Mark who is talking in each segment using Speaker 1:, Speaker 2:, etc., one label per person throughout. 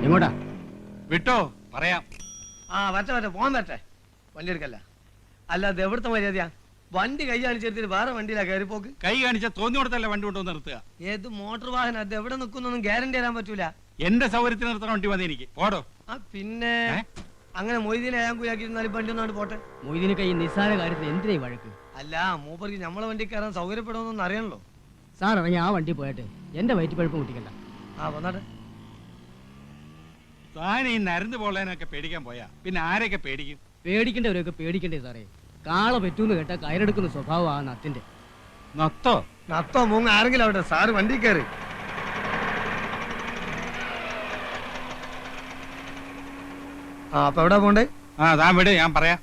Speaker 1: എങ്ങോട്ടാ?
Speaker 2: വിട്ടോ പറയാം.
Speaker 3: വരട്ടെ പോകാൻ വരട്ടെ. വണ്ടി എടുക്കല്ല. അല്ല അത് എവിടുത്തെ മര്യാദയാ? വണ്ടി കൈ കാണിച്ചെടുത്തിട്ട് വേറെ വണ്ടിയിലാ കയറി പോക്ക്.
Speaker 2: കൈ കാണിച്ച തോന്നിയോടത്തല്ല വണ്ടി കൊണ്ടുവന്ന് നിർത്തുക.
Speaker 3: ഏത് മോട്ടോർ വാഹനം അത് എവിടെ നിൽക്കുന്നൊന്നും ഗ്യാരണ്ടി തരാൻ പറ്റൂല.
Speaker 2: എന്റെ സൗകര്യത്തിന് നിർത്തണം വണ്ടി മതി എനിക്ക്. ഓടോ.
Speaker 3: പിന്നെ അങ്ങനെ മൊയ്തീനെ അയാൾക്കുയാക്കിയിരുന്നാലും വണ്ടി ഒന്നാണ് പോട്ടെ.
Speaker 1: മൊയ്തീനൊക്കെ ഈ നിസ്സാര കാര്യത്തിൽ എന്തിനാ വഴക്ക്?
Speaker 3: അല്ല മൂപ്പർക്ക് നമ്മളെ വണ്ടി കയറാൻ സൗകര്യപ്പെടുമെന്നൊന്നും അറിയണല്ലോ.
Speaker 1: സാർ ഇറങ്ങി ആ വണ്ടി പോയട്ടെ, എന്റെ വയറ്റിപ്പഴുപ്പ് മുട്ടിക്കണ്ട.
Speaker 3: വന്നാട്ടെ.
Speaker 2: താൻ ഈ നരന്ന് പോളേനൊക്കെ പേടിക്കാൻ പോയാ പിന്നെ ആരൊക്കെ പേടിക്കും?
Speaker 1: പേടിക്കേണ്ടവരൊക്കെ പേടിക്കണ്ടേ സാറേ. കാള പറ്റൂന്ന് കേട്ടാ കയറെടുക്കുന്ന സ്വഭാവം ആ നത്തിന്റെ.
Speaker 3: നത്തോ മൂങ്ങ ആരെങ്കിലും അവിടെ. സാറ് വണ്ടി കയറി. അപ്പൊ എവിടെ പോണ്ടേ?
Speaker 2: താൻ വിട്, ഞാൻ പറയാം.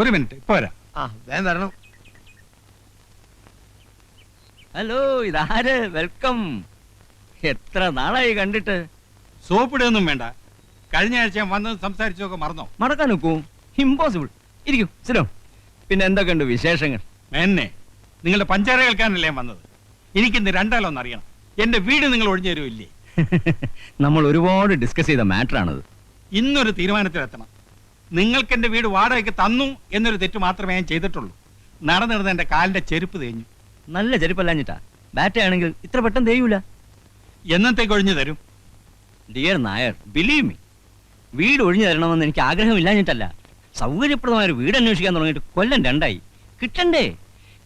Speaker 2: ഒരു മിനിറ്റ്, ഇപ്പൊ വരാം.
Speaker 3: വേഗം വരണം.
Speaker 4: ഹലോ, ഇതാര്? വെൽക്കം. എത്ര നാളായി കണ്ടിട്ട്.
Speaker 2: സോപ്പിടൊന്നും വേണ്ട. കഴിഞ്ഞ ആഴ്ച ഞാൻ വന്ന് സംസാരിച്ചൊക്കെ മറന്നോ?
Speaker 4: മറക്കാൻ നോക്കൂ, ഇമ്പോസിബിൾ. ഇരിക്കൂ, സിരോ. പിന്നെ എന്തൊക്കെയുണ്ട് വിശേഷങ്ങൾ?
Speaker 2: എന്നെ നിങ്ങളുടെ പഞ്ചാര കേൾക്കാനല്ലേ ഞാൻ വന്നത്. എനിക്കിന്ന് രണ്ടാലൊന്നും അറിയണം. എന്റെ വീട് നിങ്ങൾ ഒഴിഞ്ഞു തരുമില്ലേ?
Speaker 4: നമ്മൾ ഒരുപാട് ഡിസ്കസ് ചെയ്ത മാറ്റർ ആണത്.
Speaker 2: ഇന്നൊരു തീരുമാനത്തിലെത്തണം. നിങ്ങൾക്ക് എന്റെ വീട് വാടകയ്ക്ക് തന്നു എന്നൊരു തെറ്റ് മാത്രമേ ഞാൻ ചെയ്തിട്ടുള്ളൂ. നടന്നിരുന്ന എന്റെ കാലിന്റെ ചെരുപ്പ് തേഞ്ഞു.
Speaker 4: നല്ല ചെരുപ്പല്ലാഞ്ഞിട്ടാ. ബാറ്റയാണെങ്കിൽ ഇത്ര പെട്ടെന്ന് തേയൂല.
Speaker 2: എന്നത്തേക്ക് ഒഴിഞ്ഞു തരും?
Speaker 4: ഡിയർ നായർ, ബിലീവ് മീ, വീട് ഒഴിഞ്ഞു തരണമെന്ന് എനിക്ക് ആഗ്രഹമില്ലാഞ്ഞിട്ടല്ല. സൗകര്യപ്രദമായ ഒരു വീട് അന്വേഷിക്കാൻ തുടങ്ങിയിട്ട് കൊല്ലം 2 കിട്ടണ്ടേ?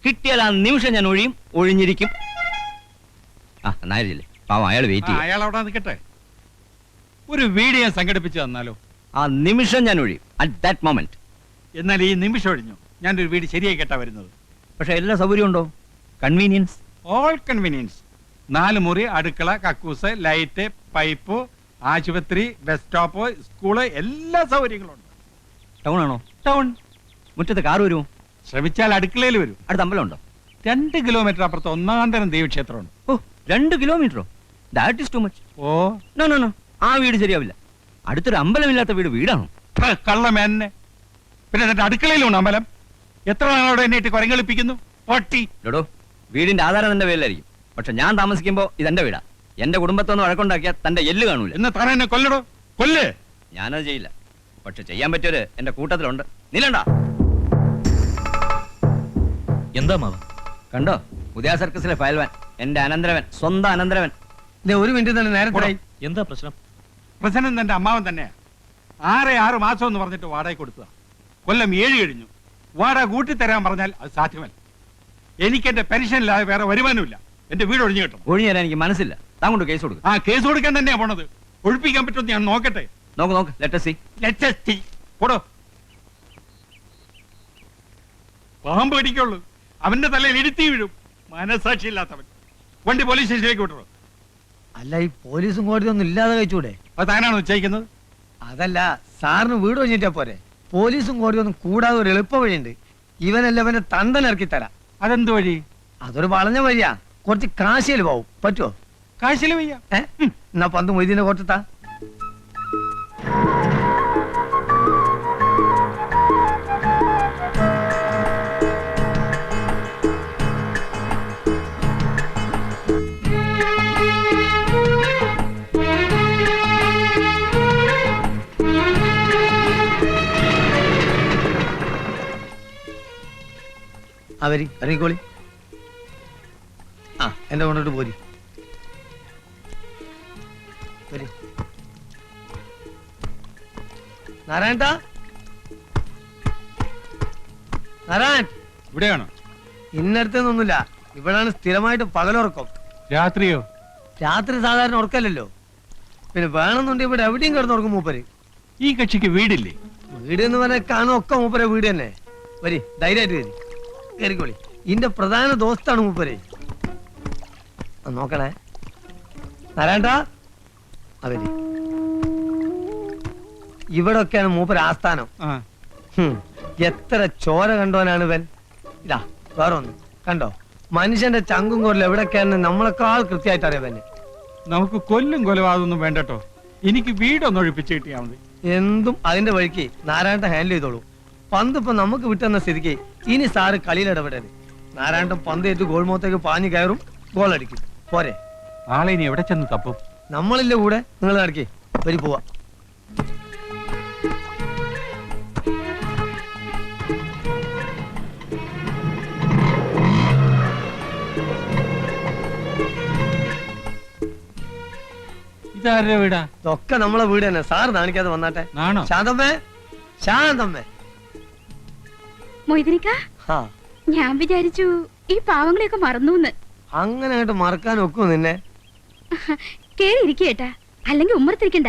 Speaker 4: കിട്ടിയാൽ ആ നിമിഷം ഞാൻ ഒഴിഞ്ഞിരിക്കും. നായരില്ലേ പാവം, അയാൾ വെയിറ്റ് ചെയ്യും.
Speaker 2: അയാൾ അവിടെ നിൽക്കട്ടെ. ഒരു വീട് ഞാൻ സംഘടിപ്പിച്ചു തന്നാലോ?
Speaker 4: ആ നിമിഷം ഞാൻ ഒഴിയും. At that moment.
Speaker 2: എന്നാൽ ഈ നിമിഷം ഒഴിഞ്ഞു ഞാനൊരു വീട് ശരിയായി കേട്ടാ വരുന്നത്.
Speaker 4: പക്ഷെ എല്ലാ സൗകര്യം ഉണ്ടോ? Convenience,
Speaker 2: all convenience. 4 മുറി, അടുക്കള, കക്കൂസ്, ലൈറ്റ്, പൈപ്പ്, ആശുപത്രി, ബസ് സ്റ്റോപ്പ്, സ്കൂള്, എല്ലാ സൗകര്യങ്ങളും ഉണ്ട്.
Speaker 4: ടൗൺ ആണോ?
Speaker 2: ടൗൺ.
Speaker 4: മുറ്റത്ത് കാർ വരുമോ?
Speaker 2: ശ്രമിച്ചാൽ അടുക്കളയിൽ വരും.
Speaker 4: അടുത്ത അമ്പലം ഉണ്ടോ?
Speaker 2: 2 കിലോമീറ്റർ അപ്പുറത്ത് ഒന്നാന്തരം ദേവീക്ഷേത്രമുണ്ട്.
Speaker 4: 2 കിലോമീറ്ററോ? That is too much. No no no, ആ വീട് ശരിയാവില്ല. അടുത്തൊരു അമ്പലമില്ലാത്ത വീടാണോ?
Speaker 2: കള്ളമേന്നെ. പിന്നെ എന്നിട്ട് അടുക്കളയിലുണ്ട് അമ്പലം. എത്ര നാളോടെ എന്നെ കുരങ്ങളിപ്പിക്കുന്നു ഒട്ടി.
Speaker 4: ഡോ, വീടിന്റെ ആധാരം എന്റെ പേരിലായിരിക്കും. പക്ഷെ ഞാൻ താമസിക്കുമ്പോ ഇതെന്റെ വീടാ. എന്റെ കുടുംബത്തൊന്നും വഴക്കുണ്ടാക്കിയാൽ തന്റെ എല്ല് കാണൂല.
Speaker 2: എന്ന് താൻ എന്നെ കൊല്ലടോ, കൊല്ല്.
Speaker 4: ഞാനത് ചെയ്യില്ല. പക്ഷെ ചെയ്യാൻ പറ്റിയൊരു എന്റെ കൂട്ടത്തിലുണ്ട്. നീലണ്ട.
Speaker 5: എന്താ മാവ?
Speaker 4: കണ്ടോ, പുതിയ സർക്കസിലെ ഫയൽവാൻ, എന്റെ അനന്തരവൻ, സ്വന്തം അനന്തരവൻ.
Speaker 3: ഒരു മിനിറ്റ് തന്നെ നേരത്തെ.
Speaker 5: എന്താ പ്രശ്നം?
Speaker 2: പ്രശ്നം തന്റെ അമ്മാവൻ തന്നെയാ. 6 മാസം എന്ന് പറഞ്ഞിട്ട് വാടക കൊടുത്തതാ. കൊല്ലം 7 കഴിഞ്ഞു. വാടക കൂട്ടിത്തരാൻ പറഞ്ഞാൽ അത് സാധ്യമല്ല. എനിക്ക് എന്റെ പെൻഷനില്ലാതെ വേറെ വരുമാനമില്ല. എന്റെ വീട് ഒഴിഞ്ഞു കിട്ടും.
Speaker 4: ഒഴിഞ്ഞു തരാൻ എനിക്ക് മനസ്സില്ല. താൻ കൊണ്ട് കേസ് കൊടുക്കും.
Speaker 2: കേസ് കൊടുക്കാൻ തന്നെയാ പോണത്. ഒഴിപ്പിക്കാൻ പറ്റുമെന്ന് ഞാൻ നോക്കട്ടെ.
Speaker 4: നോക്ക്, ലെറ്റ് us see.
Speaker 2: പോടോ. പാമ്പ് കടിക്കുള്ളൂ. അവന്റെ തലയിൽ ഇടുത്തി വീഴും. മനസാക്ഷിയില്ലാത്തവൻ. വണ്ടി പോലീസ് സ്റ്റേഷനിലേക്ക് വിട്ടു.
Speaker 3: അല്ല, ഈ പോലീസും കോടതി ഒന്നും ഇല്ലാതെ കഴിച്ചൂടെ?
Speaker 2: അത് താനാണോ നിശ്ചയിക്കുന്നത്?
Speaker 3: അതല്ല, സാറിന് വീട് കഴിഞ്ഞിട്ടാ പോരെ. പോലീസും കോടതി ഒന്നും കൂടാതെ ഒരു എളുപ്പ വഴിയുണ്ട്. ഇവനല്ല അവന്റെ തണ്ടൻ ഇറക്കി തരാം.
Speaker 2: അതെന്ത് വഴി?
Speaker 3: അതൊരു വളഞ്ഞ വഴിയാ. കുറച്ച് കാശിയിൽ പോവും. പറ്റുമോ?
Speaker 2: കാശില് വയ്യ.
Speaker 3: എന്നാ പന്ത് മൊയ്തീനെ കൊടുത്താ. അവരി ഇറങ്ങിക്കോളി. ആ, എന്റെ കൊണ്ടിട്ട് പോരി. നാരായണ, നാരായൺ
Speaker 2: ഇവിടെയാണോ?
Speaker 3: ഇന്നടുത്തൊന്നുമില്ല. ഇവിടാണ് സ്ഥിരമായിട്ട് പകലുറക്കം.
Speaker 2: രാത്രിയോ?
Speaker 3: രാത്രി സാധാരണ ഉറക്കല്ലല്ലോ. പിന്നെ വേണമെന്നുണ്ടെങ്കിൽ ഇവിടെ എവിടെയും കിടന്നുറക്കും മൂപ്പര്.
Speaker 2: ഈ കക്ഷിക്ക് വീടില്ലേ?
Speaker 3: വീട് എന്ന് പറഞ്ഞാൽ കാണും ഒക്കെ മൂപ്പരെ വീട് തന്നെ. വരി, ധൈര്യമായിട്ട് വരി, കയറിക്കോളി. ഇതിന്റെ പ്രധാന ദോസ്താണ് മൂപ്പര്. നോക്കണേ നാരായണ. അവര് ഇവിടെ ഒക്കെയാണ് മൂപ്പര് ആസ്ഥാനം. എത്ര ചോര കണ്ടോനാണ് ഇവൻ. ഇതാ വേറെ ഒന്ന് കണ്ടോ, മനുഷ്യന്റെ ചങ്കും കോരിൽ എവിടെയൊക്കെയാണെന്ന് നമ്മളെക്കാൾ കൃത്യമായിട്ട് അറിയാൻ.
Speaker 2: നമുക്ക് കൊല്ലും കൊലപാതകമൊന്നും വേണ്ടട്ടോ. എനിക്ക് വീടൊന്ന് ഒഴിപ്പിച്ച് കിട്ടിയാൽ മതി.
Speaker 3: എന്തും അതിന്റെ വഴിക്ക് നാരായണ ഹാൻഡിൽ ചെയ്തോളൂ. പന്ത് ഇപ്പൊ നമുക്ക് വിട്ടെന്ന സ്ഥിതിക്ക് ഇനി സാറ് കളിയിൽ ഇടപെടരുത്. നാരായണൻ പന്ത് ഏറ്റ് ഗോൾ മുഖത്തേക്ക് പാഞ്ഞു കയറും, ഗോൾ അടിക്കും. പോരെ?
Speaker 2: ആളെ ഇനി എവിടെ ചെന്ന് തപ്പും?
Speaker 3: നമ്മളില്ല കൂടെ. നിങ്ങൾ നടക്കേ, വരി പോവാ.
Speaker 2: ഇതാരുടെ വീടാ?
Speaker 3: ഇതൊക്കെ നമ്മളെ വീട് തന്നെ. സാർ നാണിക്കാതെ വന്നാട്ടെ.
Speaker 2: ആണോ?
Speaker 3: ശാന്തമ്മേ, ശാന്തമ്മേ.
Speaker 6: മൊയ്തനിക്ക,
Speaker 3: ആ,
Speaker 6: ഞാൻ വിചാരിച്ചു ഈ പാവങ്ങളെയൊക്കെ മറന്നൂന്ന്.
Speaker 3: അങ്ങനെ അങ്ങോട്ട് മറക്കാൻ ഒക്കും നിന്നെ?
Speaker 6: കേറി ഇരിക്കേട്ടാ, അല്ലെങ്കിൽ ഉമ്മറത്തിരിക്കണ്ട,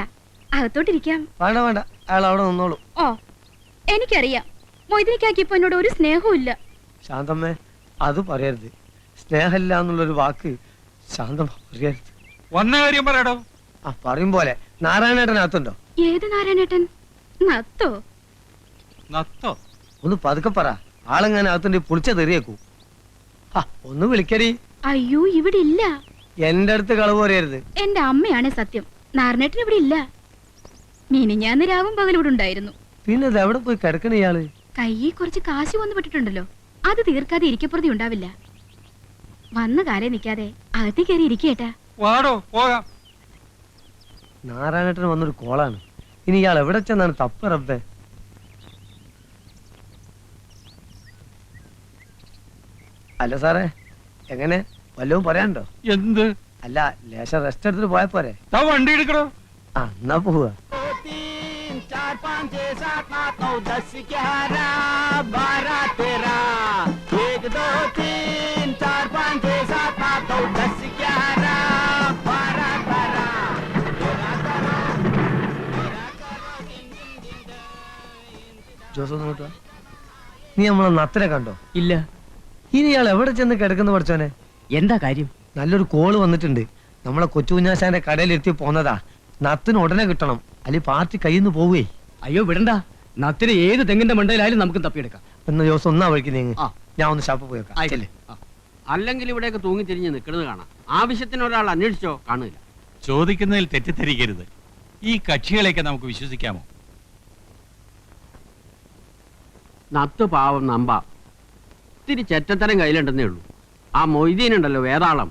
Speaker 6: അകത്തോട്ടിരിക്കാം.
Speaker 3: വേണ്ട വേണ്ട, അയാൾ അവിടെ നിന്നോളൂ.
Speaker 6: ഓ, എനിക്കറിയാം മൊയ്തനിക്കാക്ക് ഇപ്പൊ എന്നോട് ഒരു സ്നേഹവും ഇല്ല.
Speaker 3: ശാന്തമ്മേ, അത് പറയരുത്. സ്നേഹമില്ല എന്നുള്ളൊരു വാക്ക് ശാന്തമ്മ പറയരുത്.
Speaker 2: വന്ന കാര്യം പറയടോ.
Speaker 3: ആ, പറയും പോലെ. നാരായണേട്ടനകത്തുണ്ടോ?
Speaker 6: ഏത് നാരായണേട്ടൻ? നത്തോ?
Speaker 2: നത്തോ?
Speaker 3: ഒന്ന് പതുക്കെ പറ. ആളെങ്ങനെ അകത്തുണ്ട് പുളിച്ച തെറിയേക്കൂ. ഒന്ന് വിളിക്കടി.
Speaker 6: അയ്യോ, ഇവിടെ ഇല്ല.
Speaker 3: എന്റെ അടുത്ത് കളവ് പറയരുത്.
Speaker 6: എന്റെ അമ്മയാണ് സത്യം. നാരായണേട്ടൻ ഇവിടെ ഇല്ല. മിനിഞ്ഞാന്ന് രാവും പകലൂടെ ഉണ്ടായിരുന്നു.
Speaker 3: പിന്നെ ഇത് എവിടെ പോയി കിടക്കണ ഇയാള്?
Speaker 6: കയ്യിൽ കുറച്ച് കാശ് വന്നു പെട്ടിട്ടുണ്ടല്ലോ, അത് തീർക്കാതെ ഇരിക്കപ്പുറതി ഉണ്ടാവില്ല. വന്ന കാലേ നിക്കാതെ അകത്തി കയറി ഇരിക്കേട്ടാ.
Speaker 2: വാടോ, പോകാം.
Speaker 3: നാരായണേട്ടന് വന്നൊരു കോളാണ്. ഇനി ഇയാൾ എവിടെ ചെന്നാണ് തപ്പ് റബ്ബേ? അല്ല സാറേ, എങ്ങനെ വല്ലതും പറയാനുണ്ടോ?
Speaker 2: എന്ത്?
Speaker 3: അല്ല, ലേശം റെസ്റ്റ് എടുത്തിട്ട് പോയാ പോരെ?
Speaker 2: വണ്ടി എടുക്കണോ?
Speaker 3: ആ, എന്നാ പോവാ. ജോസ് ഒന്ന് നോക്കുക. നീ നമ്മളെ നത്തിനെ കണ്ടോ?
Speaker 1: ഇല്ല.
Speaker 3: ഇനി ഇയാൾ എവിടെ ചെന്ന് കിടക്കുന്നു പഠിച്ചോനെ?
Speaker 1: എന്താ കാര്യം?
Speaker 3: നല്ലൊരു കോള് വന്നിട്ടുണ്ട്. നമ്മളെ കൊച്ചുകുഞ്ഞാശാന്റെ കടയിലെത്തി പോന്നതാ. നത്തിന് ഉടനെ കിട്ടണം, അല്ലെങ്കിൽ പാർട്ടി കയ്യിൽ നിന്ന് പോവേ.
Speaker 1: അയ്യോ വിടണ്ട, നത്തിന് ഏത് തെങ്ങിന്റെ മണ്ടയിലായാലും നമുക്ക് തപ്പിയെടുക്കാം.
Speaker 3: എന്ന് ജോസ് ഒന്നാ വഴിക്ക് നീങ്ങ്.
Speaker 1: ആ.
Speaker 3: ഞാൻ ഒന്ന് ഷാപ്പ് പോയേക്കാം.
Speaker 1: ആയിക്കല്ലേ.
Speaker 7: അല്ലെങ്കിൽ ഇവിടെയൊക്കെ തൂങ്ങി തിരിഞ്ഞ് നിൽക്കുന്നത് കാണാം. ആവശ്യത്തിന് ഒരാൾ അന്വേഷിച്ചോ കാണില്ല.
Speaker 2: ചോദിക്കുന്നതിൽ തെറ്റിദ്ധരിക്കരുത്. ഈ കക്ഷികളെയൊക്കെ നമുക്ക് വിശ്വസിക്കാമോ?
Speaker 7: നത്ത് പാവം നമ്പ ഇത്തിരി ചെറ്റത്തരം കയ്യിലുണ്ടെന്നേ ഉള്ളൂ. ആ മൊയ്തീനുണ്ടല്ലോ വേതാളം,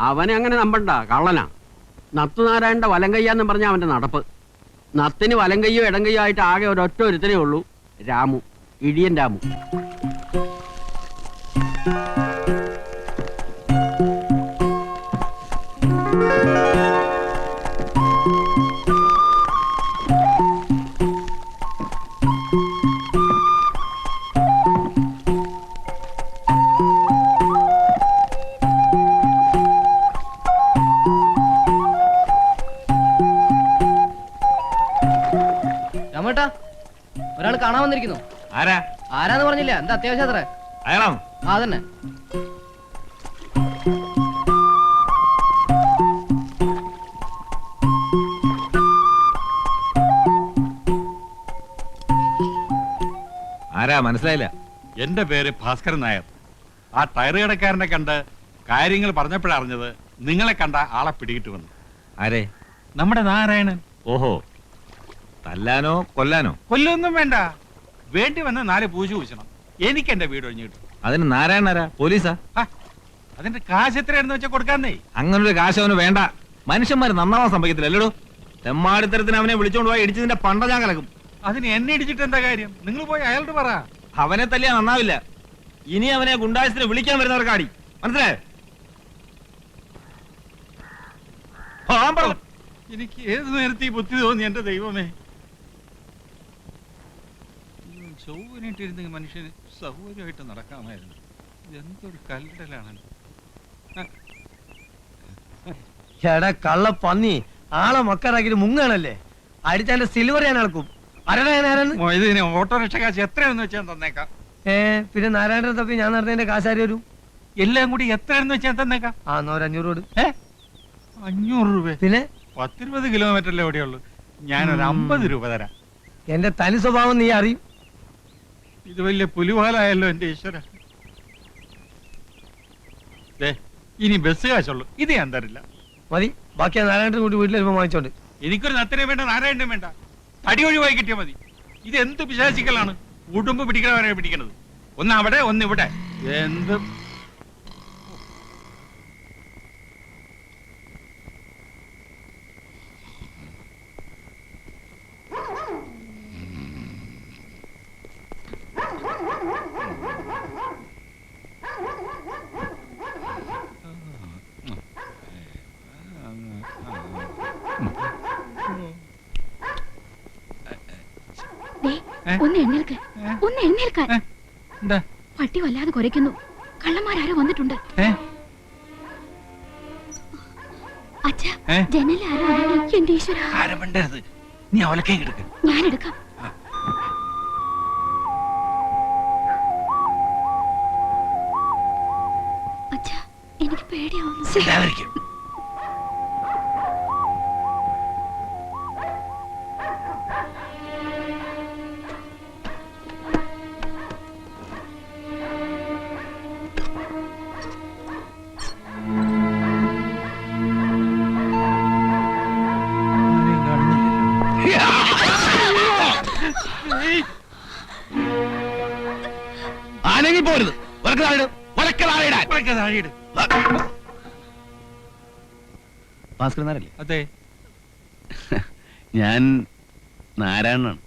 Speaker 7: അവനെ അങ്ങനെ നമ്പണ്ട, കള്ളനാ. നത്തു നാരായണന്റെ വലം കയ്യാന്ന് പറഞ്ഞ അവന്റെ നടപ്പ്. നത്തിന് വലം കയ്യോ ഇടം കയ്യോ ആയിട്ട് ആകെ ഒരൊറ്റ ഒരുത്തനേ ഉള്ളൂ, രാമു, ഇടിയൻ രാമു.
Speaker 1: രാമേട്ടാ, ഒരാൾ കാണാൻ വന്നിരിക്കുന്നു.
Speaker 2: ആരാ?
Speaker 1: ആരാന്ന് പറഞ്ഞില്ല. എന്താ അത്യാവശ്യം അത്ര?
Speaker 5: അയാളാണ്.
Speaker 1: അതന്നെ.
Speaker 5: ആരാ മനസ്സിലായില്ല?
Speaker 2: എന്റെ പേര് ഭാസ്കരൻ നായർ. ആ ടയർ കടക്കാരനെ കണ്ട് കാര്യങ്ങൾ പറഞ്ഞപ്പോഴറിഞ്ഞത് നിങ്ങളെ കണ്ട ആളെ പിടികിട്ടുമെന്ന്.
Speaker 5: ആരെ?
Speaker 2: നമ്മുടെ നാരായണൻ.
Speaker 5: ഓഹോ, തല്ലാനോ കൊല്ലാനോ?
Speaker 2: കൊല്ലൊന്നും വേണ്ട, വേണ്ടി വന്ന് 4 പൂശു പൂശണം. എനിക്ക് എന്റെ വീട് ഒഴിഞ്ഞു കിട്ടും.
Speaker 5: അതിന് നാരായണനാരാ? പോലീസാ?
Speaker 2: ആ, അതിന്റെ കാശ് എത്രയാണെന്ന് വെച്ചാൽ കൊടുക്കാന്നേ.
Speaker 5: അങ്ങനൊരു കാശ് അവന് വേണ്ട. മനുഷ്യന്മാര് നന്നാവാൻ സംഭവിക്കത്തില്ല അല്ലടോ. തെമ്മാടിത്തരത്തിന് അവനെ വിളിച്ചോണ്ട് പോയി ഇടിച്ചതിന്റെ പണ്ട ഞാൻ കലക്കും.
Speaker 2: അതിന് എന്നെ ഇടിച്ചിട്ട് എന്താ കാര്യം? നിങ്ങൾ പോയി അയാളോട് പറ.
Speaker 5: അവനെ തല്ലിയാ നന്നാവില്ല. ഇനി അവനെ ഗുണ്ടായസത്തിന് വിളിക്കാൻ വരുന്നവർക്കാടി, മനസ്സിലായോ?
Speaker 2: എനിക്ക് ഏത് നേരത്തെ ഈ ബുദ്ധി തോന്നി എന്റെ ദൈവമേ. ചൊവ്വനിട്ടിരുന്നെങ്കിൽ മനുഷ്യന് സൗകര്യമായിട്ട് നടക്കാമായിരുന്നു. എന്തൊരു കല്ലടലാണ്.
Speaker 3: എടാ കള്ള പന്നി, ആളെ മക്കാറാക്കിട്ട് മുങ്ങാണല്ലേ? അടിച്ചാന്റെ സിൽവർ ഞാൻ നടക്കും.
Speaker 2: ഇതിന് ഓട്ടോറിക്ഷ കാശ് എത്രയാണെന്ന് വെച്ചാൽ തന്നേക്കാം.
Speaker 3: പിന്നെ നാരായണൻ തപ്പി ഞാൻ നടന്നതിന്റെ കാശാരി വരും.
Speaker 2: എല്ലാം കൂടി എത്രയാണെന്ന് വെച്ചാൽ തന്നേക്കാം.
Speaker 3: ആ എന്നാ ഒരു 500 കൊടു.
Speaker 2: 500 രൂപ?
Speaker 3: പിന്നെ
Speaker 2: 10-20 കിലോമീറ്ററല്ലേ എവിടെയുള്ളൂ. ഞാനൊരു 50 രൂപ തരാം.
Speaker 3: എന്റെ തനി സ്വഭാവം നീ അറിയും.
Speaker 2: ഇത് വലിയ പുലിവാലായല്ലോ എന്റെ ഈശ്വര. ഇനി ബസ് കാശുള്ളൂ, ഇത് ഞാൻ തരില്ല.
Speaker 3: മതി, ബാക്കി നാരായണൻ കൂട്ടി വീട്ടിൽ വരുമ്പോ വാങ്ങിച്ചോണ്ട്.
Speaker 2: എനിക്കൊരു നത്തനെ വേണ്ട, നാരായണനും വേണ്ട. തടി ഒഴിവായി കിട്ടിയാൽ മതി. ഇത് എന്ത് പിശാചിക്കലാണ്? ഉടുമ്പ് പിടിക്കണവരെ പിടിക്കണത്. ഒന്ന് അവിടെ ഒന്ന് ഇവിടെ. എന്ത്
Speaker 6: ഒന്ന് എഴുന്നേൽക്കാൻ.
Speaker 2: എന്താ?
Speaker 6: പട്ടി വല്ലാതെ കുരയ്ക്കുന്നു. കള്ളന്മാരാരോ വന്നിട്ടുണ്ട്. അച്ഛാ, ജനലാരോ ആരാണ്? എന്റെ ഈശ്വര,
Speaker 2: ആരണ്ടരുത്. നീ അവലക്കേ എടുക്ക,
Speaker 6: ഞാൻ എടുക്കാം. അച്ഛാ, എനിക്ക് പേടിയാവുന്നു.
Speaker 5: ആണെങ്കിൽ പോരുത്. ഭാസ്കരനാരല്ലേ?
Speaker 2: അതെ,
Speaker 5: ഞാൻ നാരായണനാണ്.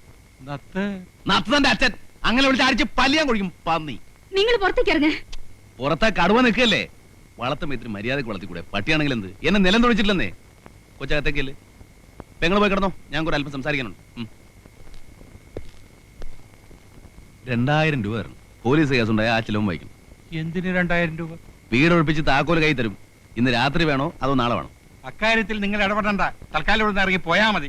Speaker 5: നത്തന്റെ അച്ഛൻ. അങ്ങനെ വിളിച്ച് അടിച്ച് പല്ലിയാൻ കുടിക്കും പന്നി.
Speaker 6: നിങ്ങൾ പുറത്തേക്ക് ഇറങ്ങ.
Speaker 5: പുറത്തെ കടുവ നിൽക്കല്ലേ? വളർത്തുമ്പോ ഇത്തിരി മര്യാദക്ക് വളർത്തിക്കൂടെ? പട്ടിയാണെങ്കിൽ എന്ത്? എന്നെ നിലം തൊഴിച്ചിട്ടില്ലെന്നേ. കൊച്ചകത്തേക്കല്ലേ? പെങ്ങൾ പോയി കിടന്നോ, ഞാൻ കൂടെ അല്പം സംസാരിക്കാനുണ്ട്. 2000 രൂപ തരണം. പോലീസ് കേസുണ്ടായ ആ ചിലവും വഹിക്കും.
Speaker 2: എന്തിന് 2000 രൂപ?
Speaker 5: വീട് ഒഴിപ്പിച്ച് താക്കോല് കൈ തരും. ഇന്ന് രാത്രി വേണോ അതോ നാളെ വേണോ?
Speaker 2: അക്കാര്യത്തിൽ നിങ്ങൾ ഇടപെടണ്ട. തൽക്കാലം ഇവിടെ ഇറങ്ങി പോയാ മതി.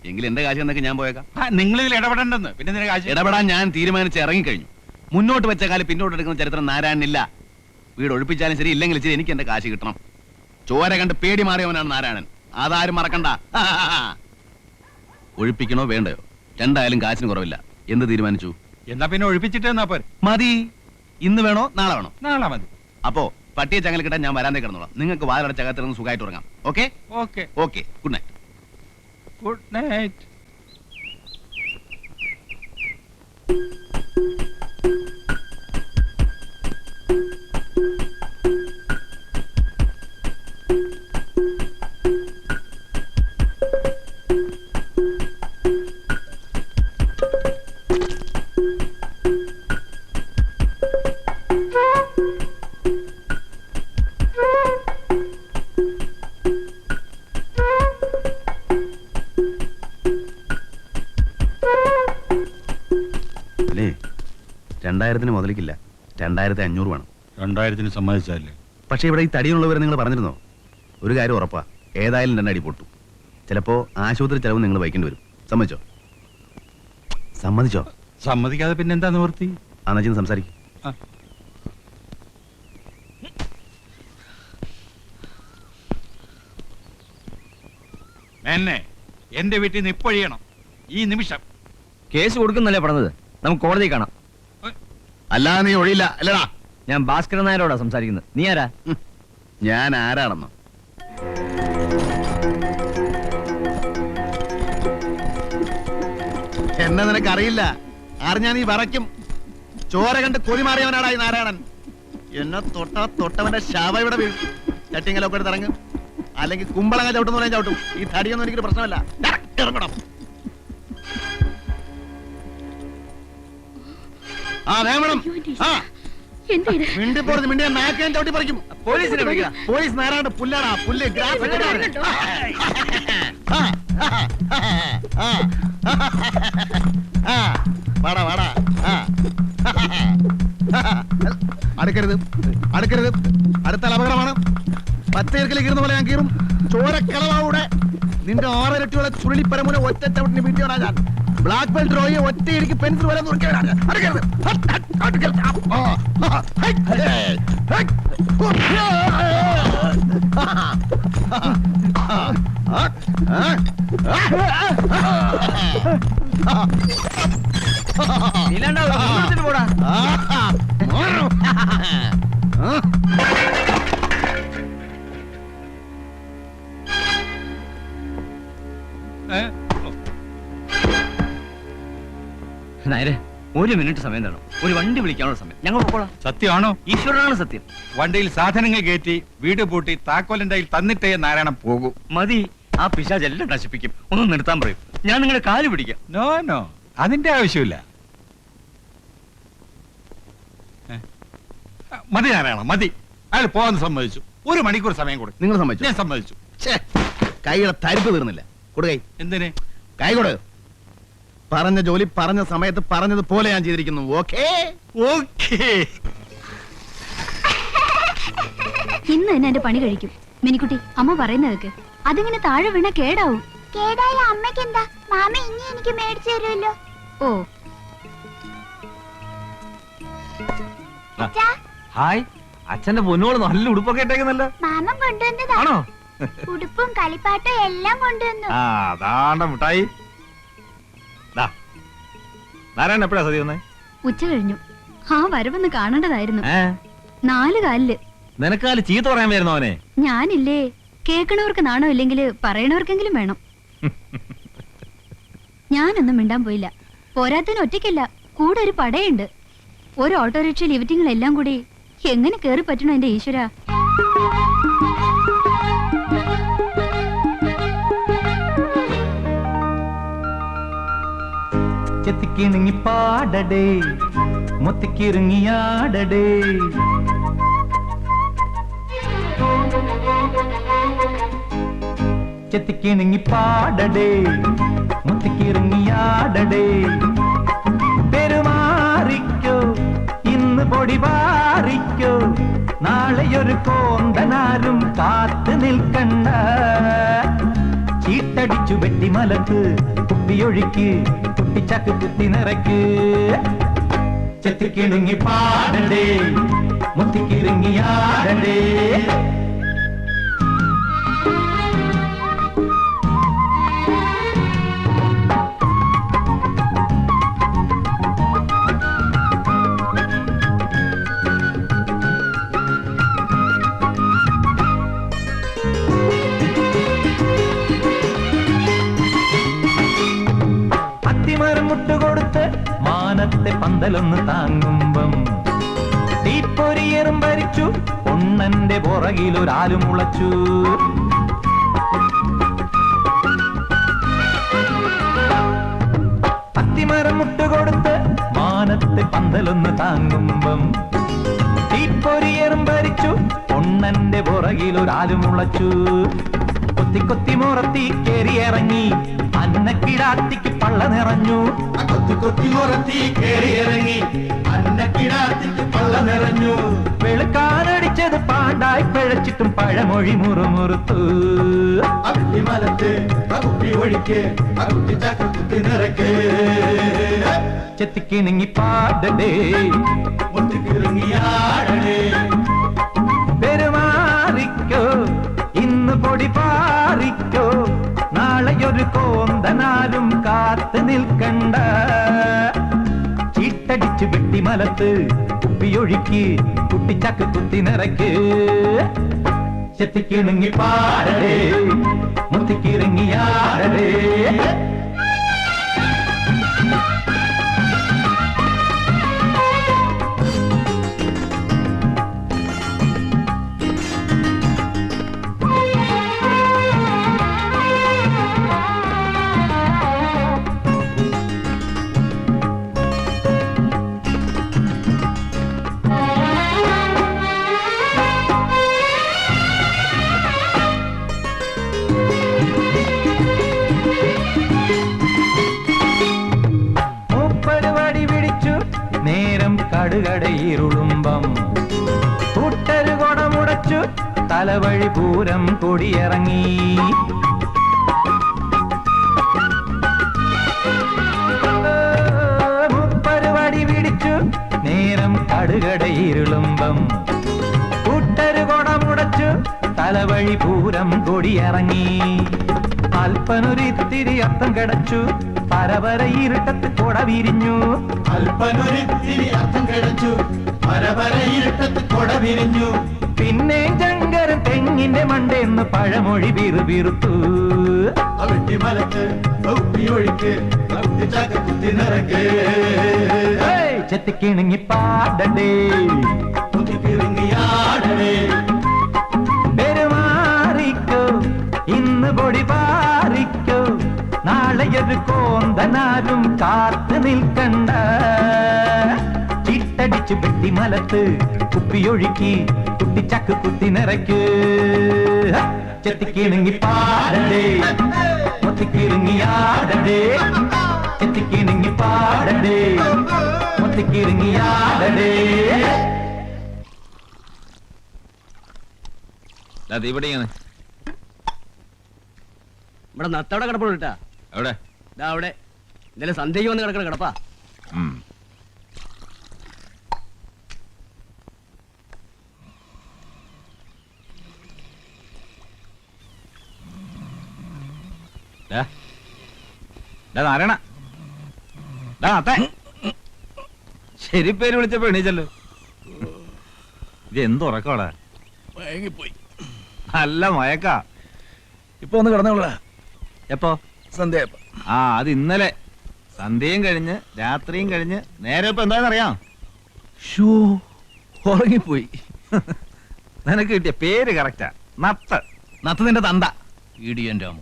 Speaker 5: എങ്കിൽ എന്റെ കാശ് എന്നൊക്കെ ഞാൻ പോയേക്കാം.
Speaker 2: നിങ്ങൾ ഇതിൽ ഇടപെടണ്ടെന്ന്. പിന്നെ നിന്റെ കാശ്
Speaker 5: ഇടപെടാൻ ഞാൻ തീരുമാനിച്ച് ഇറങ്ങിക്കഴിഞ്ഞു. മുന്നോട്ട് വെച്ച കാലം പിന്നോട്ട് എടുക്കുന്ന ചരിത്രം നാരായണനില്ല. വീട് ഒഴിപ്പിച്ചാലും ശരി, ഇല്ലെങ്കിൽ ശരി, എനിക്ക് എന്റെ കാശ് കിട്ടണം. ചോര കണ്ട് പേടി മാറിയവനാണ് നാരായണൻ. അതാരും മറക്കണ്ട. ഒഴിപ്പിക്കണോ വേണ്ടയോ? രണ്ടായാലും കാശിന് കുറവില്ല. എന്ത് തീരുമാനിച്ചു?
Speaker 2: എന്നാ പിന്നെ ഒഴിപ്പിച്ചിട്ട് എന്നാ പോരെ?
Speaker 5: മതി. ഇന്ന് വേണോ നാളെ വേണോ?
Speaker 2: നാളെ മതി.
Speaker 5: അപ്പോ പട്ടിയെ ചങ്ങല കിട്ടാൻ ഞാൻ വരാൻ കിടന്നോളാം. നിങ്ങൾക്ക് വാതിലടച്ചകത്തിരുന്ന് സുഖമായിട്ട് ഉറങ്ങാം. Okay
Speaker 2: okay
Speaker 5: okay. Good night.
Speaker 2: Good night.
Speaker 5: അല്ലേ? 2000 മുതലിക്കില്ല. 2500 വേണം.
Speaker 2: 2000 സമ്മതിച്ചല്ലേ?
Speaker 5: പക്ഷെ ഇവിടെ ഈ തടിയുള്ളവരെ നിങ്ങൾ പറഞ്ഞിരുന്നോ? ഒരു കാര്യം ഉറപ്പാ, ഏതായാലും 2 അടി പൊട്ടും. ചിലപ്പോ ആശുപത്രി ചെലവ് നിങ്ങൾ വഹിക്കേണ്ടി വരും. സമ്മതിച്ചോ? സമ്മതിച്ചോ?
Speaker 2: സമ്മതിക്കാതെ പിന്നെ എന്താ നിവൃത്തി?
Speaker 5: അന്നച്ചിന്ന് സംസാരിക്കും.
Speaker 2: എന്നെ എന്റെ വീട്ടിൽ നിന്ന് ഇപ്പൊഴിയണം ഈ നിമിഷം.
Speaker 4: കേസ് കൊടുക്കുന്നല്ലേ പറഞ്ഞത്? നമുക്ക് കോടതി കാണാം.
Speaker 5: അല്ലാതെ നീ ഒഴിയില്ല അല്ലടാ.
Speaker 4: ഞാൻ ഭാസ്കരൻ നായരോടാ സംസാരിക്കുന്നത്. നീ ആരാ?
Speaker 5: ഞാൻ ആരാണെന്നോ? എന്നെ നിനക്കറിയില്ല. അറിഞ്ഞാ നീ വറയ്ക്കും. ചോര കണ്ട് കൊതിമാറിയവനാടാ ഈ നാരായണൻ. എന്നെ തൊട്ടവന്റെ ശവ ഇവിടെ വീഴും. ചട്ടിങ്ങലൊക്കെ എടുത്ത് ഇറങ്ങും, അല്ലെങ്കിൽ കുമ്പളങ്ങ ചവിട്ടുന്ന പറയാൻ ചവിട്ടും. ഈ തടിയൊന്നും എനിക്കൊരു പ്രശ്നമല്ല. ഇറങ്ങണം. ആ വേണം. ആ മിണ്ടിപ്പോടുന്നു. മിണ്ടിയ നാക്കാൻ ചവിട്ടി പറിക്കും.
Speaker 4: പോലീസിനെ വിളിക്കാം.
Speaker 5: പോലീസ് നേരാണ്ട് പുല്ലാടാ. പുല്ല് ഗ്രാസ്. വാടാ വാടാ. അടുക്കരുത് അടുക്കരുത്. അടുത്താൽ അപകടമാണ്. പച്ചയിറക്കിലേക്ക് ഇരുന്ന പോലെ ഞാൻ കീറും. ചോരക്കളവാവിടെ. നിന്റെ 6 ഇരട്ടിയുള്ള ചുരുളിപ്പരമുന ഒറ്റ ചവിട്ടിന് വീട്ടിയോടാ ഞാൻ. ബ്ലാക്ക് ബെൽറ്റ് റോയെ ഒറ്റയിരിക്കും പെൻസിൽ വരെ നോക്കിയാണ്. അടുക്കരുത്.
Speaker 4: പോടാ. നായരെ, 1 മിനിറ്റ് സമയം തരണം. ഒരു വണ്ടി വിളിക്കാനുള്ള സമയം. ഞങ്ങൾ പോകോളാം.
Speaker 2: സത്യമാണോ?
Speaker 4: ഈശ്വരനാണ് സത്യം.
Speaker 2: വണ്ടിയിൽ സാധനങ്ങൾ കയറ്റി വീട് പൂട്ടി താക്കോലിന്റെ കയ്യിൽ തന്നിട്ടേ നാരായണൻ പോകൂ.
Speaker 4: മതി. ആ പിശാചെല്ലാം നശിപ്പിക്കും. ഒന്ന് നിർത്താൻ പറയും. ഞാൻ നിങ്ങളുടെ കാല് പിടിക്കാം.
Speaker 2: നോ നോ, അതിന്റെ ആവശ്യമില്ല. മതി നാരായണ, മതി. അയാൾ പോകാൻ സമ്മതിച്ചു. 1 മണിക്കൂർ സമയം കൊടുക്കും.
Speaker 5: നിങ്ങൾ സമ്മതിച്ചു?
Speaker 2: ഞാൻ സമ്മതിച്ചു.
Speaker 5: കൈയുടെ തരിപ്പ് തീർന്നില്ല. കൊടുകൈ.
Speaker 2: എന്തിന്?
Speaker 5: കൈ കൊടു. പറഞ്ഞ ജോലി പറഞ്ഞ സമയത്ത് പറഞ്ഞതുപോലെ ഞാൻ ചെയ്തിരിക്കുന്നു. Okay
Speaker 2: okay.
Speaker 6: ഇന്ന് തന്നെ എന്റെ പണി കഴിക്കും. മിനിക്കുട്ടി, അമ്മ പറയുന്നതൊക്കെ അതിങ്ങനെ താഴെ വീണ കേടാവും. കേടായ അമ്മയ്ക്ക് എന്താ? മാമ ഇനി എനിക്ക് മേടിച്ചു തരുമല്ലോ. ഓ
Speaker 3: ഹായ്, അച്ഛന്റെ പൊന്നോട് നല്ല ഉടുപ്പൊക്കെ ഇട്ടേക്കുന്നല്ലോ.
Speaker 6: മാമൻ കൊണ്ടുവന്നതാണോ? ഉടുപ്പും കളിപ്പാട്ടും എല്ലാം കൊണ്ടുവന്നു.
Speaker 3: അതാണ്ട മുട്ടായി. നാരായണൻ എപ്പോഴാ സതി വന്നേ?
Speaker 6: ഉച്ച കഴിഞ്ഞു. ആ വരവൊന്ന് കാണേണ്ടതായിരുന്നു. 4 കാലില്.
Speaker 3: നിനക്കാല് ചീത്ത പറയാൻ വരുന്നോ അവനെ?
Speaker 6: ഞാനില്ലേ, കേൾക്കണവർക്ക് നാണോ ഇല്ലെങ്കിൽ പറയണവർക്കെങ്കിലും വേണം. ഞാനൊന്നും മിണ്ടാൻ പോയില്ല. പോരാത്തിന് ഒറ്റയ്ക്കല്ല, കൂടെ ഒരു പടയുണ്ട്. ഒരു ഓട്ടോറിക്ഷ ലിഫ്റ്റിങ്ങളെല്ലാം കൂടി എങ്ങനെ കേറി പറ്റണോ എന്റെ ഈശ്വര.
Speaker 8: ചെത്തിക്കിണങ്ങി പാടടേ, മുത്തിക്കിറങ്ങിയാടടേ. ചെത്തിക്കിണങ്ങി പാടടേ, മുത്തിക്കിറങ്ങിയാടടേ. പെരുമാറിക്കോ, ഇന്ന് പൊടി പാറിക്കോ. നാളെയൊരു കോന്തനാരും കാത്തു നിൽക്കണ്ട. ചീട്ടടിച്ചു വെട്ടിമലക്ക്, കുപ്പിയൊഴുക്ക്, കുട്ടിച്ചാക്ക് കുത്തി നിറയ്ക്ക്. ചെത്തിക്കിണങ്ങി പാടടേ, മുത്തിക്കിറങ്ങിയാടടേ. മുട്ടുകൊടുത്ത് മാനത്തെ പന്തലൊന്ന് താങ്ങുമ്പം തീപ്പൊരിയേറും ഭരിച്ചു. പൊണ്ണന്റെ പുറകിലൊരാലു മുളച്ചു. അത്തിമരം മുട്ടുകൊടുത്ത് മാനത്തെ പന്തലൊന്ന് താങ്ങുമ്പം തീപ്പൊരിയേറും ഭരിച്ചു. പൊണ്ണന്റെ പുറകിലൊരാലു മുളച്ചു. കൊത്തി കൊത്തി മുറത്തി കേറിയിറങ്ങി, അന്നക്കിടാത്തിക്ക് പള്ള നിറഞ്ഞു. കൊത്തി കൊത്തി മുറത്തി കേറിയിറങ്ങി, അന്നക്കിടാത്തിക്ക് പള്ള നിറഞ്ഞു. വെളുക്കാനടിച്ചത് പാണ്ട രണ്ടായി പിഴച്ചിട്ടും പഴമൊഴി മുറുമുറുത്തു ചെത്തിക്കിണങ്ങി പാടടേ പെരുമാറിക്കോ ഇന്ന് പൊടി പാറിക്കോ നാളെയൊരു കോന്തനാലും കാത്തു നിൽക്കണ്ട ചീട്ടടിച്ചു വെട്ടിമലത്ത് കുപ്പിയൊഴുക്കി കുട്ടിച്ചക്ക് കുത്തി നിറയ്ക്ക് ചെത്തിക്കിണങ്ങി പാടടേ മുത്തിക്കിറങ്ങിയാടടേ നേരം കടുകടയിരുളുമ്പം കൂട്ടരു കൊടമുടച്ചു തലവഴി പൂരം കൊടിയിറങ്ങി മുപ്പരുവടി പിടിച്ചു നേരം കടുകടയിരുളുമ്പം കൂട്ടരു കൊടമുടച്ചു തലവഴി പൂരം കൊടിയിറങ്ങി അല്പനൊരിത്തിരി അർത്ഥം കിടച്ചു പരപര ഇരുട്ടത്ത് കൊട വിരിഞ്ഞു അല്പനൊരിത്തിരി അർത്ഥം കിടച്ചു പരപര ഇരുട്ടത്ത് കൊട വിരിഞ്ഞു പിന്നെ ജങ്കരൻ തെങ്ങിന്റെ മണ്ടെന്ന് പഴമൊഴി ബിറുബിറുത്തു വെട്ടിമലത്ത് ഒഴിക്ക് കുത്തി നിറക്ക് ചെത്തിക്കിണങ്ങി പാടണ്ടേ കുത്തിക്കിറങ്ങിയാടേ പെരുമാറിക്കോ ഇന്ന് പൊടി പാറിക്കോ നാളെയൊരു കോന്തനാലും കാത്തു നിൽക്കണ്ട ചിട്ടടിച്ചു വെട്ടിമലത്ത് കുപ്പിയൊഴുക്കി കുട്ടിച്ചക്ക് കുത്തി നിറയ്ക്ക് ചെത്തിക്കിണങ്ങി പാടണ്ടേ മുത്തിക്കിറങ്ങിയാടണ്ടേ ചെത്തിക്കിണങ്ങി പാടണ്ടേ മുത്തിക്കിറങ്ങിയാടണ്ടേ
Speaker 4: ഇവിടെയാണ്
Speaker 1: ഇവിടെ നത്തവിടെ കിടപ്പുള്ളൂ കേട്ടാ.
Speaker 4: എവിടെ?
Speaker 1: ദാ അവിടെ ഇന്നലെ സന്ധ്യയ്ക്ക് വന്ന് കിടക്കണ കിടപ്പാ.
Speaker 4: നാരായണ ശരി പേര് വിളിച്ചപ്പോ എണീച്ചല്ലോ. ഇത് എന്തുറക്കോടാ?
Speaker 5: മയങ്ങിപ്പോയി.
Speaker 4: നല്ല മയക്കാ.
Speaker 5: ഇപ്പൊ ഒന്ന് കിടന്നോളാ.
Speaker 4: എപ്പോ?
Speaker 5: സന്ധ്യ.
Speaker 4: ആ അത് ഇന്നലെ സന്ധ്യയും കഴിഞ്ഞ് രാത്രിയും കഴിഞ്ഞ് നേരെ ഇപ്പൊ എന്താണെന്നറിയാം?
Speaker 5: ഉറങ്ങിപ്പോയി.
Speaker 4: നിനക്ക് കിട്ടിയ പേര് കറക്റ്റാ. നത്ത്.
Speaker 5: നത്ത് നിന്റെ തന്ത ഇടിയന്റെ അമ്മ.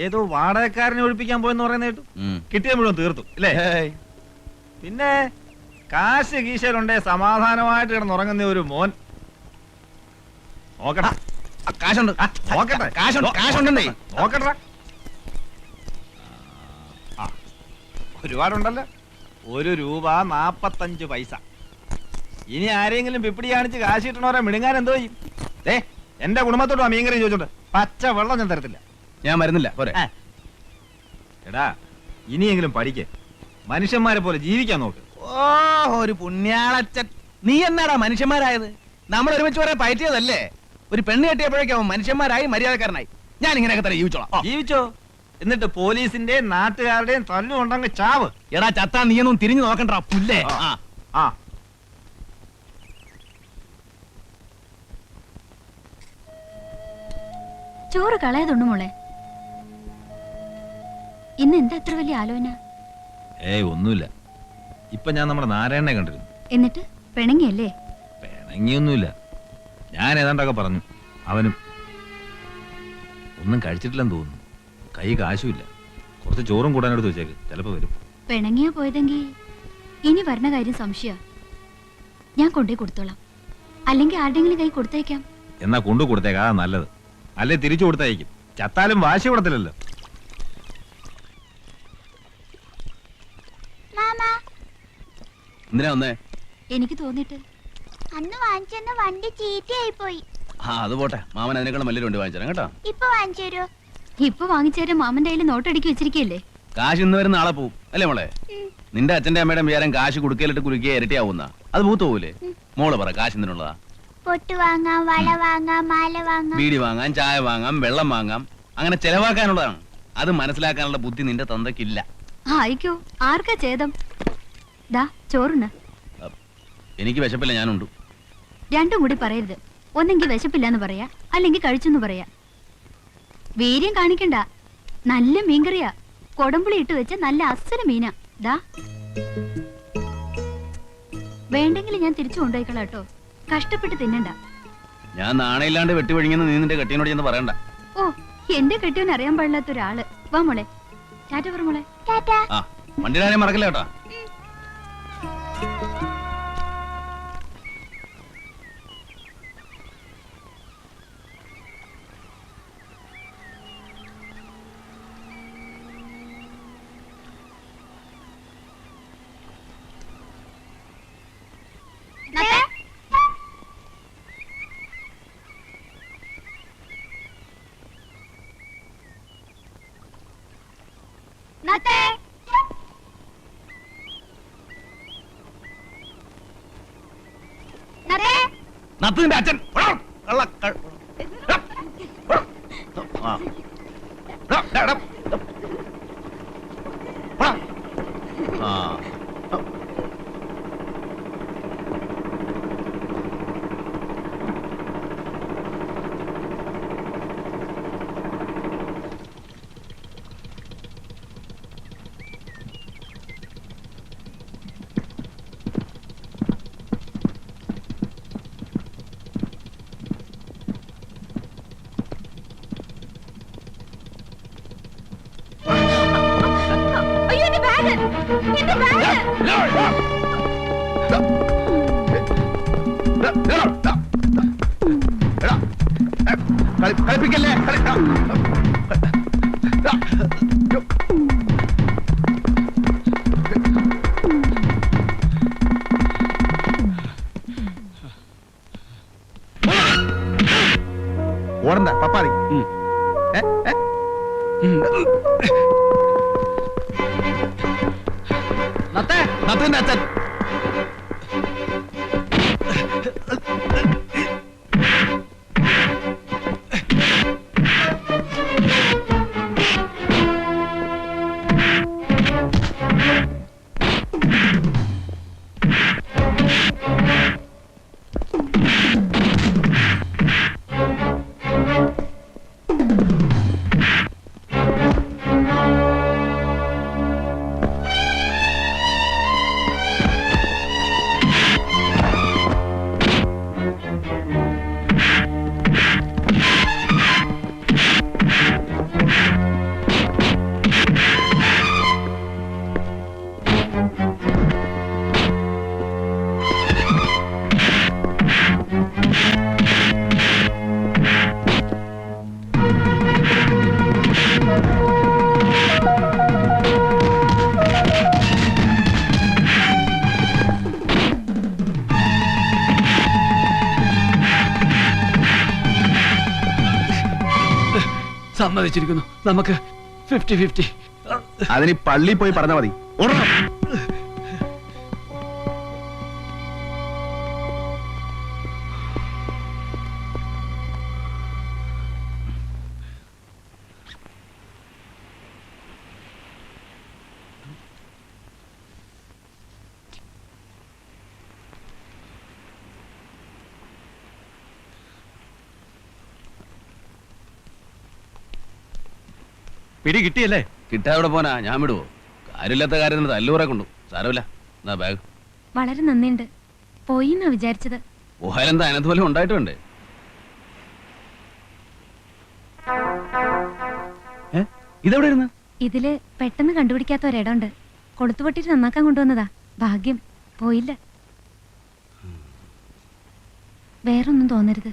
Speaker 4: ഏതോ വാടകക്കാരനെ ഒഴിപ്പിക്കാൻ പോയെന്ന് പറയുന്ന കേട്ടു. കിട്ടിയ മുഴുവൻ തീർത്തു അല്ലേ? പിന്നെ കാശ് കീശയിലുണ്ടേ സമാധാനമായിട്ട് കിടന്നുറങ്ങുന്ന ഒരു മോൻ. നോക്കടാ
Speaker 5: കാശുണ്ട്.
Speaker 4: നോക്കട്ടെ.
Speaker 5: കാശുണ്ടേ
Speaker 4: നോക്കട്ടെ. ഒരുപാടുണ്ടല്ലോ. 1 രൂപ 45 പൈസ. ഇനി ആരെങ്കിലും പിപ്പിടി കാണിച്ച് കാശ് കിട്ടണവരെ മിടുങ്ങാൻ എന്തോ ചെയ്യും? എന്റെ കുടുംബത്തോട് ആ മീൻകറി ചോദിച്ചോണ്ട് പച്ച വെള്ളം ഞാൻ തരത്തില്ല.
Speaker 5: ഞാൻ മരുന്നില്ല പോരെ.
Speaker 4: എടാ ഇനിയെങ്കിലും പഠിക്കേ. മനുഷ്യന്മാരെ പോലെ ജീവിക്കാൻ നോക്ക്.
Speaker 5: ഓ ഒരു പുണ്യാളച്ചൻ. നീ എന്നാടാ മനുഷ്യന്മാരായത്? നമ്മൾ ഒരുമിച്ച് പറയാൻ പറ്റിയതല്ലേ? ഒരു പെണ്ണ് കെട്ടിയപ്പോഴേക്കും മനുഷ്യന്മാരായി മര്യാദക്കാരനായി. ഞാൻ ഇങ്ങനെയൊക്കെ തന്നെ ജീവിച്ചോളാം.
Speaker 4: ജീവിച്ചോ. എന്നിട്ട് പോലീസിന്റെയും നാട്ടുകാരുടെയും തല്ലുകൊണ്ടങ്ങ് ചാവ്.
Speaker 5: എടാ ചത്താ നീയൊന്നും തിരിഞ്ഞു നോക്കണ്ട പുല്ലേ.
Speaker 4: ആ
Speaker 6: ചോറ് കളയതുണ്ട് മോളെ. ഇന്ന് എന്താ എത്ര വലിയ ആലോചന?
Speaker 4: ഒന്നുമില്ല. ഇപ്പൊ ഞാൻ നമ്മുടെ നാരായണനെ കണ്ടിരുന്നു.
Speaker 6: എന്നിട്ട് പിണങ്ങിയല്ലേ?
Speaker 4: പിണങ്ങിയൊന്നുമില്ല. ഞാൻ ഏതാണ്ടൊക്കെ പറഞ്ഞു. അവനും ഒന്നും കഴിച്ചിട്ടില്ലെന്ന് തോന്നുന്നു. കൈ കാശുമില്ല. കുറച്ച് ചോറും കൂടാനെടുത്ത് വെച്ചേക്ക്. ചിലപ്പോ വരും.
Speaker 6: പിണങ്ങിയാ പോയതെങ്കിൽ ഇനി വരണ കാര്യം സംശയ. ഞാൻ കൊണ്ടേ കൊടുത്തോളാം. അല്ലെങ്കിൽ ആരുടെങ്കിലും കൈ കൊടുത്തേക്കാം.
Speaker 4: എന്നാ കൊണ്ടു കൊടുത്തേക്കാ നല്ലത്. അല്ലെ തിരിച്ചു കൊടുത്തായിരിക്കും. ചത്താലും വാശി കൊടുത്തില്ലല്ലോ.
Speaker 5: എന്തിനാ വന്നേ?
Speaker 6: എനിക്ക് തോന്നിട്ട്. അന്ന് വാങ്ങിച്ചെന്ന വണ്ടി ചീത്തയായി പോയി.
Speaker 9: ആ അത് പോട്ടെ, മാമൻ അതിനേക്കാളും വലിയൊരു വണ്ടി വാങ്ങിച്ചു തരാം കേട്ടോ.
Speaker 6: ഇപ്പൊ വാങ്ങിച്ചു തരുമോ?
Speaker 10: ഇപ്പൊ വാങ്ങിച്ചേരാൻ മാമന്റെ കയ്യിൽ നോട്ടടിക്കി വെച്ചിരിക്കല്ലേ?
Speaker 9: കാശ് ഇന്ന് വരുന്ന നാളെ പോവും അല്ലേ മോളെ? നിന്റെ അച്ഛന്റെ അമ്മയുടെ വിചാരം കാശ് കുടുക്കയിലിട്ട് കുലുക്കിയ ഇരട്ടിയാവുന്ന അത് പൂത്ത് പോകൂലേ? മോള് പറ, കാശ് എന്തിനുള്ളതാ?
Speaker 6: പൊട്ട് വാങ്ങാം, വള വാങ്ങാം, മാല വാങ്ങാം,
Speaker 9: ബീഡി വാങ്ങാം, ചായ വാങ്ങാം, വെള്ളം വാങ്ങാം, അങ്ങനെ ചെലവാക്കാനുള്ളതാണ്. അത് മനസ്സിലാക്കാനുള്ള ബുദ്ധി നിന്റെ തന്തയ്ക്കില്ല.
Speaker 10: ആയിക്കോ, ആർക്കാ ഛേദം? ദാ ചോറുണ്ട്.
Speaker 9: എനിക്ക് വിശപ്പില്ല, ഞാനുണ്ട്.
Speaker 10: രണ്ടും കൂടി പറയരുത്. ഒന്നെങ്കിൽ വിശപ്പില്ലാന്ന് പറയാ, അല്ലെങ്കിൽ കഴിച്ചെന്ന് പറയാ. വീര്യം കാണിക്കണ്ട. നല്ല മീൻകറിയാ, കൊടമ്പുളി ഇട്ട് വെച്ച നല്ല അസല് മീനാ. ദാ വേണ്ടെങ്കിൽ ഞാൻ തിരിച്ചു കൊണ്ടുപോയിക്കളാ കേട്ടോ. കഷ്ടപ്പെട്ട് തിന്നണ്ട.
Speaker 9: ഞാൻ നാണയില്ലാണ്ട് വെട്ടിവഴിങ്ങെന്ന് നീ നിന്റെ കെട്ടിയനോട് ചെന്ന് പറയണ്ട.
Speaker 10: ഓ, എന്റെ കെട്ടിയോൻ അറിയാൻ പാടില്ലാത്ത ഒരാള്. വാ മോളെ, ടാറ്റ പറ മോളെ.
Speaker 6: ടാറ്റാ.
Speaker 9: ആ വണ്ടിയുടെ കാര്യം മറക്കില്ല കേട്ടോ.
Speaker 6: നത്തേ. നത്തേ.
Speaker 9: നത്തിന്റെ അച്ഛൻ
Speaker 10: അയ്യോ, എന്റെ ബാഗ്, എന്റെ ബാഗ്.
Speaker 5: കളിപ്പിക്കല്ലേ? ഓടണ്ട പപ്പാതി. നത്തിന്റെ അച്ഛൻ
Speaker 7: സമ്മതിച്ചിരിക്കുന്നു. നമുക്ക് 50-50.
Speaker 5: അതിന് പള്ളി പോയി പറഞ്ഞാൽ മതി.
Speaker 9: പിടി കിട്ടിയല്ലേ? കിട്ടാതെ പോനാ, ഞാൻ വിടുവോ? കാര്യമില്ലാത്ത കാര്യത്തിന് തല്ലൂറെ കൊണ്ടു. സാരമില്ല, എന്നാ ബാഗ്.
Speaker 10: വളരെ നന്ദിയുണ്ട്. പോയിന്നാ വിചാരിച്ചത്.
Speaker 9: പോയാലെന്താ, അതിനകത്ത് പോലും ഉണ്ടായിട്ടുണ്ട്. ഇതെവിടെ ഇരുന്ന്?
Speaker 10: ഇതില് പെട്ടെന്ന് കണ്ടുപിടിക്കാത്ത ഒരിടമുണ്ട്. കൊളുത്തുപൊട്ടിട്ട് നന്നാക്കാൻ കൊണ്ടുവന്നതാ. ഭാഗ്യം പോയില്ല. വേറൊന്നും തോന്നരുത്.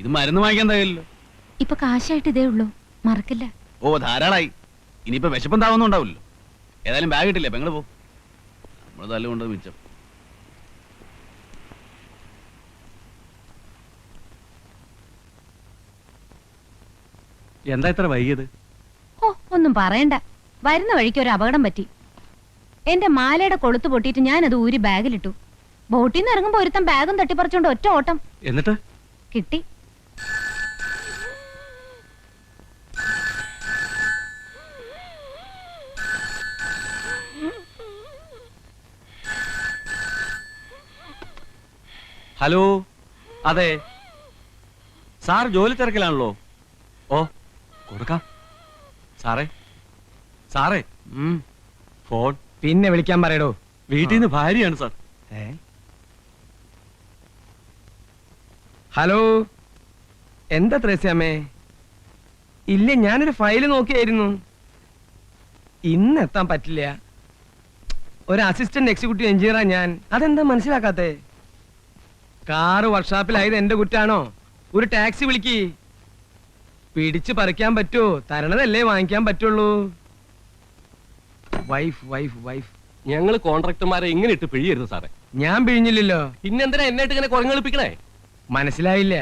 Speaker 9: ഇത് മരുന്ന് വാങ്ങിക്കാൻ തയ്യല്ലോ.
Speaker 10: ഇപ്പൊ കാശായിട്ട് ഇതേ ഉള്ളൂ, മറക്കില്ല.
Speaker 9: ഓ ധാരാളായി. ഇനിയിപ്പോ വിശപ്പം താവൊന്നും ഉണ്ടാവില്ലോ. ഏതായാലും ബാഗ് കിട്ടില്ലേ, പെങ്ങള് പോ. നമ്മള് തല്ലുകൊണ്ട് മിച്ചം.
Speaker 7: എന്താ ഇത്ര വൈകിയത്?
Speaker 11: ഓ ഒന്നും പറയണ്ട, വരുന്ന വഴിക്ക് ഒരു അപകടം പറ്റി. എന്റെ മാലയുടെ കൊളുത്ത് പൊട്ടിയിട്ട് ഞാനത് ഊരി ബാഗിലിട്ടു. ബോട്ടിൽ നിന്ന് ഇറങ്ങുമ്പോ ഒരുത്തൻ ബാഗും തട്ടിപ്പറിച്ചോണ്ട് ഒറ്റ ഓട്ടം.
Speaker 7: എന്നിട്ട്
Speaker 11: കിട്ടി.
Speaker 7: ഹലോ, അതെ സാർ ജോലി തിരക്കിലാണല്ലോ. ഓ കൊടുക്കാം സാറേ. സാറേ ഫോൺ
Speaker 3: പിന്നെ വിളിക്കാൻ പറയടോ.
Speaker 7: വീട്ടിൽ നിന്ന് ഭാര്യയാണ് സാർ.
Speaker 3: ഹലോ, എന്താ ത്രേസ്യാമ്മേ? ഇല്ല, ഞാനൊരു ഫയല് നോക്കിയായിരുന്നു. ഇന്ന് എത്താൻ പറ്റില്ല. ഒരു അസിസ്റ്റന്റ് എക്സിക്യൂട്ടീവ് എഞ്ചിനീയറാ ഞാൻ. അതെന്താ മനസ്സിലാക്കാത്തേ? കാറ് വർക്ക്ഷോപ്പിലായത് എന്റെ കുറ്റാണോ? ഒരു ടാക്സി വിളിക്ക്. പിടിച്ചു പറിക്കാൻ പറ്റുമോ? തരണതല്ലേ വാങ്ങിക്കാൻ പറ്റുള്ളൂ. Wife wife wife.
Speaker 7: ഞങ്ങള് കോൺട്രാക്ടർമാരെ ഇങ്ങനെ ഇട്ട് പിഴിയരുത് സാറേ.
Speaker 3: ഞാൻ പിഴിഞ്ഞില്ലല്ലോ.
Speaker 7: പിന്നെന്തിനാ എന്നിട്ട് ഇങ്ങനെ കുരങ്ങളിപ്പിക്കണേ?
Speaker 3: മനസ്സിലായില്ല.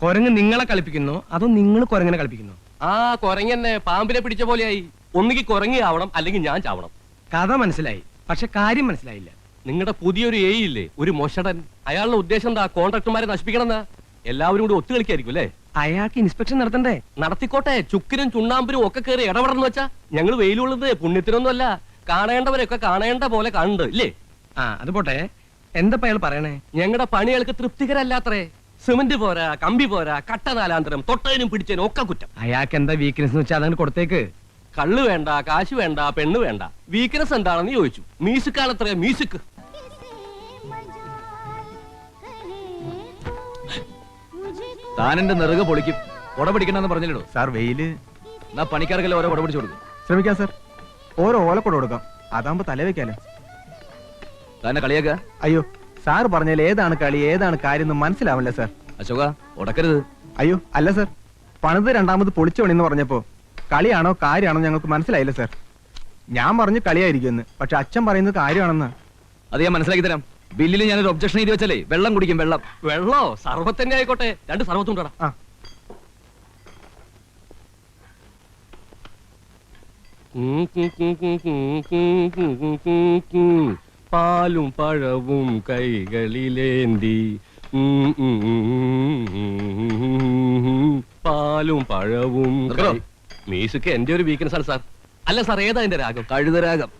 Speaker 3: കുരങ്ങ് നിങ്ങളെ കളിപ്പിക്കുന്നു അതോ നിങ്ങൾ കുരങ്ങനെ കളിപ്പിക്കുന്നു?
Speaker 7: ആ കുരങ്ങന്നെ പാമ്പിനെ പിടിച്ച പോലെയായി. ഒന്നുകിൽ കുരങ്ങി ആവണം, അല്ലെങ്കിൽ ഞാൻ ചാവണം.
Speaker 3: കഥ മനസ്സിലായി, പക്ഷെ കാര്യം മനസ്സിലായില്ല.
Speaker 7: നിങ്ങളുടെ പുതിയൊരു എ ഇല്ലേ, ഒരു മൊഷടൻ, അയാളുടെ ഉദ്ദേശം എന്താ? കോൺട്രാക്ടർമാരെ നശിപ്പിക്കണമെന്നാ. എല്ലാവരും കൂടി ഒത്തുകളിക്കായിരിക്കും അല്ലേ?
Speaker 3: അയാൾക്ക് ഇൻസ്പെക്ഷൻ നടത്തണ്ടേ?
Speaker 7: നടത്തിക്കോട്ടെ. ചുക്കിനും ചുണ്ണാമ്പിനും ഒക്കെ കയറി ഇടപെടണം വെച്ചാ ഞങ്ങൾ വെയിലുള്ളത് പുണ്യത്തിനൊന്നും അല്ല. കാണേണ്ടവരെയൊക്കെ കാണേണ്ട പോലെ കാണുന്നുണ്ട് ഇല്ലേ?
Speaker 3: ആ അത് പോട്ടെ, എന്താ അയാൾ പറയണേ?
Speaker 7: ഞങ്ങളുടെ പണികൾക്ക് തൃപ്തികരല്ലാത്രേ. സിമന്റ് പോരാ, കമ്പി പോരാ, കട്ട നാലാന്തരം, തൊട്ടതിനും പിടിച്ചതിനും ഒക്കെ കുറ്റം.
Speaker 3: അയാൾക്ക് എന്താ വീക്ക്നെസ് എന്ന് വെച്ചാൽ അതങ്ങനെ കൊടുത്തേക്ക്.
Speaker 7: കള്ള് വേണ്ട, കാശ് വേണ്ട, പെണ്ണ് വേണ്ട. വീക്ക്നെസ് എന്താണെന്ന് ചോദിച്ചു. മ്യൂസിക്കാണത്രേ മ്യൂസിക്.
Speaker 9: താൻ എന്റെ നെറുക പൊളിക്കും. കൊട പിടിക്കണമെന്ന് പറഞ്ഞില്ലടോ
Speaker 5: സാർ വെയില്.
Speaker 9: എന്നാ പണിക്കാർക്കെല്ലാം ഓരോ കൊട പിടിച്ചു കൊടുക്കും.
Speaker 5: ശ്രമിക്കാം സാർ. ഓരോ ഓലക്കൊട കൊടുക്കാം, അതാകുമ്പോ തല വെക്കാലോ.
Speaker 9: താനെ കളിയാക്ക?
Speaker 5: അയ്യോ, സാർ പറഞ്ഞാൽ ഏതാണ് കളി ഏതാണ് കാര്യം എന്ന് മനസ്സിലാവില്ല സാർ.
Speaker 9: അശോക ഉടക്കരുത്.
Speaker 5: അയ്യോ അല്ല സാർ, പണിത് രണ്ടാമത് പൊളിച്ചു പണിന്ന് പറഞ്ഞപ്പോ കളിയാണോ കാര്യമാണോ ഞങ്ങൾക്ക് മനസ്സിലായില്ല സാർ. ഞാൻ പറഞ്ഞു കളിയായിരിക്കുമെന്ന്, പക്ഷെ അച്ഛൻ പറയുന്നത് കാര്യമാണെന്ന്.
Speaker 9: അത് ഞാൻ മനസ്സിലാക്കി തരാം. ബില്ലിൽ ഞാനൊരു ഒബ്ജക്ഷൻ എഴുതി വെച്ചാലേ വെള്ളം കുടിക്കും. വെള്ളം
Speaker 7: വെള്ളോ സർവത്ത് തന്നെ ആയിക്കോട്ടെ. 2 സർവത്തും ഉണ്ടോടാ.
Speaker 5: ആ
Speaker 7: പാലും പഴവും കൈകളിലേന്തി, പാലും പഴവും. മ്യൂസിക് എന്റെ ഒരു വീക്ക്നെസ് ആണ് സാർ. അല്ല സാർ, ഏതാ എന്റെ രാഗം?
Speaker 9: കഴുതരാഗം.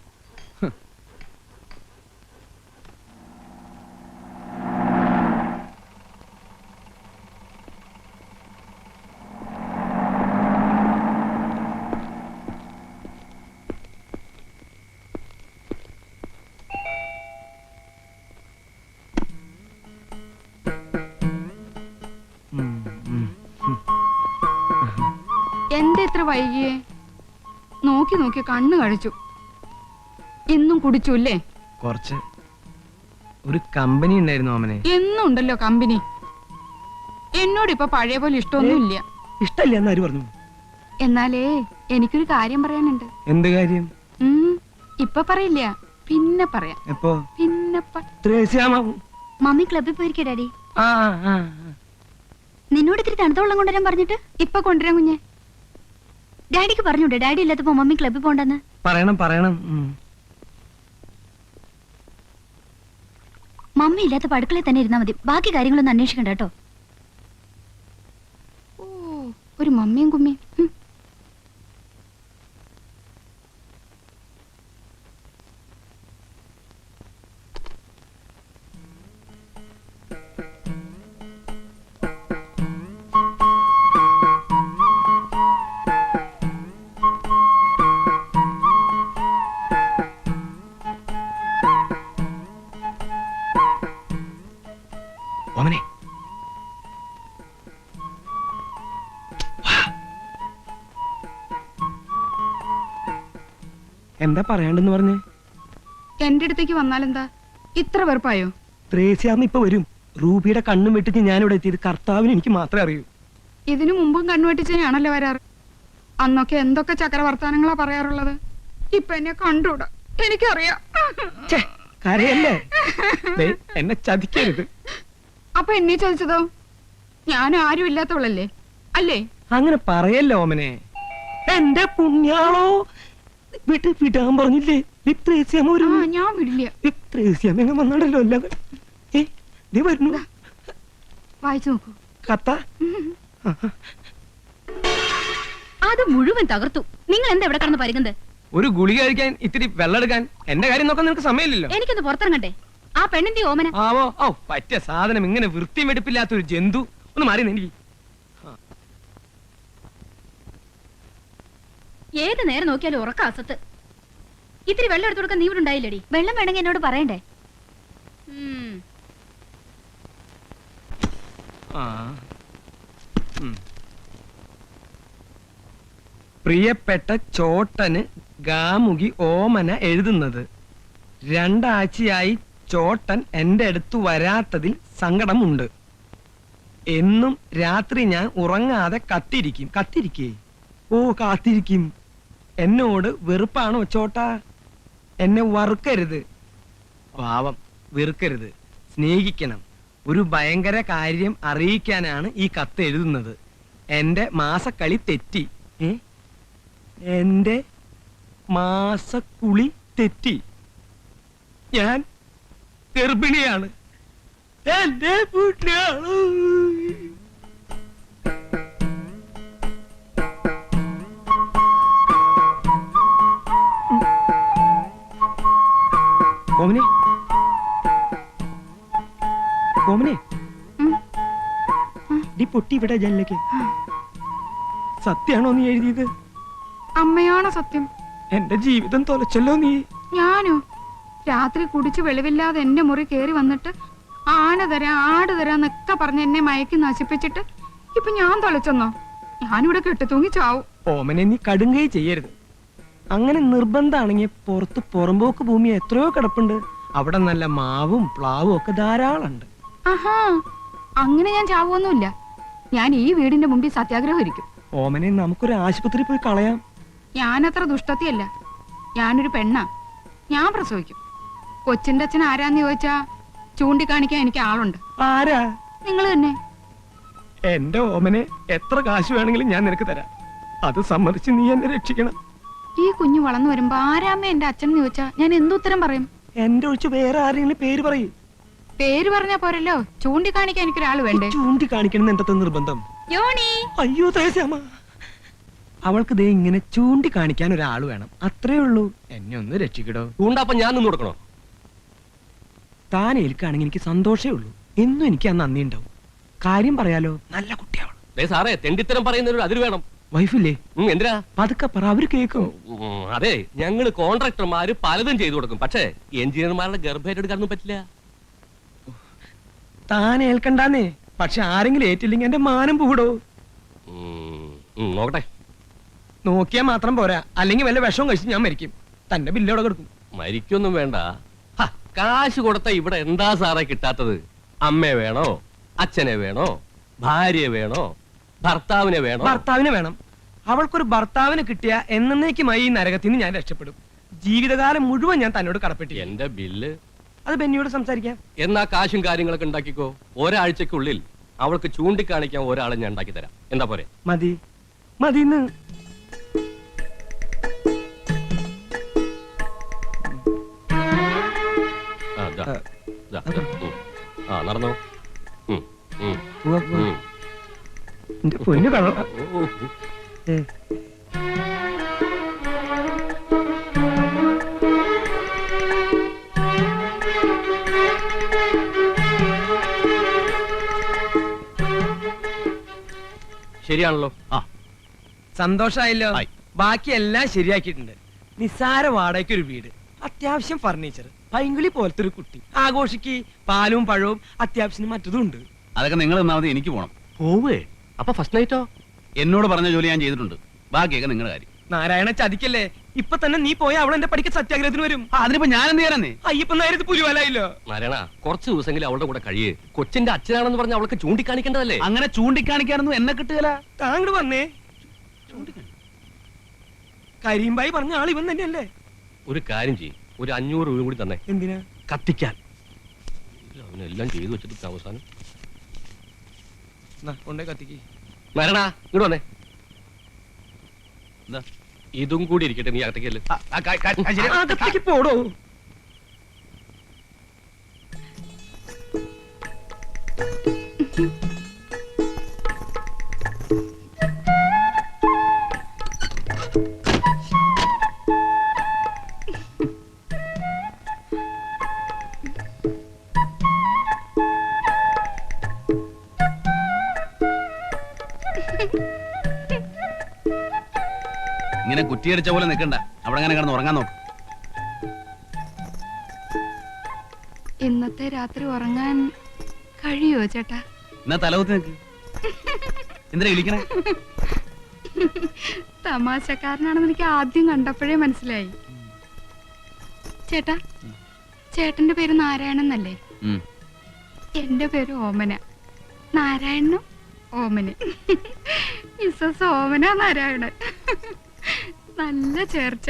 Speaker 12: എന്താ ഇത്ര വൈകിയേ? നോക്കി നോക്കി കണ്ണു കഴിച്ചു. എന്നും കുടിച്ചു അല്ലേ?
Speaker 3: കുറച്ച്. ഒരു കമ്പനി ഉണ്ടായിരുന്നു ഓമനെ.
Speaker 12: എന്നും ഉണ്ടല്ലോ കമ്പനി. എന്നോട് ഇപ്പൊ പഴയ പോലെ ഇഷ്ടമൊന്നുമില്ല.
Speaker 3: ഇഷ്ടല്ല എന്നാര് പറഞ്ഞു?
Speaker 12: എന്നാലേ എനിക്കൊരു കാര്യം പറയാനുണ്ട്.
Speaker 3: എന്ത് കാര്യം?
Speaker 12: ഇപ്പൊ പറയില്ല, പിന്നെ പറയാം.
Speaker 3: എപ്പോ?
Speaker 12: പിന്നെ
Speaker 10: മമ്മി ക്ലബിൽ പോയിരിക്കോ ഡാഡി?
Speaker 3: ആ
Speaker 10: നിന്നോട് ഇത്തിരി തണുത്ത വെള്ളം കൊണ്ടുവരാൻ പറഞ്ഞിട്ട്
Speaker 12: ഇപ്പൊ കൊണ്ടുവരാൻ കുഞ്ഞെ.
Speaker 10: ഡാഡിക്ക് പറഞ്ഞൂടെ ഡാഡി ഇല്ലാത്തപ്പോ മമ്മി ക്ലബിൽ പോണ്ടെന്ന്?
Speaker 3: പറയണം.
Speaker 10: മമ്മി ഇല്ലാത്ത അടുക്കളയിൽ തന്നെ ഇരുന്നാ മതി. ബാക്കി കാര്യങ്ങളൊന്നും അന്വേഷിക്കണ്ട കേട്ടോ.
Speaker 12: ഓ, ഒരു മമ്മിയും കുമ്മിയും.
Speaker 3: ഓമനെ, എന്താ പറയാണ്ടെന്ന് പറഞ്ഞേ?
Speaker 12: എന്റെ അടുത്തേക്ക് വന്നാലെന്താ ഇത്ര വെറുപ്പായോ?
Speaker 3: ത്രേസ്യാമ്മ ഇപ്പൊ വരും. റൂബിയുടെ കണ്ണും വെട്ടിച്ച് ഞാനിവിടെ എത്തിയത് കർത്താവിന് എനിക്ക് മാത്രമേ അറിയൂ.
Speaker 12: ഇതിനു മുമ്പും കണ്ണുവെട്ടിച്ചാണല്ലോ വരാറ്. അന്നൊക്കെ എന്തൊക്കെ ചക്രവർത്താനങ്ങളാ പറയാറുള്ളത്. ഇപ്പൊ എന്നെ കണ്ടൂടാ, എനിക്കറിയാം.
Speaker 3: കരയല്ലേ? എന്നെ ചതിക്കരുത്.
Speaker 12: അപ്പൊ എന്നെ ചോദിച്ചതോ? ഞാൻ ആരും ഇല്ലാത്തവളല്ലേ? അല്ലേ?
Speaker 3: അങ്ങനെ പറയല്ലോ ഓമനെ. എന്റെ പുണ്യാളോ, വിടാൻ പറഞ്ഞില്ലേ?
Speaker 12: ഞാൻ വിടില്ല.
Speaker 3: വന്നാണല്ലോ എല്ലാം. വരുന്നു,
Speaker 12: വായിച്ചു നോക്കൂ.
Speaker 3: കത്ത
Speaker 10: അത് മുഴുവൻ തകർത്തു. നിങ്ങൾ എന്താ ഇവിടെ കിടന്ന് പരുകുന്നത്?
Speaker 3: ഒരു ഗുളിക കഴിക്കാൻ ഇത്തിരി വെള്ളം എടുക്കാൻ. എന്റെ കാര്യം നോക്കാൻ നിനക്ക് സമയമില്ലല്ലോ.
Speaker 10: എനിക്കൊന്ന് പുറത്തിറങ്ങട്ടെ. ആ പെണ്ണിന്റെ ഓമന.
Speaker 3: ആവോ, ഓ പറ്റിയ സാധനം. ഇങ്ങനെ വൃത്തിയും വെടുപ്പില്ലാത്ത ഒരു ജന്തു. ഒന്ന് മാറി എനിക്ക്.
Speaker 10: ഏത് നേരം നോക്കിയാലും ഉറക്ക അസത്ത്. ഇത്തിരി വെള്ളം എടുത്തു കൊടുക്കാൻ നീ ഇവിടെ ഉണ്ടായില്ലടി. വെള്ളം വേണമെങ്കിൽ എന്നോട് പറയണ്ടേ?
Speaker 3: പ്രിയപ്പെട്ട ചോട്ടന് ഗാമുകി ഓമന എഴുതുന്നത്. 2 ആഴ്ചയായി ചോട്ടൻ എന്റെ അടുത്ത് വരാത്തതിൽ സങ്കടമുണ്ട്. എന്നും രാത്രി ഞാൻ ഉറങ്ങാതെ കാത്തിരിക്കും. എന്നോട് വെറുപ്പാണോ ചോട്ടാ? എന്നെ വറുക്കരുത്. പാവം, വെറുക്കരുത്, സ്നേഹിക്കണം. ഒരു ഭയങ്കര കാര്യം അറിയിക്കാനാണ് ഈ കത്ത് എഴുതുന്നത്. എന്റെ മാസക്കളി തെറ്റി. എന്റെ മാസക്കുളി തെറ്റി. ഞാൻ ഗർഭിണിയാണ്. എന്റെ പുണ്യാള്. ഓമനെ, ഓമനെ, നീ പൊട്ടി ഇവിടെ ജനലേക്ക്. സത്യാണോ നീ എഴുതിയത്?
Speaker 12: അമ്മയാണോ സത്യം?
Speaker 3: എന്റെ ജീവിതം തൊലച്ചല്ലോ നീ.
Speaker 12: ഞാനോ? രാത്രി കുടിച്ച് വെളിവില്ലാതെ എന്റെ മുറി കേറി വന്നിട്ട് ആന തരാം, ആട് തരാന്നൊക്കെ പറഞ്ഞ് എന്നെ മയക്കി നശിപ്പിച്ചിട്ട് ഇപ്പൊ ഞാൻ തൊലച്ചെന്നോ? ഞാനിവിടെ കെട്ടിത്തൂങ്ങി ചാവും.
Speaker 3: ഓമനെ, നീ കടുങ്കൈ ചെയ്യരുത്. അങ്ങനെ നിർബന്ധാണെങ്കിൽ പുറത്ത് പുറമ്പോക്ക് ഭൂമി എത്രയോ കിടപ്പുണ്ട്. അവിടെ നല്ല മാവും പ്ലാവും ഒക്കെ ധാരാളമുണ്ട്.
Speaker 12: ആഹാ, അങ്ങനെ ഞാൻ ചാവൊന്നുമില്ല. ഞാൻ ഈ വീടിന്റെ മുമ്പിൽ സത്യാഗ്രഹം ഇരിക്കും.
Speaker 3: ഓമനെ, നമുക്കൊരു ആശുപത്രി പോയി കളയാം.
Speaker 12: ഞാനത്ര ദുഷ്ടത്തിയല്ല. ഞാനൊരു പെണ്ണാ. ഞാൻ പ്രസവിക്കും. കൊച്ചിന്റെ അച്ഛൻ ആരാന്ന് ചോദിച്ചാ ചൂണ്ടിക്കാണിക്കാൻ എനിക്ക് ആളുണ്ട്.
Speaker 3: ആരാ?
Speaker 12: നിങ്ങൾ തന്നെ.
Speaker 3: എന്റെ ഓമനെ, എത്ര കാശ് വേണമെങ്കിലും ഞാൻ നിനക്ക് തരാം. അത് സമ്മതിച്ച് നീ എന്നെ രക്ഷിക്കണം.
Speaker 12: ഈ കുഞ്ഞു വളർന്നു വരുമ്പോ ആരാമ്മ എന്റെ അച്ഛൻ ചോദിച്ചാ ഞാൻ എന്തുത്തരം പറയും?
Speaker 3: എന്റെ ഒഴിച്ച് വേറെ ആരെങ്കിലും പേര് പറയും.
Speaker 12: പേര് പറഞ്ഞാ പോരല്ലോ, ചൂണ്ടിക്കാണിക്കാൻ എനിക്കൊരാള് വേണ്ടേ?
Speaker 3: ചൂണ്ടിക്കാണിക്കണം എന്തത്തെ നിർബന്ധം?
Speaker 10: യോണി,
Speaker 3: അയ്യോ ത്രേസ്യാമ്മ, അവൾക്ക് ദേ ഇങ്ങനെ ചൂണ്ടിക്കാണിക്കാൻ ഒരാൾ വേണം, അത്രേ ഉള്ളൂ. എന്നെ ഒന്ന് രക്ഷിക്കടോ.
Speaker 13: ചൂണ്ടാപ്പ ഞാൻ നിന്ന് കൊടുക്കണോ?
Speaker 3: താൻ ഏൽക്കാണെങ്കിൽ എനിക്ക് സന്തോഷേ ഉള്ളൂ. എന്നും എനിക്ക് ആ നന്ദി ഉണ്ടാവും. കാര്യം പറയാലോ, നല്ല കുട്ടിയാവണം.
Speaker 13: സാറേ, തെണ്ടിത്തരം പറയുന്നതിനൊരു അതിര് വേണം.
Speaker 3: വൈഫില്ലേ?
Speaker 13: എന്തിനാ?
Speaker 3: പതുക്കെ പറ, അവര് കേൾക്കും.
Speaker 13: അതെ, ഞങ്ങള് കോൺട്രാക്ടർമാര് പലതും ചെയ്തു കൊടുക്കും. പക്ഷേ എഞ്ചിനീയർമാരുടെ ഗർഭേറ്റെടുക്കാനൊന്നും പറ്റില്ല.
Speaker 3: താൻ ഏൽക്കണ്ടാന്നേ. പക്ഷെ ആരെങ്കിലും ഏറ്റില്ലെങ്കിൽ എന്റെ മാനം പൂടോ.
Speaker 13: നോക്കട്ടെ.
Speaker 3: നോക്കിയാ മാത്രം പോരാ, അല്ലെങ്കിൽ വല്ല വിഷവും കഴിച്ച് ഞാൻ മരിക്കും. തന്റെ ബില്ലോടെ കൊടുക്കും.
Speaker 13: മരിക്കൊന്നും വേണ്ട. കാശ് കൊടുത്ത ഇവിടെ എന്താ സാറേ കിട്ടാത്തത്? അമ്മയെ വേണോ? അച്ഛനെ വേണോ? ഭാര്യയെ വേണോ? ഭർത്താവിനെ വേണോ?
Speaker 3: ഭർത്താവിനെ വേണം. അവൾക്കൊരു ഭർത്താവിനെ കിട്ടിയ എന്നേക്കുമായി ഈ നരകത്തിൽ നിന്ന് ഞാൻ രക്ഷപ്പെടും. ജീവിതകാലം മുഴുവൻ ഞാൻ തന്നോട് കടപ്പെട്ടി.
Speaker 13: എന്റെ ബില്ല്
Speaker 3: അത് ബെന്നിയോട് സംസാരിക്കാം.
Speaker 13: എന്നാ കാശും കാര്യങ്ങളൊക്കെ ഉണ്ടാക്കിക്കോ. ഒരാഴ്ചക്കുള്ളിൽ അവൾക്ക് ചൂണ്ടിക്കാണിക്കാൻ ഒരാളെ ഞാൻ ഉണ്ടാക്കി തരാം. എന്താ പോരെ?
Speaker 3: മതി മതിന്ന്.
Speaker 13: നടന്നോ.
Speaker 3: എന്റെ പൊന്നു കള്ള.
Speaker 13: ശരിയാണല്ലോ.
Speaker 3: സന്തോഷായല്ലോ. ബാക്കിയെല്ലാം ശരിയാക്കിയിട്ടുണ്ട്. നിസ്സാര വാടകയ്ക്ക് ഒരു വീട്, അത്യാവശ്യം ഫർണിച്ചർ, പൈങ്കിളി പോലത്തെ ഒരു കുട്ടി, ആഘോഷിക്ക് പാലും പഴവും, അത്യാവശ്യം മറ്റതും ഉണ്ട്.
Speaker 9: അതൊക്കെ നിങ്ങൾ ഒന്നാമത് എനിക്ക് പോണം.
Speaker 13: പോവേ? അപ്പൊ ഫസ്റ്റ് നൈറ്റോ?
Speaker 9: എന്നോട് പറഞ്ഞ ജോലി ഞാൻ ചെയ്തിട്ടുണ്ട്. ബാക്കിയൊക്കെ നിങ്ങളുടെ കാര്യം.
Speaker 3: നാരായണ, ചതിക്കല്ലേ. ഇപ്പൊ തന്നെ നീ പോയാ അവൾ എന്റെ പഠിക്ക സത്യാഗ്രഹത്തിന് വരും.
Speaker 9: അതിനിപ്പോ ഞാൻ എന്ത് ചെയ്യാനേ?
Speaker 3: അയ്യപ്പൻ നേരത്ത് പുലിവാലായില്ലോ.
Speaker 13: നാരായണ, കുറച്ച് ദിവസമെങ്കിലും അവളുടെ കൂടെ കഴിയേ. കൊച്ചിന്റെ അച്ഛനാണെന്ന് പറഞ്ഞ അവൾക്ക് ചൂണ്ടിക്കാണിക്കേണ്ടതല്ലേ?
Speaker 9: അങ്ങനെ ചൂണ്ടിക്കാണിക്കാനൊന്നും എന്നെ കിട്ടുകയില്ല.
Speaker 3: താങ്കൾ വന്നേ. കരീംബായി പറഞ്ഞ ആൾ ഇവൻ തന്നെയല്ലേ?
Speaker 13: ഒരു കാര്യം ചെയ്യും, ഒരു 500 രൂപ കൂടി തന്നെ.
Speaker 3: എന്തിനാ?
Speaker 13: കത്തിക്കാൻ. അവനെല്ലാം ചെയ്തു വെച്ചിട്ട് അവസാനം
Speaker 3: കൊണ്ടേ കത്തിക്ക്.
Speaker 13: നാരായണ, ഇങ്ങോട്ട് വന്നേ.
Speaker 9: എന്താ
Speaker 13: ഇതും കൂടി ഇരിക്കട്ടെ, നീ അകത്തേക്കല്ലേ.
Speaker 3: അകത്തേക്ക് പോടോ.
Speaker 9: ഇങ്ങനെ കുറ്റിയടിച്ച പോലെ നിൽക്കണ്ട, അവിടെ അങ്ങനെ കിടന്ന് ഉറങ്ങാൻ നോക്ക്.
Speaker 12: ഇന്നത്തെ രാത്രി ഉറങ്ങാൻ കഴിയോ ചേട്ടാ?
Speaker 9: എന്നാ തലകുത്തി നിൽക്ക്. എന്തിനാ വിളിക്കണേ?
Speaker 12: തമാശക്കാരനാണെന്ന് എനിക്ക് ആദ്യം കണ്ടപ്പോഴേ മനസ്സിലായി. ചേട്ടാ, ചേട്ടന്റെ പേര് നാരായണൻ എന്നല്ലേ? എന്റെ പേര് ഓമന. നാരായണനും ഓമന. മിസ്സസ് ഓമന നാരായണൻ. നല്ല ചേർച്ച.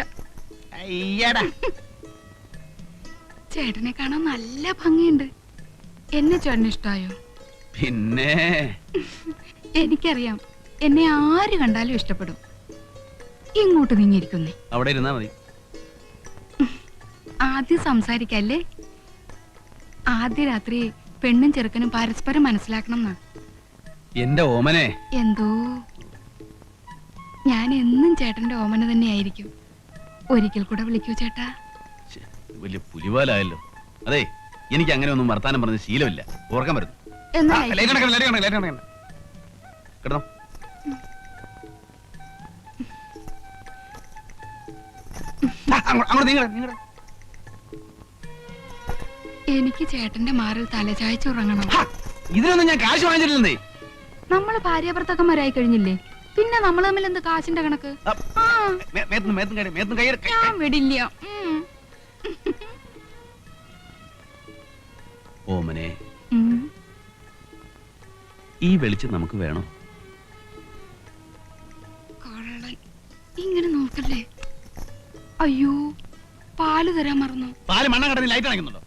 Speaker 12: ചേട്ടനെ കാണാൻ നല്ല ഭംഗിയുണ്ട്. എന്നെ ചേട്ടന് ഇഷ്ടായോ?
Speaker 9: പിന്നെ
Speaker 12: എനിക്കറിയാം, എന്നെ ആര് കണ്ടാലും ഇഷ്ടപ്പെടും. ഇങ്ങോട്ട് നീങ്ങിയിരിക്കുന്നേ.
Speaker 9: അവിടെ ഇരുന്നാ മതി.
Speaker 12: ആദ്യം സംസാരിക്കല്ലേ? ആദ്യ രാത്രി പെണ്ണും ചെറുക്കനും പരസ്പരം മനസ്സിലാക്കണം എന്നാ.
Speaker 9: എന്റെ ഓമനെ.
Speaker 12: എന്തോ ഞാൻ എന്നും ചേട്ടന്റെ ഓമന തന്നെയായിരിക്കും. ഒരിക്കൽ കൂടെ വിളിക്കൂ ചേട്ടാ.
Speaker 9: വലിയ പുലിവാലായല്ലോ. അതെ, എനിക്ക് അങ്ങനെ ഒന്നും വർത്താനം പറഞ്ഞ ശീലമില്ല. ഓർക്കാൻ വരുന്നു. കിടന്നോ.
Speaker 12: എനിക്ക് ചേട്ടന്റെ മാറിൽ തലചായ്ച്ചുറങ്ങണം.
Speaker 9: ഇതിനൊന്നും ഞാൻ കാശ് വാങ്ങിച്ചിട്ടില്ലേ?
Speaker 12: നമ്മള് ഭാര്യാഭർത്താക്കന്മാരായി കഴിഞ്ഞില്ലേ, പിന്നെ നമ്മൾ തമ്മിൽ എന്ത് കാശിന്റെ കണക്ക്? ഞാൻ വിടില്ല.
Speaker 9: ഓമനെ, ഈ വെളിച്ചം നമുക്ക് വേണോ?
Speaker 12: കള്ളൻ, ഇങ്ങനെ നോക്കല്ലേ. അയ്യോ, പാല് തരാൻ മറന്നു.
Speaker 9: പാല് മണ്ണ കടന്ന് ലൈറ്റ് അണയ്ക്കുന്നുണ്ടോ?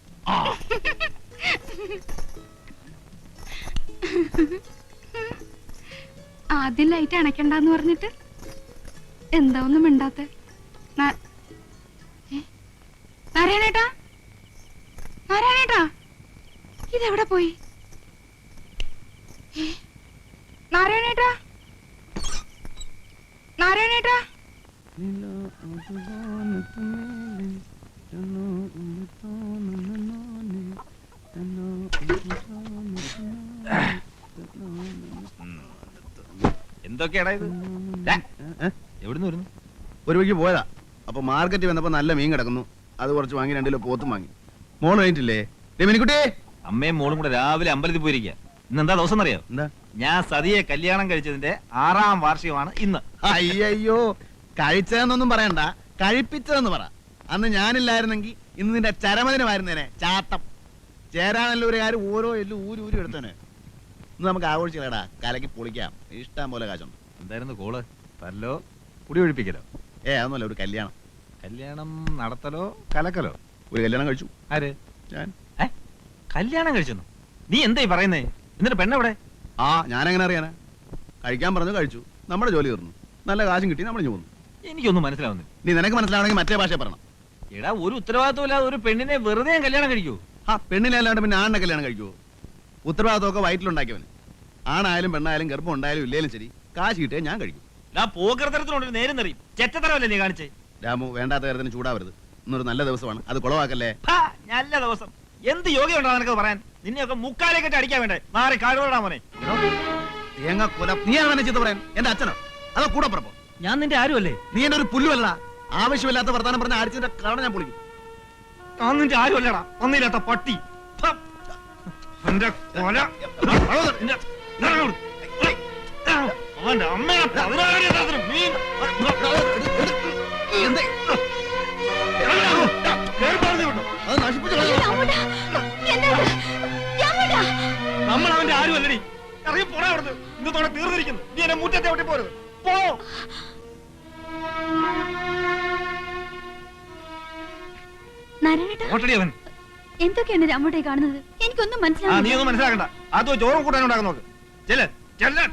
Speaker 12: ആദ്യം ലൈറ്റ് അണയ്ക്കണ്ടെന്ന് പറഞ്ഞിട്ട് എന്താ ഒന്നും മിണ്ടാത്തെ? നാരായണേട്ടാ, നാരായണേട്ടാ, ഇതെവിടെ പോയി? നാരായണേട്ടാ, നാരായണേട്ടാ.
Speaker 9: എന്തൊക്കെയാടാ ഇത്? എവിടുന്ന് വരുന്നു?
Speaker 5: ഒരു വഴിക്ക് പോയതാ. അപ്പൊ മാർക്കറ്റ് വന്നപ്പോ നല്ല മീൻ കിടക്കുന്നു. അത് കുറച്ച് വാങ്ങി 2 കിലോ പോത്തും വാങ്ങി. മോള് കഴിഞ്ഞിട്ടില്ലേ? മിനിക്കുട്ടി,
Speaker 9: അമ്മയും മോളും കൂടെ രാവിലെ അമ്പലത്തിൽ പോയിരിക്കുക. ഇന്ന് എന്താ ദിവസം അറിയോ?
Speaker 5: എന്താ?
Speaker 9: ഞാൻ സതിയെ കല്യാണം കഴിച്ചതിന്റെ 6ാം വാർഷികമാണ് ഇന്ന്.
Speaker 5: അയ്യോ, കഴിച്ചതെന്നൊന്നും പറയണ്ട, കഴിപ്പിച്ചതെന്ന് പറ. അന്ന് ഞാനില്ലായിരുന്നെങ്കിൽ ഇന്ന് നിന്റെ ചരമദിനമായിരുന്നേനെ. ചാട്ടം ചേരാനല്ലൂരുകാർ ഓരോ എല്ലും ഊരി എടുത്തേനെ. ഇന്ന് നമുക്ക് ആഘോഷിക്കലടാ, കലക്കി പൊളിക്കാം. ഇഷ്ടം പോലെ കാശുണ്ട്.
Speaker 9: എന്തായിരുന്നു കോള്? തല്ലോ കുടി ഒഴിപ്പിക്കലോ?
Speaker 5: അതൊന്നുമല്ല, ഒരു കല്യാണം.
Speaker 9: കല്യാണം നടത്തലോ കലക്കലോ?
Speaker 5: ഒരു കല്യാണം കഴിച്ചു.
Speaker 9: ആര്?
Speaker 5: ഞാൻ.
Speaker 9: കല്യാണം കഴിച്ചെന്നു? നീ എന്തായി പറയുന്നേ? എന്നിട്ട് പെണ്ണെവിടെ?
Speaker 5: ഞാനെങ്ങനെ അറിയാനാ? കഴിക്കാൻ പറഞ്ഞു, കഴിച്ചു. നമ്മുടെ ജോലി തീർന്നു. നല്ല കാശും കിട്ടി, നമ്മൾ പോകുന്നു.
Speaker 9: എനിക്കൊന്നും മനസ്സിലാവുന്നില്ല.
Speaker 5: നീ നിനക്ക് മനസ്സിലാവണമെങ്കിൽ മറ്റേ ഭാഷ പറയണം.
Speaker 9: എടാ, ഒരു ഉത്തരവാദിത്വമില്ലാതെ ഒരു പെണ്ണിനെ വെറുതെ കല്യാണം കഴിക്കൂ?
Speaker 5: പെണ്ണിനെ അല്ലാണ്ട് പിന്നെ ആണിനെ കല്യാണം കഴിക്കുവോ? ഉത്തരവാദിത്വമൊക്കെ വയറ്റിലുണ്ടാക്കിയവന്. ആണായാലും പെണ്ണായാലും ഗർഭം ഉണ്ടായാലും ഇല്ലേലും ശരി, കാശ് കിട്ടിയാൽ ഞാൻ കഴിക്കും.
Speaker 9: പോകൃതരത്തിനോട് നേരം നിറയും. ചെറ്റത്തരമല്ലേ നീ കാണിച്ചേ?
Speaker 5: രാമു, വേണ്ടാത്ത കാര്യത്തിന് ചൂടാവരുത്. ഇന്നൊരു നല്ല ദിവസമാണ്, അത് കുളവാക്കല്ലേ.
Speaker 9: നല്ല ദിവസം എന്ത് യോഗ്യമുണ്ടോ നിനക്ക് പറയാൻ? നിന്നെയൊക്കെ മുക്കാലേ കെട്ടി അടിക്കാൻ വേണ്ടേ? മാറി കാടുകൊണ്ടാ മോനെ.
Speaker 5: തേങ്ങ കൊല. നീ അവനെ ചെയ്ത് പറയാൻ? എന്റെ അച്ഛനോ അതോ കൂടെ പറപ്പോ?
Speaker 4: ഞാൻ നിന്റെ ആരുമല്ലേ?
Speaker 5: നീ എന്റെ ഒരു പുല്ലുമല്ല. ആവശ്യമില്ലാത്ത വർത്താനം പറഞ്ഞ അടിച്ചതിന്റെ കാരണം ഞാൻ പൊളിക്കും.
Speaker 9: ഞാൻ നിന്റെ ആരുമല്ലടാ, ഒന്നില്ലാത്ത പട്ടി. അവന്റെ അമ്മയെ നമ്മൾ അവന്റെ ആരുമല്ലടി. ഇറങ്ങി പോടാ അവിടുന്ന്. ഇന്നത്തോടെ തീർന്നിരിക്കുന്നു. നീ എന്നെ മുറ്റത്തെ ഒട്ടി പോരുത്. പോ.
Speaker 10: അവൻ എന്തൊക്കെയാണ് രാമോട്ടെ കാണുന്നത്? എനിക്കൊന്നും മനസ്സിലാവുന്നില്ല.
Speaker 9: നീ ഒന്നും മനസ്സിലാക്കണ്ട. അതോ ചോറും കൂട്ടാനും ഉണ്ടാക്കാൻ നോക്ക്. ചെല്ല് ചെല്ല്.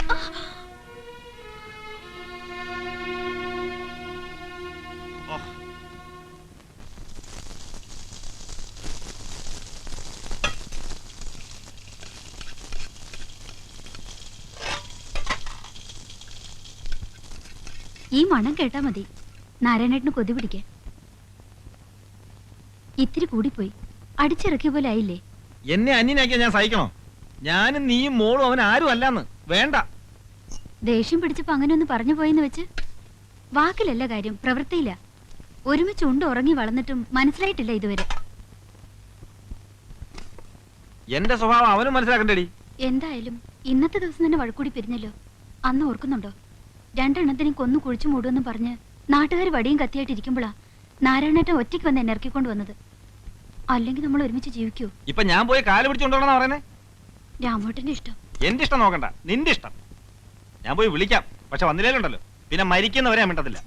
Speaker 10: ഈ മണം കേട്ടാ മതി നാരായണേട്ടന് കൊതി പിടിക്കാൻ. ഇത്തിരി കൂടിപ്പോയി, അടിച്ചിറക്കിയ പോലെ ആയില്ലേ?
Speaker 5: എന്നെ അന്യനാക്കിയാ ഞാൻ സഹിക്കണോ? ഞാനും നീയും മോളും അവൻ ആരും അല്ലാന്ന്. വേണ്ട.
Speaker 10: ദേഷ്യം പിടിച്ചപ്പോ അങ്ങനെ ഒന്ന് പറഞ്ഞു പോയെന്ന് വെച്ച് വാക്കിലല്ല കാര്യം, പ്രവൃത്തിയില്ല. ഒരുമിച്ച് ഉണ്ട് ഉറങ്ങി വളർന്നിട്ടും മനസ്സിലായിട്ടില്ല ഇതുവരെ.
Speaker 5: എന്റെ സ്വഭാവം അവനും മനസ്സിലാക്കണ്ടേടി.
Speaker 10: എന്തായാലും ഇന്നത്തെ ദിവസം തന്നെ വഴക്കൂടി പിരിഞ്ഞല്ലോ. അന്ന് ഓർക്കുന്നുണ്ടോ? രണ്ടെണ്ണത്തിനും കൊന്നു കുഴിച്ചു മൂടുമെന്ന് പറഞ്ഞ് നാട്ടുകാർ വടിയും കത്തിയായിട്ടിരിക്കുമ്പോഴാ നാരായണേട്ടൻ ഒറ്റയ്ക്ക് വന്ന് എന്നെ ഇറക്കിക്കൊണ്ട് വന്നത്. അല്ലെങ്കിൽ നമ്മൾ ഒരുമിച്ച് ജീവിക്കൂ?
Speaker 5: ഇപ്പൊ ഞാൻ പോയി കാല് പിടിച്ചോണ്ടോണെന്നാ പറയുന്നേ?
Speaker 10: രാമോട്ടന്റെ ഇഷ്ടം.
Speaker 5: എന്റെ ഇഷ്ടം നോക്കണ്ട, നിന്റെ ഇഷ്ടം. ഞാൻ പോയി വിളിക്കാം, പക്ഷെ വന്നില്ലേലുണ്ടല്ലോ പിന്നെ മരിക്കുന്നവരെ ഞാൻ മിണ്ടത്തില്ല.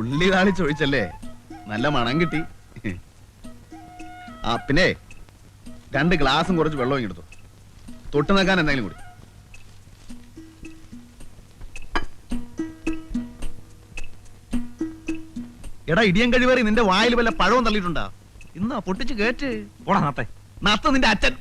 Speaker 9: ഉള്ളി താളി ചോദിച്ചല്ലേ, നല്ല മണം കിട്ടി. ആ പിന്നെ 2 ഗ്ലാസും കുറച്ച് വെള്ളവും എടുത്തു. തൊട്ട് നിൽക്കാൻ എന്തെങ്കിലും കൂടി. എടാ ഇടിയൻ കഴിവേറി, നിന്റെ വായിൽ വല്ല പഴവും തള്ളിയിട്ടുണ്ടാ? ഇന്നാ പൊട്ടിച്ച് കേറ്റ്.
Speaker 5: പോടാ നത്തെ.
Speaker 9: നത്ത നിന്റെ അച്ഛൻ.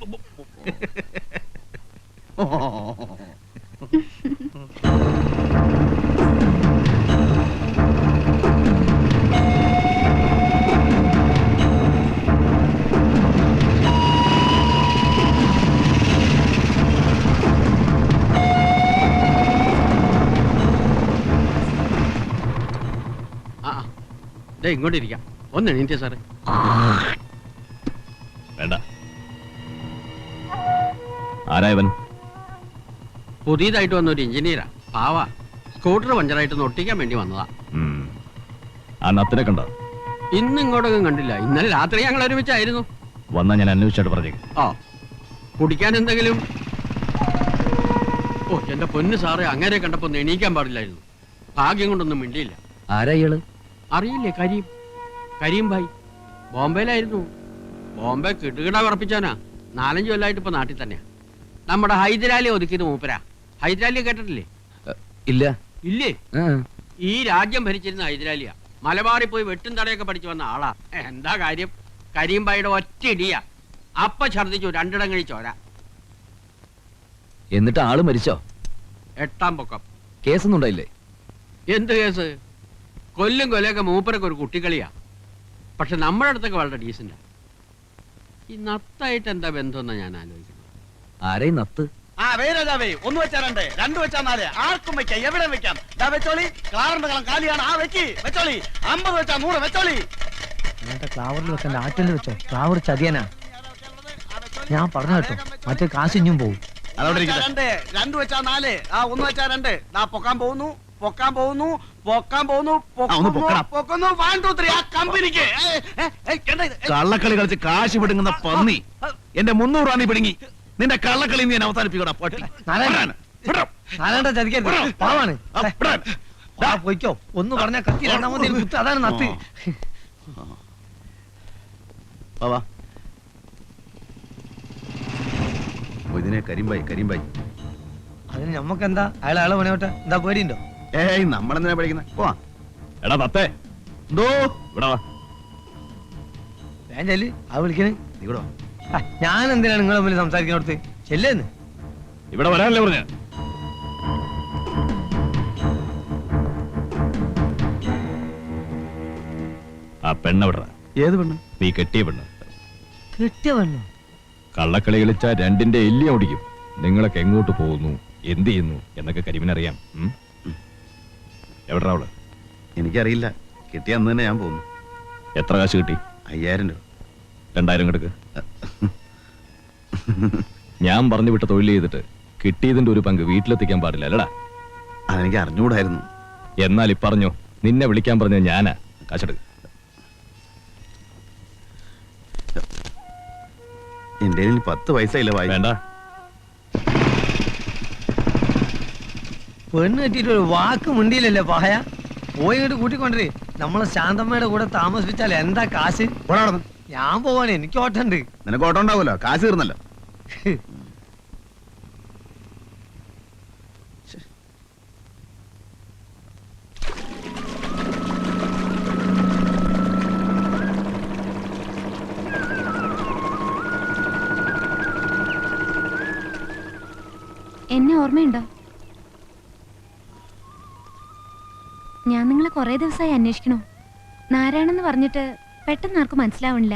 Speaker 7: ഇങ്ങോട്ടിരിക്കാം. ഒന്ന് എണീറ്റേ സാറേ.
Speaker 9: വേണ്ട. ആരായവൻ?
Speaker 7: പുതിയതായിട്ട് വന്ന ഒരു എഞ്ചിനീയറാ. പാവാ. സ്കൂട്ടർ പഞ്ചറായിട്ട് ഒട്ടിക്കാൻ വേണ്ടി വന്നതാ.
Speaker 9: ആ നത്തിനെ കണ്ട?
Speaker 7: ഇന്ന് ഇങ്ങോട്ടൊന്നും കണ്ടില്ല. ഇന്നലെ രാത്രി ഞങ്ങൾ ഒരുമിച്ചായിരുന്നു.
Speaker 9: വന്നാ ഞാൻ അന്വേഷിച്ചായിട്ട് പറഞ്ഞേക്കും.
Speaker 7: ആ, കുടിക്കാൻ എന്തെങ്കിലും? ഓ എന്റെ പൊന്ന് സാറേ, അങ്ങനെ കണ്ടപ്പോ ഒന്ന് എണീക്കാൻ പാടില്ലായിരുന്നു. ഭാഗ്യം കൊണ്ടൊന്നും മിണ്ടിയില്ല.
Speaker 4: ആരാ ഇയാള്?
Speaker 7: അറിയില്ലേ? കരീം ഭായി. ബോംബെയിലായിരുന്നു. ബോംബെ കിടുകിട ഉറപ്പിച്ചാനാ. 4-5 കൊല്ലമായിട്ട് ഇപ്പൊ നാട്ടിൽ തന്നെയാ. നമ്മുടെ ഹൈദരാലി ഒതുക്കിയത് മൂപ്പരാ. ഹൈദരാലിയെ കേട്ടിട്ടില്ലേ?
Speaker 4: ഇല്ല.
Speaker 7: ഇല്ലേ? ഈ രാജ്യം ഭരിച്ചിരുന്ന ഹൈദരാലിയാ. മലബാറിൽ പോയി വെട്ടും തടയൊക്കെ പഠിച്ചു വന്ന ആളാ. എന്താ കാര്യം? കരീം ഭായിയുടെ ഒറ്റ ഇടിയാ. അപ്പ ഛർദിച്ചു 2 ഇടം കഴിച്ചോര.
Speaker 4: എന്നിട്ട് ആള് മരിച്ചോ?
Speaker 7: 8ാം പൊക്കം.
Speaker 4: കേസൊന്നും ഉണ്ടായില്ലേ?
Speaker 7: എന്ത് കേസ്? കൊല്ലും കൊലയൊക്കെ മൂപ്പരൊക്കെ ഒരു കുട്ടിക്കളിയാ. പക്ഷെ നമ്മുടെ അടുത്തൊക്കെ വളരെ ഡീസന്റാ. ഈ നത്തായിട്ട് എന്താ ബന്ധമെന്നാ ഞാൻ ആലോചിക്കുന്നത്.
Speaker 4: ആരെയും നത്ത്?
Speaker 5: ഒന്ന് വെച്ചാ 2, 2 വെച്ചാ 4. ആർക്കും വെക്കാം, എവിടെ വെക്കാം. വെച്ചോളി. ക്ലാറിന്റെ കളം കാലിയാണ്. ആ വെച്ചോളി. 50 വെച്ചാ 100 വെച്ചോളി.
Speaker 3: ക്ലാവറിൽ വെക്കണ്ട, ആറ്റിൽ വെച്ചോ. ക്ലാവർ ചതിയനാ. ഞാൻ പറഞ്ഞു കേട്ടോ, മറ്റേ കാശിഞ്ഞും പോവും.
Speaker 5: 2 വെച്ചാ 4. ആ 1 വെച്ചാ 2. പൊക്കാൻ പോകുന്നു. 1 2 3. ആ കമ്പനിക്ക്
Speaker 9: കള്ളക്കളി കളിച്ച് കാശ് പിടുങ്ങുന്ന പന്നി. എന്റെ 300 റാണി പിടുങ്ങി. നിന്റെ കള്ളക്കളി നീ അവസാനിപ്പിക്കടാ പട്ടി.
Speaker 3: ചതിക്കരുത്, പാവാണ്. പോയിക്കോ. ഒന്ന് പറഞ്ഞ കത്തി 2ാമത് കുത്ത്. അതാണ് നത്ത്.
Speaker 9: ഇതിനെ കരിമ്പായി.
Speaker 3: അതിന് ഞമ്മക്കെന്താ? അയാളെ പണിയോട്ടെ. എന്താ പേടിയുണ്ടോ?
Speaker 9: ഏയ്, നമ്മളെന്തിനാ പഠിക്കുന്നത്? പോവാ. എടാ തത്തേ, എന്തോ ഇവിടെ വാ.
Speaker 3: ഞാൻ ചെല്ല്. ആ വിളിക്കണേ.
Speaker 9: നീ ഇവിടെ വാ.
Speaker 3: ഞാൻ എന്തിനാണ് നിങ്ങളെ മുമ്പിൽ സംസാരിക്കുന്നിടത്ത്? ചെല്ലേന്ന്.
Speaker 9: ഇവിടെ വരാനല്ലേ പറഞ്ഞ? ആ പെണ്ണെവിടാ?
Speaker 5: ഏത് പെണ്ണ്?
Speaker 9: നീ കെട്ടിയ പെണ്ണ്.
Speaker 3: കെട്ടിയ പെണ്ണോ?
Speaker 9: കള്ളക്കളി കളിച്ച 2ന്റെ എല്ലി ഓടിക്കും. നിങ്ങളൊക്കെ എങ്ങോട്ട് പോകുന്നു, എന്ത് ചെയ്യുന്നു എന്നൊക്കെ കരിമിനറിയാം. എവിടാ അവള്?
Speaker 5: എനിക്കറിയില്ല. കിട്ടിയ അന്ന് തന്നെ ഞാൻ പോകുന്നു.
Speaker 9: എത്ര കാശ് കിട്ടി?
Speaker 5: 5000 രൂപ.
Speaker 9: 2000 കിടക്ക്. ഞാൻ പറഞ്ഞു വിട്ട തൊഴിൽ ചെയ്തിട്ട് കിട്ടിയതിന്റെ ഒരു പങ്ക് വീട്ടിലെത്തിക്കാൻ പാടില്ല അല്ലടാ?
Speaker 5: അതെനിക്ക് അറിഞ്ഞുകൂടായിരുന്നു.
Speaker 9: എന്നാൽ ഇപ്പറഞ്ഞോ, നിന്നെ വിളിക്കാൻ പറഞ്ഞ ഞാനാ. കാശെടുക്ക്.
Speaker 5: എന്റെ 10 പൈസ ഇല്ല.
Speaker 9: വേണ്ട.
Speaker 3: പെണ്ണ് കെട്ടിട്ട് ഒരു വാക്ക് മുണ്ടിയില്ലല്ലേ പായ. പോയി ഇങ്ങോട്ട് കൂട്ടിക്കൊണ്ടേ. നമ്മളെ ശാന്തമ്മയുടെ കൂടെ താമസിപ്പിച്ചാൽ എന്താ കാശ്? ഞാൻ പോവാണ്, എനിക്ക് ഓട്ടണ്ട്.
Speaker 9: നിനക്ക് ഓട്ടം ഉണ്ടാവുമല്ലോ, കാശ് തീർന്നല്ലോ.
Speaker 11: എന്നെ ഓർമ്മയുണ്ടോ? ഞാൻ നിങ്ങളെ കുറെ ദിവസമായി അന്വേഷിക്കണു. നാരായണെന്ന് പറഞ്ഞിട്ട് പെട്ടെന്ന് ആർക്കും മനസ്സിലാവണില്ല.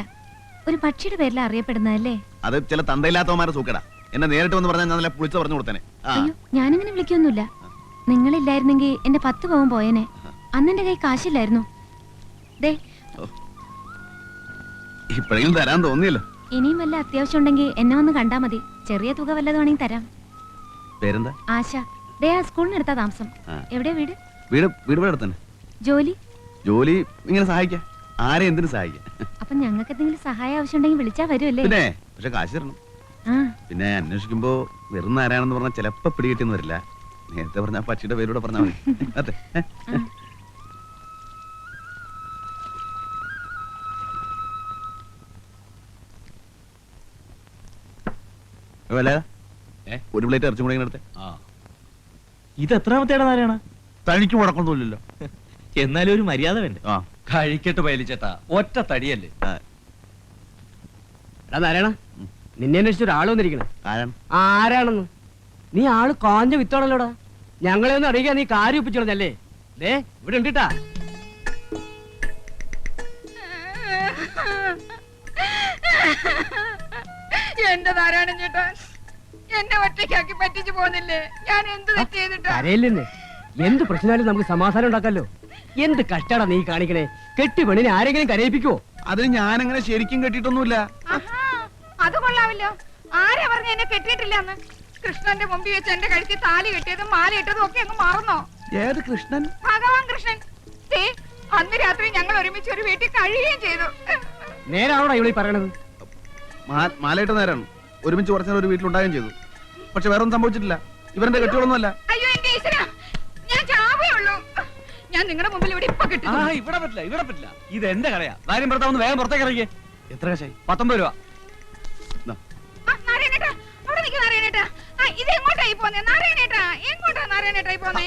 Speaker 11: ഒരു പക്ഷിയുടെ പേരിൽ അറിയപ്പെടുന്നതല്ലേ?
Speaker 9: അത് ചില തന്തയില്ലാത്തവന്മാരെ സൂക്കടാ. എന്നെ നേരിട്ട് വന്ന് പറഞ്ഞാൽ ഞാൻ പുളിച്ചു പറഞ്ഞു കൊടുത്തേനെ.
Speaker 11: അയ്യോ, ഞാനിങ്ങനെ വിളിക്കൊന്നുമില്ല. നിങ്ങളില്ലായിരുന്നെങ്കിൽ എന്റെ 10 പവൻ പോയേനെ. അന്ന് എന്റെ കൈ കാശില്ലായിരുന്നു. ദേ,
Speaker 9: ഇപ്പോഴെങ്കിലും തരാൻ തോന്നിയല്ലോ.
Speaker 11: ഇനിയും വല്ല അത്യാവശ്യം ഉണ്ടെങ്കിൽ എന്നെ ഒന്ന് കണ്ടാ മതി. ചെറിയ തുക വല്ലതും വേണമെങ്കിൽ തരാം.
Speaker 9: പേരെന്താ?
Speaker 11: ആശ. ദേ, ആ സ്കൂളിനടുത്താ താമസം. എവിടെയാ വീട്?
Speaker 9: വീട് ഇവിടെ അടുത്തന്നെ.
Speaker 11: ജോലി?
Speaker 9: ജോലി ഇങ്ങനെ സഹായിക്കാം. ആരെ എന്തിനു സഹായിക്കാം.
Speaker 11: അപ്പൊ ഞങ്ങൾക്ക് എന്തെങ്കിലും സഹായം ആവശ്യമുണ്ടെങ്കിൽ വിളിച്ചാ വരുമല്ലേ?
Speaker 9: പിന്നെ പക്ഷെ കാശ് തരണം. പിന്നെ അന്വേഷിക്കുമ്പോ വെറും ആരാണെന്ന് പറഞ്ഞാൽ ചിലപ്പോ പിടികിട്ടിന്ന് വരില്ല. നേരത്തെ പറഞ്ഞ പക്ഷിയുടെ പേരൂടെ പറഞ്ഞാൽ മതി. അതെ. ഒരു പ്ലേറ്റ് ഇറച്ചി കൂടെ എടുത്തേ.
Speaker 14: ഇത് എത്രാമത്തേടാ നാരായണ?
Speaker 9: തനിക്ക് മുടക്കൊന്നുമില്ലല്ലോ.
Speaker 14: എന്നാലും ഒരു മര്യാദ വേണ്ടേ?
Speaker 3: കഴിക്കട്ട് പയലിച്ചേട്ടാ, ഒറ്റ തടിയല്ലേ.
Speaker 7: എടാ നാരായണ, നിന്നെ അന്വേഷിച്ച ഒരാൾ വന്നിരിക്കണേ. ആരാണെന്ന്? നീ ആള് കാഞ്ഞ വിത്താണല്ലോടാ. ഞങ്ങളെ ഒന്ന് അറിയിക്കാൻ നീ കാര്യം ഒപ്പിച്ചോളഞ്ഞല്ലേ. ദേ ഇവിടെ ഉണ്ടിട്ടാ.
Speaker 12: എന്റെ നാരായണൻ ചേട്ടാ, എന്നെ ഒറ്റയ്ക്കാക്കി പറ്റിച്ചു പോന്നില്ലേ? ഞാൻ എന്ത് തെറ്റ് ചെയ്തിട്ടാ?
Speaker 7: കരയില്ലെന്ന്. എന്ത് പ്രശ്നമായാലും നമുക്ക് സമാധാനം ഉണ്ടാക്കാലോ. എന്ത് കഷ്ടാടാ നീ കാണിക്കണേ. കെട്ടി പെണ്ണിനെ ആരെങ്കിലും കരയിപ്പിക്കോ?
Speaker 9: അത് ഞാനങ്ങനെ ശരിക്കും കെട്ടിയിട്ടൊന്നുമില്ല.
Speaker 12: അത് കൊള്ളാവില്ലോ. ആരാ പറഞ്ഞ എന്നെ കെട്ടിയിട്ടില്ലെന്ന്? കൃഷ്ണന്റെ മുമ്പിൽ വെച്ച് എന്റെ കഴുത്തിൽ താലി കെട്ടിയതും മാല ഇട്ടതും ഒക്കെ അങ്ങ് മറന്നോ?
Speaker 9: ഏത് കൃഷ്ണൻ?
Speaker 12: ഭഗവാൻ കൃഷ്ണൻ. അന്ന് രാത്രി ഞങ്ങൾ ഒരുമിച്ച് ഒരു വീട്ടിൽ കഴിയുകയും ചെയ്തു.
Speaker 7: നേരാണോടാ ഇവിടെ പറയണത്?
Speaker 9: മാലയിട്ട നേരാണ്. ഒരുമിച്ച് കുറച്ചു നേരം ഒരു വീട്ടിലുണ്ടാകുകയും ചെയ്തു. പക്ഷെ വേറൊന്നും സംഭവിച്ചിട്ടില്ല. ഇവരുടെ കെട്ടികളൊന്നുമല്ല.
Speaker 12: അയ്യോ എന്റെ ഈശ്വരാ, ഞാൻ ചാവേ ഉള്ളൂ. ഞാൻ നിങ്ങളുടെ മുമ്പിൽ ഇവിടെ ഇപ്പൊ കിട്ടും.
Speaker 3: ഇവിടെ പറ്റില്ല, ഇവിടെ പറ്റില്ല. ഇത് എന്റെ കടയാ. കാര്യം ഭർത്താവ് വേഗം പുറത്തേക്ക് ഇറങ്ങിയേ.
Speaker 9: എത്ര കാശായി?
Speaker 3: 19 രൂപ.
Speaker 12: നാരായണേട്ടാ, അവിടെ നിൽക്ക് നാരായണേട്ടാ. ഇത് എങ്ങോട്ടായി പോന്നേ നാരായണേട്ടാ? എങ്ങോട്ടാ നാരായണേട്ടായി പോന്നേ?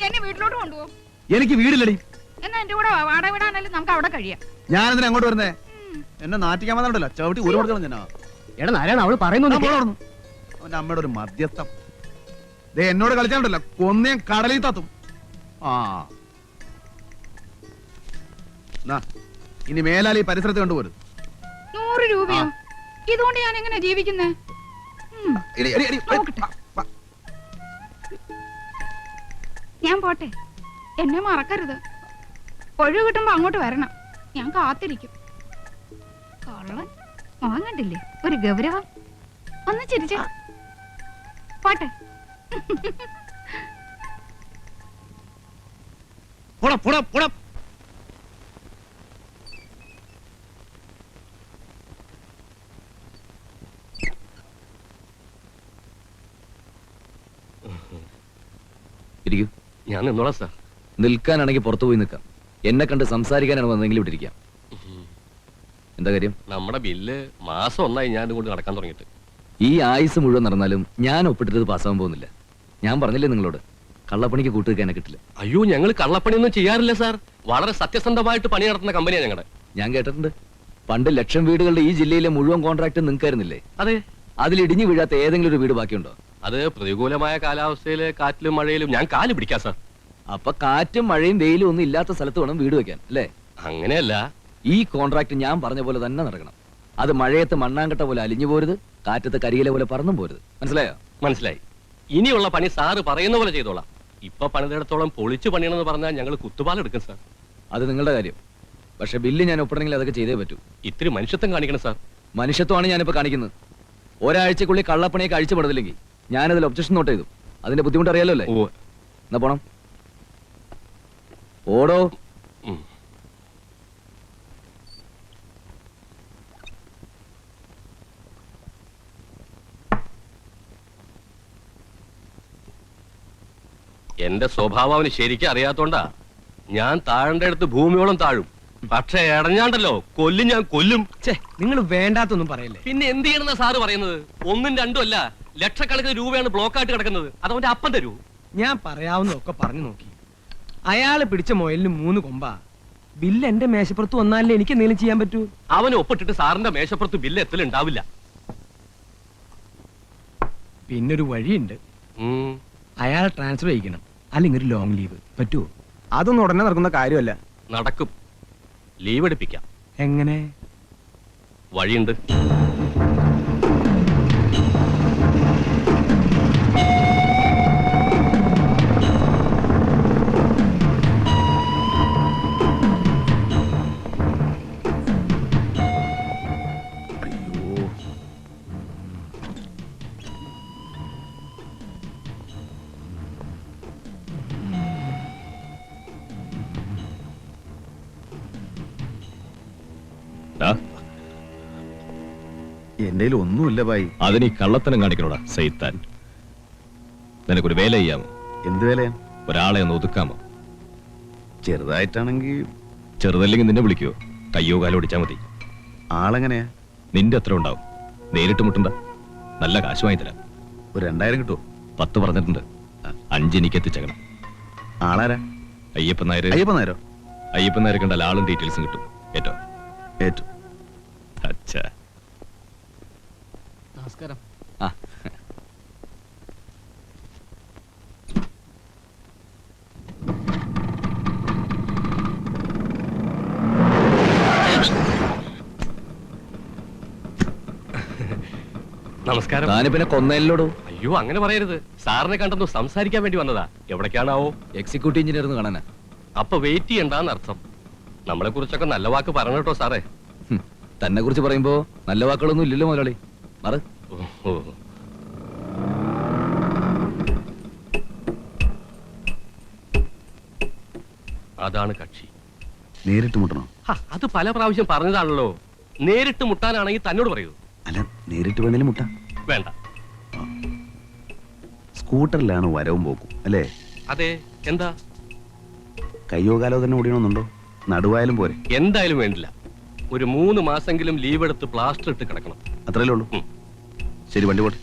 Speaker 12: എന്നെ വീട്ടിലോട്ട് കൊണ്ടുപോകും.
Speaker 9: എനിക്ക് വീടില്ലടി.
Speaker 12: എന്നാ എന്റെ കൂടെ വാടക വിടാനാലും നമുക്ക് അവിടെ കഴിയാം.
Speaker 9: ഞാനെന്തിനാ അങ്ങോട്ട് വരുന്നേ? എന്നെ നാട്ടിക്കാൻ വന്നിട്ടല്ലോ. ചവിട്ടി ഒരു കൊടുക്കണം ഞാൻ.
Speaker 7: എടാ നാരായണ, അവള് പറയുന്നു.
Speaker 9: അവന്റെ അമ്മയുടെ ഒരു മധ്യസ്ഥം. ദേ എന്നോട് കളിച്ചാണ്ടല്ലോ, കൊന്നേം കടലിൽ തത്തും. ഇനി മേലാൽ ഈ പരിസരത്ത് കണ്ടുപോലും.
Speaker 12: 100 രൂപയോ? ഇതുകൊണ്ട് ഞാൻ എങ്ങനെ ജീവിക്കുന്നേ? ഞാൻ പോട്ടെ, എന്നെ മറക്കരുത്. ഒഴിവ് കിട്ടുമ്പോ അങ്ങോട്ട് വരണം. ഞാൻ കാത്തിരിക്കും. കള്ളൻ മോൻ കണ്ടില്ലേ, ഒരു ഗൗരവം. ഒന്ന് ചിരിച്ച പോട്ടെ.
Speaker 13: ഞാൻ നിന്നോളാം സാർ.
Speaker 15: നിൽക്കാനാണെങ്കിൽ പുറത്തു പോയി നിൽക്കാം. എന്നെ കണ്ട് സംസാരിക്കാനാണ് വന്നെങ്കിൽ ഇവിടെ ഇരിക്കാം. എന്താ കാര്യം?
Speaker 13: നമ്മുടെ ബില്ല് മാസം 1 ഞാൻ കൊണ്ട് നടക്കാൻ തുടങ്ങിയിട്ട്.
Speaker 15: ഈ ആയുസ് മുഴുവൻ നടന്നാലും ഞാൻ ഒപ്പിട്ടത് പാസ്സാവാൻ പോകുന്നില്ല. ഞാൻ പറഞ്ഞില്ലേ നിങ്ങളോട്, കള്ളപ്പണിക്ക് കൂട്ടുവെക്കാനെ കിട്ടില്ല.
Speaker 13: അയ്യോ, ഞങ്ങൾ കള്ളപ്പണിയൊന്നും ചെയ്യാറില്ല സാർ. വളരെ സത്യസന്ധമായിട്ട് പണി നടത്തുന്ന കമ്പനിയാണ് ഞങ്ങളുടെ.
Speaker 15: ഞാൻ കേട്ടിട്ടുണ്ട്, പണ്ട് 1,00,000 വീടുകളുടെ ഈ ജില്ലയിലെ മുഴുവൻ കോൺട്രാക്ട് നിങ്ങൾക്കായിരുന്നില്ലേ?
Speaker 13: അതെ.
Speaker 15: അതിൽ ഇടിഞ്ഞു വീഴാത്ത ഏതെങ്കിലും ഒരു വീട് ബാക്കിയുണ്ടോ?
Speaker 13: അത് പ്രതികൂലമായ കാലാവസ്ഥയില് കാറ്റിലും മഴയിലും ഞാൻ കാല് പിടിക്കാം സാർ.
Speaker 15: അപ്പൊ കാറ്റും മഴയും വെയിലും ഒന്നും ഇല്ലാത്ത സ്ഥലത്ത് വേണം വീട് വെക്കാൻ, അല്ലേ?
Speaker 13: അങ്ങനെയല്ല.
Speaker 15: ഈ കോൺട്രാക്ട് ഞാൻ പറഞ്ഞ പോലെ തന്നെ നടക്കണം. അത് മഴയത്ത് മണ്ണാങ്കട്ട പോലെ അലിഞ്ഞു പോരുത്, കാറ്റത്ത് കരിയില പോലെ പറന്നും പോരുത്. മനസ്സിലായോ?
Speaker 13: മനസ്സിലായി. ഇനിയുള്ള പണി സാറ് പറയുന്ന പോലെ ചെയ്തോളാം. ഇപ്പൊ പണിതിടത്തോളം പൊളിച്ചു പണിയണമെന്ന് പറഞ്ഞാൽ ഞങ്ങൾ കുത്തുപാലെടുക്കും സാർ.
Speaker 15: അത് നിങ്ങളുടെ കാര്യം. പക്ഷെ ബില്ല് ഞാൻ ഒപ്പിടണമെങ്കിൽ അതൊക്കെ ചെയ്തേ പറ്റൂ.
Speaker 13: ഇത്തിരി മനുഷ്യത്വം കാണിക്കണം സാർ.
Speaker 15: മനുഷ്യത്വമാണ് ഞാനിപ്പോ കാണിക്കുന്നത്. ഒരാഴ്ചക്കുള്ളിൽ കള്ളപ്പണിയൊക്കെ അഴിച്ചുപെടുന്നില്ലെങ്കിൽ ഞാനതിൽ ഒബ്ജക്ഷൻ നോട്ട് ചെയ്തു. അതിന്റെ ബുദ്ധിമുട്ട് അറിയാലോ അല്ലേ? എന്നാ പോണം. ഓടോ.
Speaker 13: എന്റെ സ്വഭാവം അവന് ശരിക്കും അറിയാത്തോണ്ടാ. ഞാൻ താഴേണ്ട അടുത്ത് ഭൂമിയോളം താഴും. പക്ഷെ ഇടഞ്ഞാണ്ടല്ലോ കൊല്ലും, ഞാൻ കൊല്ലും.
Speaker 3: നിങ്ങൾ വേണ്ടാത്തൊന്നും പറയല്ലേ.
Speaker 13: പിന്നെ എന്ത് ചെയ്യണമെന്നാ സാറ് പറയുന്നത്? ഒന്നും രണ്ടും അല്ല, ലക്ഷക്കണക്കിന് രൂപയാണ് ബ്ലോക്കായിട്ട് കിടക്കുന്നത്. അത് അവന്റെ അപ്പം തരൂ.
Speaker 3: ഞാൻ പറയാവുന്നതൊക്കെ പറഞ്ഞു നോക്കി. അയാള് പിടിച്ച മുയലിന് 3 കൊമ്പാ. ബില്ല് എന്റെ മേശപ്പുറത്ത് വന്നാലേ എനിക്ക് എന്തെങ്കിലും ചെയ്യാൻ പറ്റൂ.
Speaker 13: അവന് ഒപ്പിട്ടിട്ട് സാറിന്റെ മേശപ്പുറത്ത് ബില്ല് എത്തലുണ്ടാവില്ല.
Speaker 3: പിന്നൊരു വഴിയുണ്ട്. അയാളെ ട്രാൻസ്ഫർ ചെയ്യിക്കണം, അല്ലെങ്കിൽ ഒരു ലോങ് ലീവ് പറ്റുമോ? അതൊന്നും ഉടനെ നടക്കുന്ന കാര്യമല്ല.
Speaker 13: നടക്കും. ലീവ് എടുപ്പിക്കാം.
Speaker 3: എങ്ങനെ?
Speaker 13: വഴിയുണ്ട്.
Speaker 5: എന്റെ ഒന്നുമില്ല ഭായി.
Speaker 16: അതിന് ഈ കള്ളത്തനം കാണിക്കണോടാ സൈത്താൻ. നിനക്കൊരു വേല ചെയ്യാമോ?
Speaker 5: എന്ത് വേലയാ?
Speaker 16: ഒരാളെ ഒന്ന് ഒതുക്കാമോ?
Speaker 5: ചെറുതായിട്ടാണെങ്കിൽ.
Speaker 16: ചെറുതല്ലെങ്കിൽ നിന്നെ വിളിക്കുവോ? കയ്യോ കാലോ ഓടിച്ചാ മതി.
Speaker 5: ആളെങ്ങനെയാ?
Speaker 16: നിന്റെ എത്ര ഉണ്ടാവും? നേരിട്ട് മുട്ടണ്ട, നല്ല കാശ് വാങ്ങി തരാം.
Speaker 5: ഒരു 2000 കിട്ടുമോ?
Speaker 16: 10 പറഞ്ഞിട്ടുണ്ട്. 5 എനിക്ക് എത്തിച്ചേക്കണം.
Speaker 5: ആളാരാ?
Speaker 16: അയ്യപ്പൻ നായർ.
Speaker 5: അയ്യപ്പൻ നായരോ?
Speaker 16: അയ്യപ്പൻ നായർ കണ്ടാൽ ആളും ഡീറ്റെയിൽസും കിട്ടും. ഏറ്റോ?
Speaker 5: ഏറ്റു.
Speaker 16: അച്ഛാ,
Speaker 1: നമസ്കാരം.
Speaker 13: നമസ്കാരം.
Speaker 15: പിന്നെ കൊന്നല്ലോടോ.
Speaker 13: അയ്യോ, അങ്ങനെ പറയരുത്. സാറിനെ കണ്ടെന്നു സംസാരിക്കാൻ വേണ്ടി വന്നതാ. എവിടേക്കാണാവോ?
Speaker 15: എക്സിക്യൂട്ടീവ് എഞ്ചിനീയർ കാണാനാ.
Speaker 13: അപ്പൊ വെയിറ്റ് ചെയ്യണ്ടെന്ന് അർത്ഥം. നമ്മളെ കുറിച്ചൊക്കെ നല്ല വാക്ക് പറഞ്ഞു കേട്ടോ സാറേ.
Speaker 15: തന്നെ കുറിച്ച് പറയുമ്പോ നല്ല വാക്കുകളൊന്നും ഇല്ലല്ലോ മുതലാളി. മാറ്.
Speaker 13: അതാണ് കക്ഷി.
Speaker 5: നേരിട്ട് മുട്ടണോ?
Speaker 13: അത് പല പ്രാവശ്യം പറഞ്ഞതാണല്ലോ. നേരിട്ട് മുട്ടാനാണെങ്കിൽ തന്നോട് പറയൂ.
Speaker 5: അല്ല, നേരിട്ട് വേണേലും മുട്ട.
Speaker 13: വേണ്ട.
Speaker 5: സ്കൂട്ടറിലാണ് വരവും പോക്കും അല്ലേ?
Speaker 13: അതെ. എന്താ?
Speaker 5: കയ്യോ കാലോ തന്നെ ഓടിയണമെന്നുണ്ടോ? നടുവായാലും പോരെ?
Speaker 13: എന്തായാലും വേണ്ടില്ല. ഒരു 3 മാസെങ്കിലും ലീവ് എടുത്ത് പ്ലാസ്റ്റർ ഇട്ട് കിടക്കണം.
Speaker 5: അത്രയല്ലേ ഉള്ളൂ? ശരി, വണ്ടി പോട്ടെ.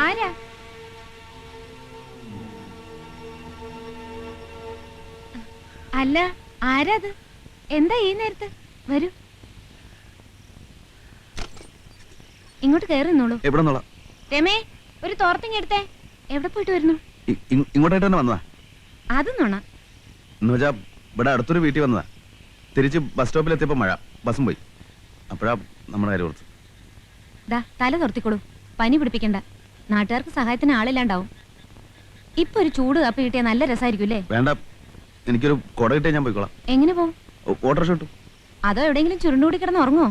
Speaker 11: ആരാ? അല്ല, ആരാത്? എന്താ ഈ നേരത്ത്? വരൂ, ഇങ്ങോട്ട് കയറുന്നോളൂ.
Speaker 5: എവിടെ നിന്നോളാ?
Speaker 11: രമേ, ഒരു തോർത്തിങ് എടുത്തേ. എവിടെ പോയിട്ട് വരുന്നു?
Speaker 5: ഇങ്ങോട്ടായിട്ട് തന്നെ വന്നതാ.
Speaker 11: അത് നോണ
Speaker 5: എന്ന് വെച്ചാ ഇവിടെ അടുത്തൊരു വീട്ടിൽ വന്നതാ. തിരിച്ച് ബസ് സ്റ്റോപ്പിൽ എത്തിയപ്പോ മഴ, ബസ്സും പോയി. അപ്പോഴാ നമ്മുടെ കാര്യം ഓർത്ത്.
Speaker 11: ദാ തല നിർത്തിക്കൊള്ളൂ, പനി പിടിപ്പിക്കണ്ട. നാട്ടുകാർക്ക് സഹായത്തിന് ആളില്ലാണ്ടാവും. ഇപ്പൊ ഒരു ചൂട് കാപ്പി കിട്ടിയാ നല്ല രസമായിരിക്കും അല്ലേ?
Speaker 9: വേണ്ട, എനിക്കൊരു കൊട കിട്ടിയാ ഞാൻ പോയിക്കോളാം.
Speaker 11: എങ്ങനെ പോവും?
Speaker 9: ഓട്ടോറിക്ഷ കിട്ടും.
Speaker 11: അതോ എവിടെയെങ്കിലും ചുരുണ്ടുകൂടി കിടന്ന് ഉറങ്ങോ?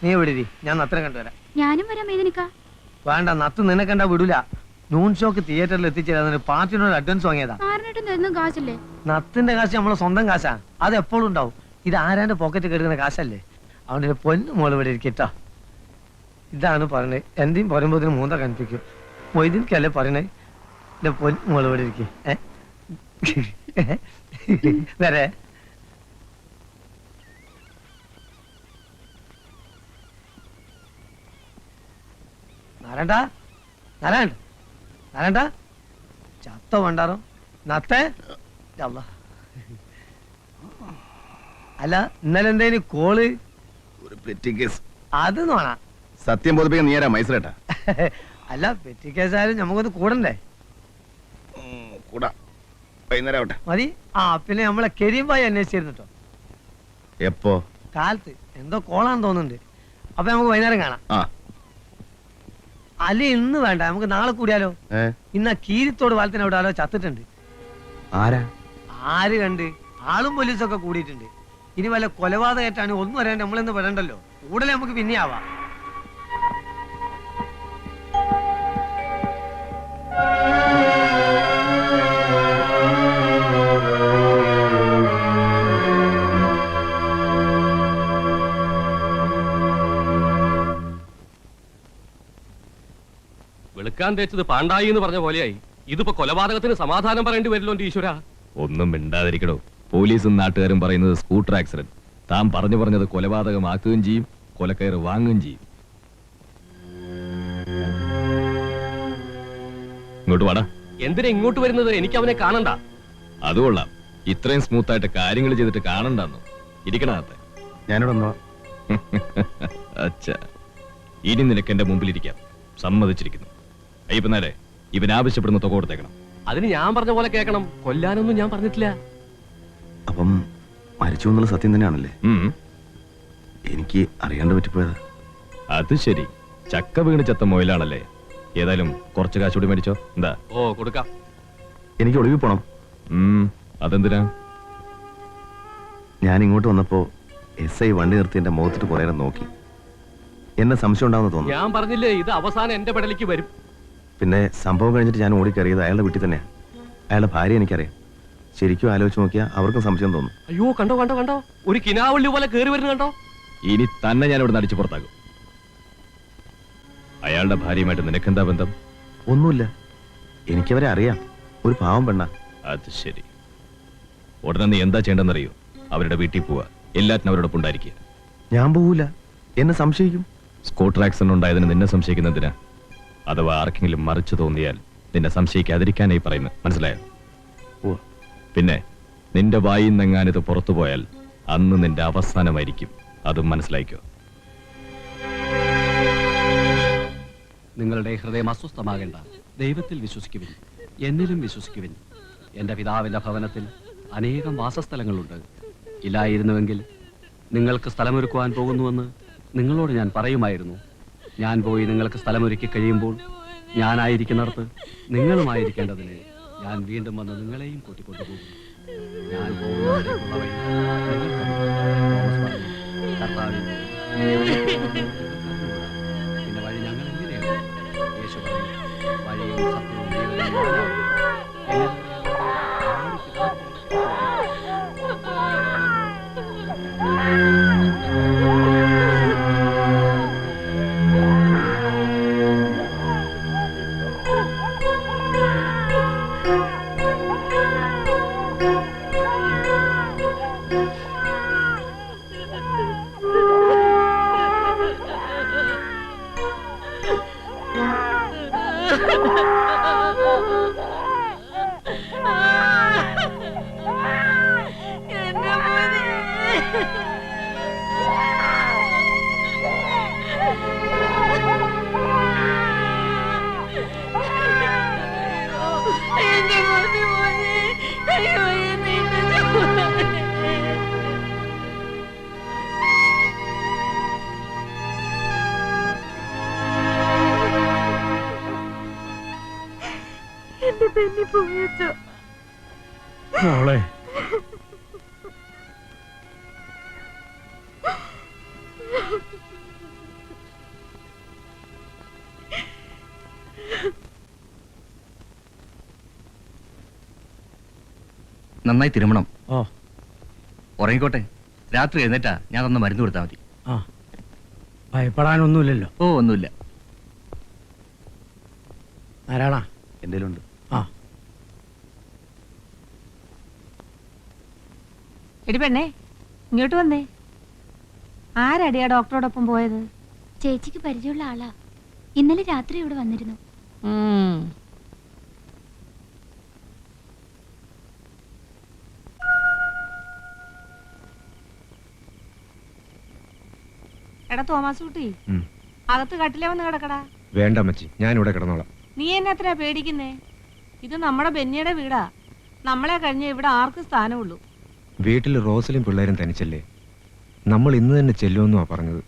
Speaker 3: നീ എവിടെ ഞാൻ നത്തിനെ കണ്ടുവരാം.
Speaker 6: ഞാനും വരാം മേദിനിക്ക.
Speaker 3: വേണ്ട, നത്ത് നിന്നെ കണ്ടാ വിടൂല. നൂൺ ഷോക്ക് തിയേറ്ററിൽ എത്തിച്ചേരാൻ പാർട്ടിനോട് അഡ്വാൻസ് വാങ്ങിയതാ.
Speaker 6: കാശല്ലേ?
Speaker 3: നത്തിന്റെ കാശ് നമ്മളെ സ്വന്തം കാശാ, അത് എപ്പോഴും ഉണ്ടാവും. ഇത് ആരാന്റെ പോക്കറ്റ് കെടുക്കുന്ന കാശല്ലേ. അവന്റെ പൊന്നു മോള് ഇവിടെ ഇരിക്കട്ടോ. ഇതാണ് പറഞ്ഞത്, എന്തെയും പറയുമ്പോ മൂന്ന കണിപ്പിക്കും. മൊയ്തീൻക്കല്ലേ പറയണേ, എന്റെ പൊന്നു മോള് ഇവിടെ ഇരിക്കും. വരെ നാരായണ്ട, നാരായണ്ട, നാരായണ്ട, ചത്ത വേണ്ടാറോ നത്തേ. അല്ല, ഇന്നലെ എന്തേലും കോള്?
Speaker 9: ഒരു പെറ്റി കേസ്.
Speaker 3: അത് നോണ
Speaker 9: സത്യം ബോധിപ്പിക്കാൻ നീ ആരാ മൈസൂരേട്ടാ?
Speaker 3: അല്ല, പെറ്റി കേസായാലും നമുക്കൊന്ന് കൂടണ്ടേ?
Speaker 9: കൂടാ, വൈകുന്നേരം ആവട്ടെ.
Speaker 3: മതി. ആ പിന്നെ നമ്മളെ കരീംബായി അന്വേഷിച്ചിരുന്നു കേട്ടോ.
Speaker 9: എപ്പോ?
Speaker 3: കാലത്ത് എന്തോ കോളാന്ന് തോന്നുന്നുണ്ട്. അപ്പൊ നമുക്ക് വൈകുന്നേരം കാണാം. അല്ല, ഇന്ന് വേണ്ട, നമുക്ക് നാളെ കൂടിയാലോ? ഇന്ന് ആ കീരിത്തോട് വാലത്തിന് അവിടെ ആരോ ചത്തിട്ടുണ്ട്.
Speaker 9: ആരാ?
Speaker 3: ആര് കണ്ട്? ആളും പോലീസൊക്കെ കൂടിയിട്ടുണ്ട്. ഇനി വല്ല കൊലപാതകമായിട്ടാണ് ഒന്നും അറിയാണ്ട് നമ്മളെന്ന് പറയണ്ടല്ലോ. കൂടുതൽ നമുക്ക് പിന്നെ ആവാം.
Speaker 13: വെളുക്കാൻ തേച്ചത് പാണ്ടായി എന്ന് പറഞ്ഞ പോലെയായി. ഇതിപ്പോ കൊലപാതകത്തിന് സമാധാനം പറയേണ്ടി വരില്ലോ ഈശ്വര.
Speaker 16: ഒന്നും മിണ്ടാതിരിക്കണോ. പോലീസും നാട്ടുകാരും പറയുന്നത് സ്കൂട്ടർ ആക്സിഡന്റ്. താൻ പറഞ്ഞത് കൊലപാതകമാക്കുകയും ചെയ്യും, കൊലക്കയറ് വാങ്ങുകയും ചെയ്യും. ഇങ്ങോട്ട് വാടാ.
Speaker 13: എന്തിനാ ഇങ്ങോട്ട് വരുന്നത്? എനിക്ക് അവനെ കാണണ്ട.
Speaker 16: അതുകൊള്ളാം, ഇത്രയും സ്മൂത്ത് ആയിട്ട് കാര്യങ്ങൾ ചെയ്തിട്ട് കാണണ്ടെന്നോ? ഇരിക്കണത്തെ
Speaker 9: ഞാനിവിടെ.
Speaker 16: അച്ഛാ, ഇനി നിനക്ക് എന്റെ മുമ്പിലിരിക്കാം. സമ്മതിച്ചിരിക്കുന്നു. അയ്യപ്പനാരെ, ഇവൻ ആവശ്യപ്പെടുന്ന തുക കൊടുത്തേക്കണം.
Speaker 13: അതിന് ഞാൻ പറഞ്ഞ പോലെ കേൾക്കണം. കൊല്ലാനൊന്നും ഞാൻ പറഞ്ഞിട്ടില്ല.
Speaker 9: അപ്പം മരിച്ചു എന്നുള്ള സത്യം തന്നെയാണല്ലേ? എനിക്ക് അറിയാണ്ട് പറ്റിപ്പോയത്.
Speaker 16: അത് ശരി, ചക്ക വീണ് ചത്ത മൊയിലാണല്ലേ. ഏതായാലും കുറച്ച് കാശ് കൂടി മേടിച്ചോ. എന്താ?
Speaker 13: ഓ, കൊടുക്കാം.
Speaker 9: എനിക്ക് ഒളിവിൽ പോണം.
Speaker 16: അതെന്തിനാ?
Speaker 9: ഞാൻ ഇങ്ങോട്ട് വന്നപ്പോ SI വണ്ടി നിർത്തി എന്റെ മുഖത്തിട്ട് കുറെ നേരം നോക്കി. എന്നെ സംശയം ഉണ്ടാവുന്ന തോന്നുന്നു.
Speaker 13: ഞാൻ പറഞ്ഞില്ലേ, ഇത് അവസാനം എന്റെ പെടലേക്ക് വരും.
Speaker 9: പിന്നെ സംഭവം കഴിഞ്ഞിട്ട് ഞാൻ ഓടിക്കറിയത് അയാളുടെ വീട്ടിൽ തന്നെയാ. അയാളുടെ ഭാര്യ എനിക്കറിയാം. ശരിക്കും ആലോചിച്ച് നോക്കിയാൽ അവർക്കും സംശയം തോന്നും.
Speaker 13: അയ്യോ, കണ്ടോ കണ്ടോ കണ്ടോ, ഒരു കിനാവള്ളി പോലെ കേറി വരുന്നു കണ്ടോ.
Speaker 16: ഇനി തന്നെ ഞാൻ ഇവിടെ അടിച്ചു പുറത്താക്കും. അയാളുടെ ഭാര്യയുമായിട്ട് നിനക്കെന്താ ബന്ധം?
Speaker 9: ഒന്നുമില്ല, എനിക്കവരെ അറിയാം. ഒരു പാവം പെണ്ണ.
Speaker 16: അത് ശരി. ഉടനെ നീ എന്താ ചെയ്യേണ്ടെന്നറിയോ? അവരുടെ വീട്ടിൽ പോവാ, എല്ലാറ്റിനും അവരോടൊപ്പം ഉണ്ടായിരിക്കുക.
Speaker 9: ഞാൻ പോവൂല, എന്നെ സംശയിക്കും.
Speaker 16: സ്കൂട്ടർ ആക്സിഡന്റ് ഉണ്ടായതിന് നിന്നെ സംശയിക്കുന്നതിനാ? അഥവാ ആർക്കെങ്കിലും മറിച്ചു തോന്നിയാൽ നിന്നെ സംശയിക്കാതിരിക്കാനായി പറയുന്നത്, മനസ്സിലായോ? പിന്നെ നിന്റെ വായിൽ നിന്നെങ്ങാനിത് പുറത്തു പോയാൽ അന്ന് നിന്റെ അവസാനമായിരിക്കും. അതും മനസ്സിലായിക്കോ.
Speaker 17: നിങ്ങളുടെ ഹൃദയം അസ്വസ്ഥമാകേണ്ട. ദൈവത്തിൽ വിശ്വസിക്കുവിൻ, എന്നിലും വിശ്വസിക്കുവിൻ. എൻ്റെ പിതാവിൻ്റെ ഭവനത്തിൽ അനേകം വാസസ്ഥലങ്ങളുണ്ട്. ഇല്ലായിരുന്നുവെങ്കിൽ നിങ്ങൾക്ക് സ്ഥലമൊരുക്കുവാൻ പോകുന്നുവെന്ന് നിങ്ങളോട് ഞാൻ പറയുമായിരുന്നു. ഞാൻ പോയി നിങ്ങൾക്ക് സ്ഥലമൊരുക്കി കഴിയുമ്പോൾ ഞാനായിരിക്കുന്നിടത്ത് നിങ്ങളുമായിരിക്കേണ്ടതിന് ഞാൻ വീണ്ടും വന്ന് നിങ്ങളെയും കൂട്ടിക്കൊണ്ടുപോകും. ഞാൻ പോകുന്നതിലേക്കുള്ള വഴി കർത്താവിന്റെ പിന്നെ വഴി ഞങ്ങൾ എങ്ങനെയാണ്? യേശു പറഞ്ഞു, വഴിയും സത്യവും ജീവനും ഞാനാകുന്നു.
Speaker 12: ഉറങ്ങിപ്പോയി അച്ഛാ.
Speaker 7: മോളെ
Speaker 15: നന്നായി തിരുമണം.
Speaker 7: ഓ
Speaker 15: ഉറങ്ങിക്കോട്ടെ. രാത്രി എഴുന്നേറ്റാ ഞാൻ തന്ന മരുന്ന് കൊടുത്താൽ മതി.
Speaker 7: ആ ഭയപ്പെടാനൊന്നുമില്ലല്ലോ.
Speaker 15: ഓ ഒന്നുമില്ല.
Speaker 7: നാരായണ
Speaker 15: എന്തേലും ഉണ്ട്?
Speaker 7: ആ
Speaker 11: എടി പെണ്ണേ, ഇങ്ങോട്ട് വന്നേ. ആരടിയാ ഡോക്ടറോടൊപ്പം പോയത്?
Speaker 10: ചേച്ചിക്ക് പരിചയമുള്ള ആളാ. ഇന്നലെ രാത്രി ഇവിടെ വന്നിരുന്നു.
Speaker 11: എടാ തോമാസ് കുട്ടി, അകത്ത് കട്ടിലേ വന്ന് കിടക്കടാ.
Speaker 18: വേണ്ട അമ്മച്ചി, ഞാൻ ഇവിടെ കിടന്നോളാം.
Speaker 11: നീ എന്നെ എത്രയാ പേടിക്കുന്നേ? ഇത് നമ്മുടെ ബെന്നിയുടെ വീടാ. നമ്മളെ കഴിഞ്ഞ ഇവിടെ ആർക്ക് സ്ഥാനമുള്ളൂ.
Speaker 18: വീട്ടിൽ റോസലും പിള്ളേരും തനിച്ചല്ലേ. നമ്മൾ ഇന്ന് തന്നെ ചെല്ലുമെന്നുവാ പറഞ്ഞത്.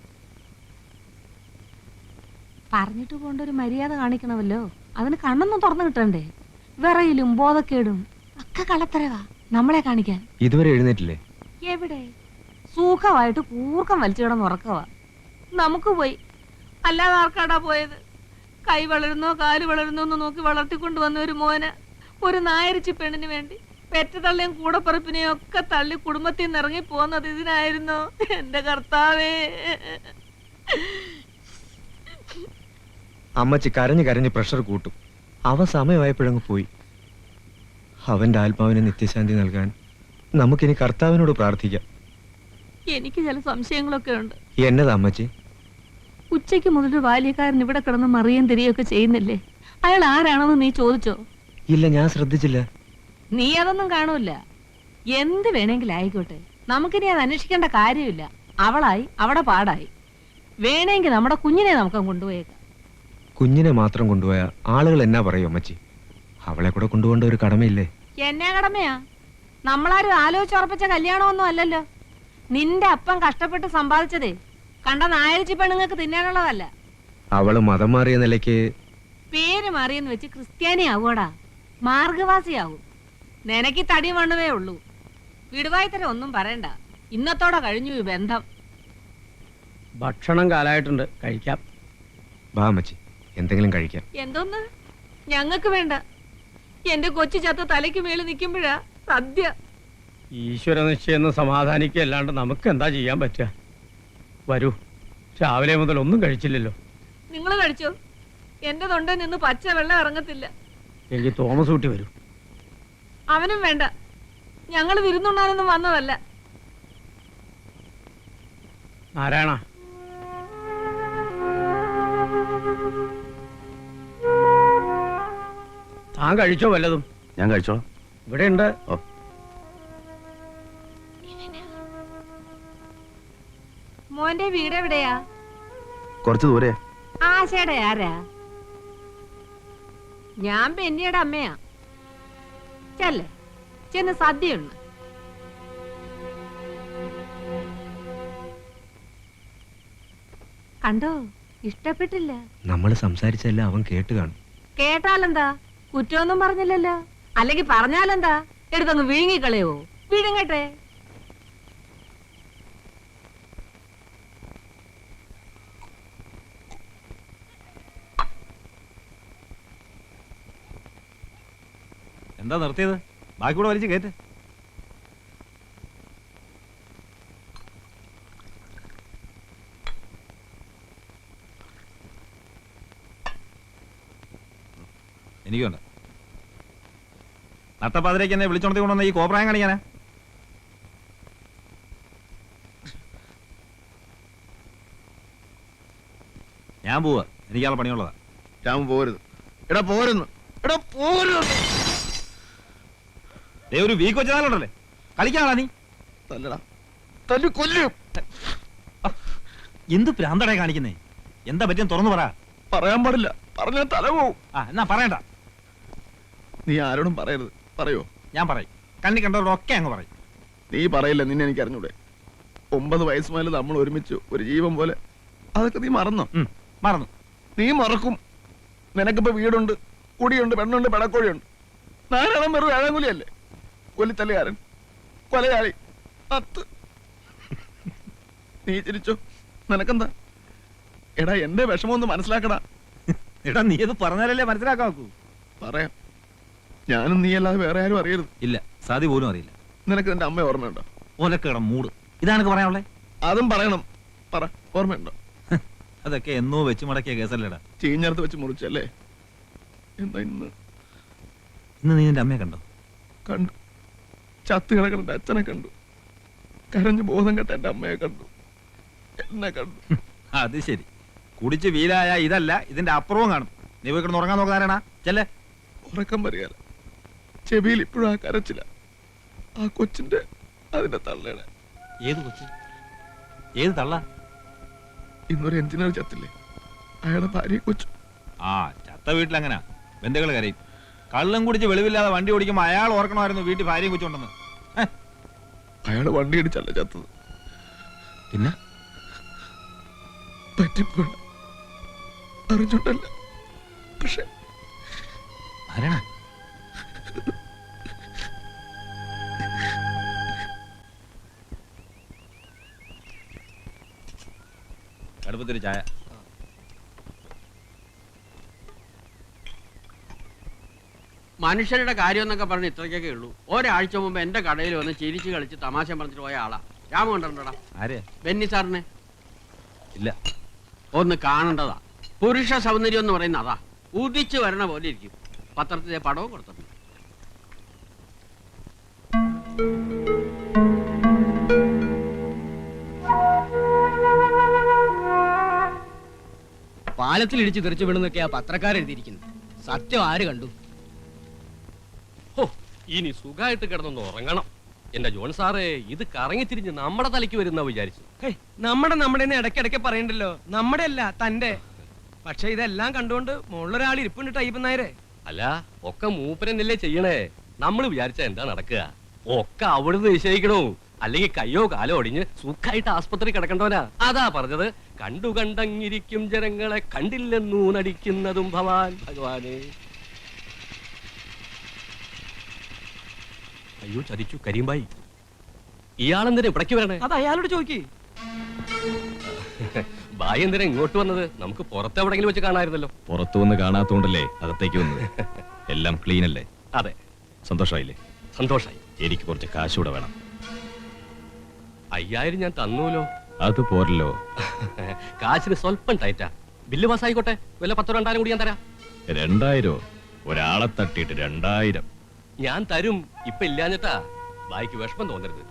Speaker 11: പറഞ്ഞിട്ട് പോണ്ട ഒരു മര്യാദ കാണിക്കണമല്ലോ. അതിന് കണ്ണൊന്നും തുറന്നു കിട്ടണ്ടേ? വിറയിലും ബോധക്കേടും ഒക്കെ കളത്തരവാ നമ്മളെ കാണിക്കാൻ.
Speaker 18: ഇതുവരെ എഴുന്നേറ്റില്ലേ?
Speaker 11: എവിടെ? സുഖമായിട്ട് കൂർക്കം വലിച്ചു കിടന്ന് ഉറക്കവാ. നമുക്ക് പോയി, അല്ലാതെ ആർക്കാടാ പോയത്? കൈ വളരുന്നോ കാല് വളരുന്നോ എന്ന് നോക്കി വളർത്തിക്കൊണ്ടുവന്ന ഒരു മോന്, ഒരു നായരിച്ചി പെണ്ണിന് വേണ്ടി പെറ്റതള്ളിയും കൂടപ്പറപ്പിനെയും ഒക്കെ തള്ളി കുടുംബത്തിൽ നിന്ന് ഇറങ്ങി പോകുന്നത് ഇതിനായിരുന്നോ? എന്റെ കർത്താവേ.
Speaker 18: അമ്മച്ചി കരഞ്ഞ് കരഞ്ഞ് പ്രഷർ കൂട്ടും. അവ സമയമായപ്പോഴങ്ങ് പോയി. അവന്റെ ആത്മാവിന് നിത്യശാന്തി നൽകാൻ നമുക്കിനി കർത്താവിനോട് പ്രാർത്ഥിക്കാം.
Speaker 11: എനിക്ക് ചില സംശയങ്ങളൊക്കെ ഉണ്ട്.
Speaker 18: എന്നതാ അമ്മച്ചി?
Speaker 11: ഉച്ചയ്ക്ക് മുതൽ ബാല്യക്കാരൻ ഇവിടെ കിടന്ന് മറിയും തിരിയൊക്കെ ചെയ്യുന്നില്ലേ? അയാൾ ആരാണെന്ന് നീ ചോദിച്ചോ?
Speaker 18: ഇല്ല, ഞാൻ ശ്രദ്ധിച്ചില്ല.
Speaker 11: നീ അതൊന്നും കാണൂല. എന്ത് വേണമെങ്കിലും ആയിക്കോട്ടെ, നമുക്കിനി അത് അന്വേഷിക്കേണ്ട കാര്യമില്ല. അവളായി അവിടെ പാടായി. വേണമെങ്കിൽ നമ്മുടെ കുഞ്ഞിനെ നമുക്ക് കൊണ്ടുപോയേക്കാം.
Speaker 18: കുഞ്ഞിനെ മാത്രം കൊണ്ടുപോയ ആളുകൾ എന്നാ പറയും അമ്മച്ചി? അവളെ കൂടെ കൊണ്ടുപോകേണ്ട ഒരു കടമയില്ലേ?
Speaker 11: എന്നാ കടമയാ? നമ്മളാരും ആലോചിച്ചുറപ്പിച്ച കല്യാണമൊന്നും അല്ലല്ലോ. നിന്റെ അപ്പൻ കഷ്ടപ്പെട്ട് സമ്പാദിച്ചതേ കണ്ട നായരിച്ചി പെണ്ണുങ്ങൾക്ക് തിന്നാനുള്ളതല്ല.
Speaker 18: അവള് മതം മാറിയ നിലയ്ക്ക്
Speaker 11: പേര് മാറിയെന്ന് വെച്ച് ക്രിസ്ത്യാനി ആവൂടാ, മാർഗവാസിയാവും. നിനക്ക് തടി മണ്ണുവേ ഉള്ളൂ. വിടുവായിത്തരം ഒന്നും പറയണ്ട. ഇന്നത്തോടെ കഴിഞ്ഞു ഈ ബന്ധം.
Speaker 7: ഭക്ഷണം കാലായിട്ടുണ്ട്, കഴിക്കാം.
Speaker 18: വാ അമ്മച്ചി, എന്തെങ്കിലും കഴിക്കാം.
Speaker 11: എന്തോന്ന്? ഞങ്ങൾക്ക് വേണ്ട. എന്റെ കൊച്ചു ചത്ത് തലയ്ക്ക് മേളിൽ നിൽക്കുമ്പോഴാ സദ്യ.
Speaker 7: ഈശ്വര നിശ്ചയെന്ന് സമാധാനിക്കല്ലാണ്ട് നമുക്ക് എന്താ ചെയ്യാൻ പറ്റുക? വരൂ, രാവിലെ മുതൽ ഒന്നും കഴിച്ചില്ലല്ലോ.
Speaker 11: നിങ്ങൾ കഴിച്ചോ? എന്റെ തൊണ്ട നിന്ന് പച്ച വെള്ളം ഇറങ്ങത്തില്ല.
Speaker 7: എനിക്ക് തോമസ് ഊട്ടി വരൂ.
Speaker 11: അവനും വേണ്ട. ഞങ്ങൾ വിരുന്നുണ്ണാനൊന്നും വന്നതല്ല.
Speaker 7: നാരായണ, താൻ കഴിച്ചോ വല്ലതും?
Speaker 9: ഞാൻ കഴിച്ചോളാം.
Speaker 7: ഇവിടെ ഉണ്ട്.
Speaker 11: മോന്റെ വീട് എവിടെയാ?
Speaker 9: കുറച്ച് ദൂരെ.
Speaker 11: ആശയുടെ ആരാ? ഞാൻ ബെന്നിയുടെ അമ്മയാ. ചെല്ലേ, ചെന്ന് സദ്യയുണ്ട്. കണ്ടോ? ഇഷ്ടപ്പെട്ടില്ല.
Speaker 18: നമ്മൾ സംസാരിച്ചെല്ലാം അവൻ കേട്ട് കാണും.
Speaker 11: കേട്ടാലെന്താ? കുറ്റമൊന്നും പറഞ്ഞില്ലല്ലോ. അല്ലെങ്കിൽ പറഞ്ഞാലെന്താ? എടുത്തങ്ങ് വിഴുങ്ങിക്കളയോ? വിഴുങ്ങട്ടെ.
Speaker 16: എന്താ നിർത്തിയത്? ബാക്കി കൂടെ വലിച്ചു കയറ്റ്. എനിക്കുണ്ട്. നട്ടപ്പാതിരേക്ക് എന്നെ വിളിച്ചോണ്ടി കൊണ്ടുവന്ന ഈ കോപ്രായം കാണിക്കാനാ? ഞാൻ പോവാ, എനിക്കാളെ പണിയുള്ളതാ.
Speaker 5: ഞാൻ പോരുന്നു. എടാ പോരുന്നു. എടാ പോരുന്നു.
Speaker 16: ഒരു വീക്ക് വെച്ചാലുണ്ടല്ലേ കളിക്കാണാ നീ?
Speaker 5: തല്ലടാ, തല്ലു കൊല്ലും.
Speaker 16: എന്ത് പ്രാന്തടേ കാണിക്കുന്നേ? എന്താ പറ്റിയെന്ന് തുറന്നു പറ.
Speaker 5: പറയാൻ പാടില്ല, പറഞ്ഞ തല പോവും.
Speaker 16: എന്നാ പറയണ്ട.
Speaker 5: നീ ആരോടും പറയരുത്. പറയോ?
Speaker 16: ഞാൻ പറയും. കണ്ണി കണ്ടവരോടൊക്കെ അങ്ങ് പറയും.
Speaker 5: നീ പറയില്ല, നിന്നെ എനിക്ക് അറിഞ്ഞൂടെ. 9 വയസ്സ് മുതൽ നമ്മൾ ഒരുമിച്ച് ഒരു ജീവൻ പോലെ. അതൊക്കെ നീ മറന്നോ?
Speaker 16: മറന്നു.
Speaker 5: നീ മറക്കും. നിനക്കിപ്പോ വീടുണ്ട്, കുടിയുണ്ട്, പെണ്ണുണ്ട്, പെടക്കോഴിയുണ്ട്. നാരായണൻ വെറും ഏഴാങ്കുലിയല്ലേ? കൊല്ലിത്തല്ലുകാരൻ, കൊലയാളി, അത്ത്. നീ ചിരിച്ചോ, നിനക്കെന്താ? എടാ എന്റെ വിഷമം ഒന്ന് മനസ്സിലാക്കടാ.
Speaker 14: എടാ നീ അത് പറഞ്ഞാലല്ലേ മനസ്സിലാക്കാക്കൂ.
Speaker 5: പറയാം. ഞാനും നീ അല്ലാതെ വേറെ ആരും അറിയരുത്.
Speaker 14: ഇല്ല, സാധി പോലും അറിയില്ല.
Speaker 5: നിനക്ക് നിന്റെ അമ്മ ഓർമ്മയുണ്ടോ?
Speaker 14: ഓലക്കട മൂട്. ഇതാണ് പറയാനുള്ളേ.
Speaker 5: അതും പറയണം. പറ, ഓർമ്മയുണ്ടോ?
Speaker 14: അതൊക്കെ എന്നോ വെച്ച് മടക്കിയ കേസല്ലേടാ.
Speaker 5: ചീഞ്ഞടുത്ത് വെച്ച് മുറിച്ചല്ലേ? എന്താ ഇന്ന്?
Speaker 14: ഇന്ന് നീ നിന്റെ അമ്മയെ കണ്ടോ?
Speaker 5: കണ്ടു. ചത്ത് കിടക്കുന്ന എന്റെ അച്ഛനെ കണ്ടു. കരഞ്ഞു ബോധം കെട്ട എന്റെ അമ്മയെ കണ്ടു. എന്നെ കണ്ടു.
Speaker 14: അത് ശരി. കുടിച്ച് വീലായ ഇതല്ല, ഇതിന്റെ അപ്പുറവും കാണും. നീ പോയി കിടന്ന് ഉറങ്ങാൻ നോക്കാനാ? ചെല്ലേ.
Speaker 5: ഉറക്കം വരികയല്ല. ചെവിയിൽ ഇപ്പോഴും ആ കരച്ചില്ല. ആ കൊച്ചിന്റെ, അതിന്റെ തള്ളയുടെ.
Speaker 14: ഏത് കൊച്ച്? ഏത് തള്ള?
Speaker 5: ഇന്നൊരു എഞ്ചിനീയർ ചത്തില്ലേ, അയാളുടെ ഭാര്യ കൊച്ചു.
Speaker 14: ആ ചത്ത വീട്ടിലങ്ങനെ ബന്ധുക്കൾ കരയും. കള്ളം കുടിച്ച് വെളിവില്ലാതെ വണ്ടി ഓടിക്കുമ്പോ അയാൾ ഓർക്കണമായിരുന്നു വീട്ടിൽ ഭാര്യയും കൊച്ചുണ്ടെന്ന്.
Speaker 5: അയാള് വണ്ടി ഇടിച്ചല്ല ചത്തത്.
Speaker 14: പിന്നെ
Speaker 5: പറ്റിപ്പോണ അറിഞ്ഞോണ്ടല്ല. പക്ഷെ
Speaker 14: ആരാണ്? കടുപ്പത്തൊരു ചായ.
Speaker 7: മനുഷ്യരുടെ കാര്യം എന്നൊക്കെ പറഞ്ഞ് ഇത്രയ്ക്കൊക്കെ ഉള്ളൂ. ഒരാഴ്ച മുമ്പ് എന്റെ കടയിൽ വന്ന് ചിരിച്ച് കളിച്ച് തമാശ പറഞ്ഞിട്ട് പോയ ആളാ. രാമ കണ്ടിട്ടുണ്ടോടാ?
Speaker 14: ആരെയാ?
Speaker 7: ബെന്നി സാറിനെ.
Speaker 14: ഇല്ല.
Speaker 7: ഒന്ന് കാണേണ്ടതാ. പുരുഷ സൗന്ദര്യം എന്ന് പറയുന്ന അതാ. ഉദിച്ചു വരണ പോലെ ഇരിക്കും. പത്രത്തിലെ പടവും കൊടുത്തിട്ടുണ്ട്.
Speaker 1: പാലത്തിൽ ഇടിച്ച് തെറിച്ചു വീണെന്നൊക്കെയാ പത്രക്കാരെഴുതിയിരിക്കുന്നത്. സത്യം ആര് കണ്ടു?
Speaker 13: ഇനി സുഖമായിട്ട് കിടന്നൊന്ന് ഉറങ്ങണം. എന്റെ ജോൺ സാറേ, ഇത് കറങ്ങിത്തിരിഞ്ഞ് നമ്മുടെ തലയ്ക്ക് വരുന്ന വിചാരിച്ചു.
Speaker 3: നമ്മുടെ ഇടയ്ക്കിടയ്ക്ക് പറയണ്ടല്ലോ. നമ്മുടെ അല്ല, തന്റെ. പക്ഷെ ഇതെല്ലാം കണ്ടുകൊണ്ട് മുകളിലൊരാൾ ഇരിപ്പുണ്ട് ടൈപ്പ് നായരെ.
Speaker 13: അല്ല, ഒക്കെ മൂപ്പരന്നല്ലേ ചെയ്യണേ. നമ്മൾ വിചാരിച്ച എന്താ നടക്കുക? ഒക്കെ അവിടുന്ന് നിശ്ചയിക്കണോ? അല്ലെങ്കിൽ കയ്യോ കാലോ ഒടിഞ്ഞ് സുഖമായിട്ട് ആസ്പത്രി കിടക്കണ്ടോനാ. അതാ പറഞ്ഞത്, കണ്ടു കണ്ടങ്ങിരിക്കും ജനങ്ങളെ കണ്ടില്ലെന്നു നടിക്കുന്നതും ഭവാൻ ഭഗവാനെ. അയ്യോ ചതിച്ചു കരീംബായി. ഇയാളെന്തിനാ ഇവിടേക്ക് വരണേ?
Speaker 3: അത് അയാളോട് ചോദിക്കേ.
Speaker 13: ബായി എന്തിനാ ഇങ്ങോട്ട് വന്നത്? നമുക്ക് പുറത്ത് എവിടെങ്കിലും വെച്ച് കാണാമായിരുന്നല്ലോ.
Speaker 16: പുറത്തു വന്ന് കാണാത്തോണ്ടല്ലേ അകത്തേക്ക് വന്നത്. എല്ലാം ക്ലീൻ അല്ലേ?
Speaker 13: അതെ.
Speaker 16: സന്തോഷമായില്ലേ?
Speaker 13: സന്തോഷായി.
Speaker 16: എനിക്ക് കുറച്ച് കാശൂടെ വേണം.
Speaker 13: 5000 ഞാൻ തന്നൂലോ.
Speaker 16: അത് പോരല്ലോ.
Speaker 13: കാശിന് സ്വല്പം ടൈറ്റാ. ബില്ല് പാസ്സായിക്കോട്ടെ. വല്ല 10,000-2000 കൂടി ഞാൻ തരാം.
Speaker 16: 2000? ഒരാളെ തട്ടിയിട്ട് 2000?
Speaker 13: ഞാൻ തരും. ഇപ്പൊ ഇല്ലാഞ്ഞിട്ടാ. ബായിക്ക് വിഷമം തോന്നരുത്.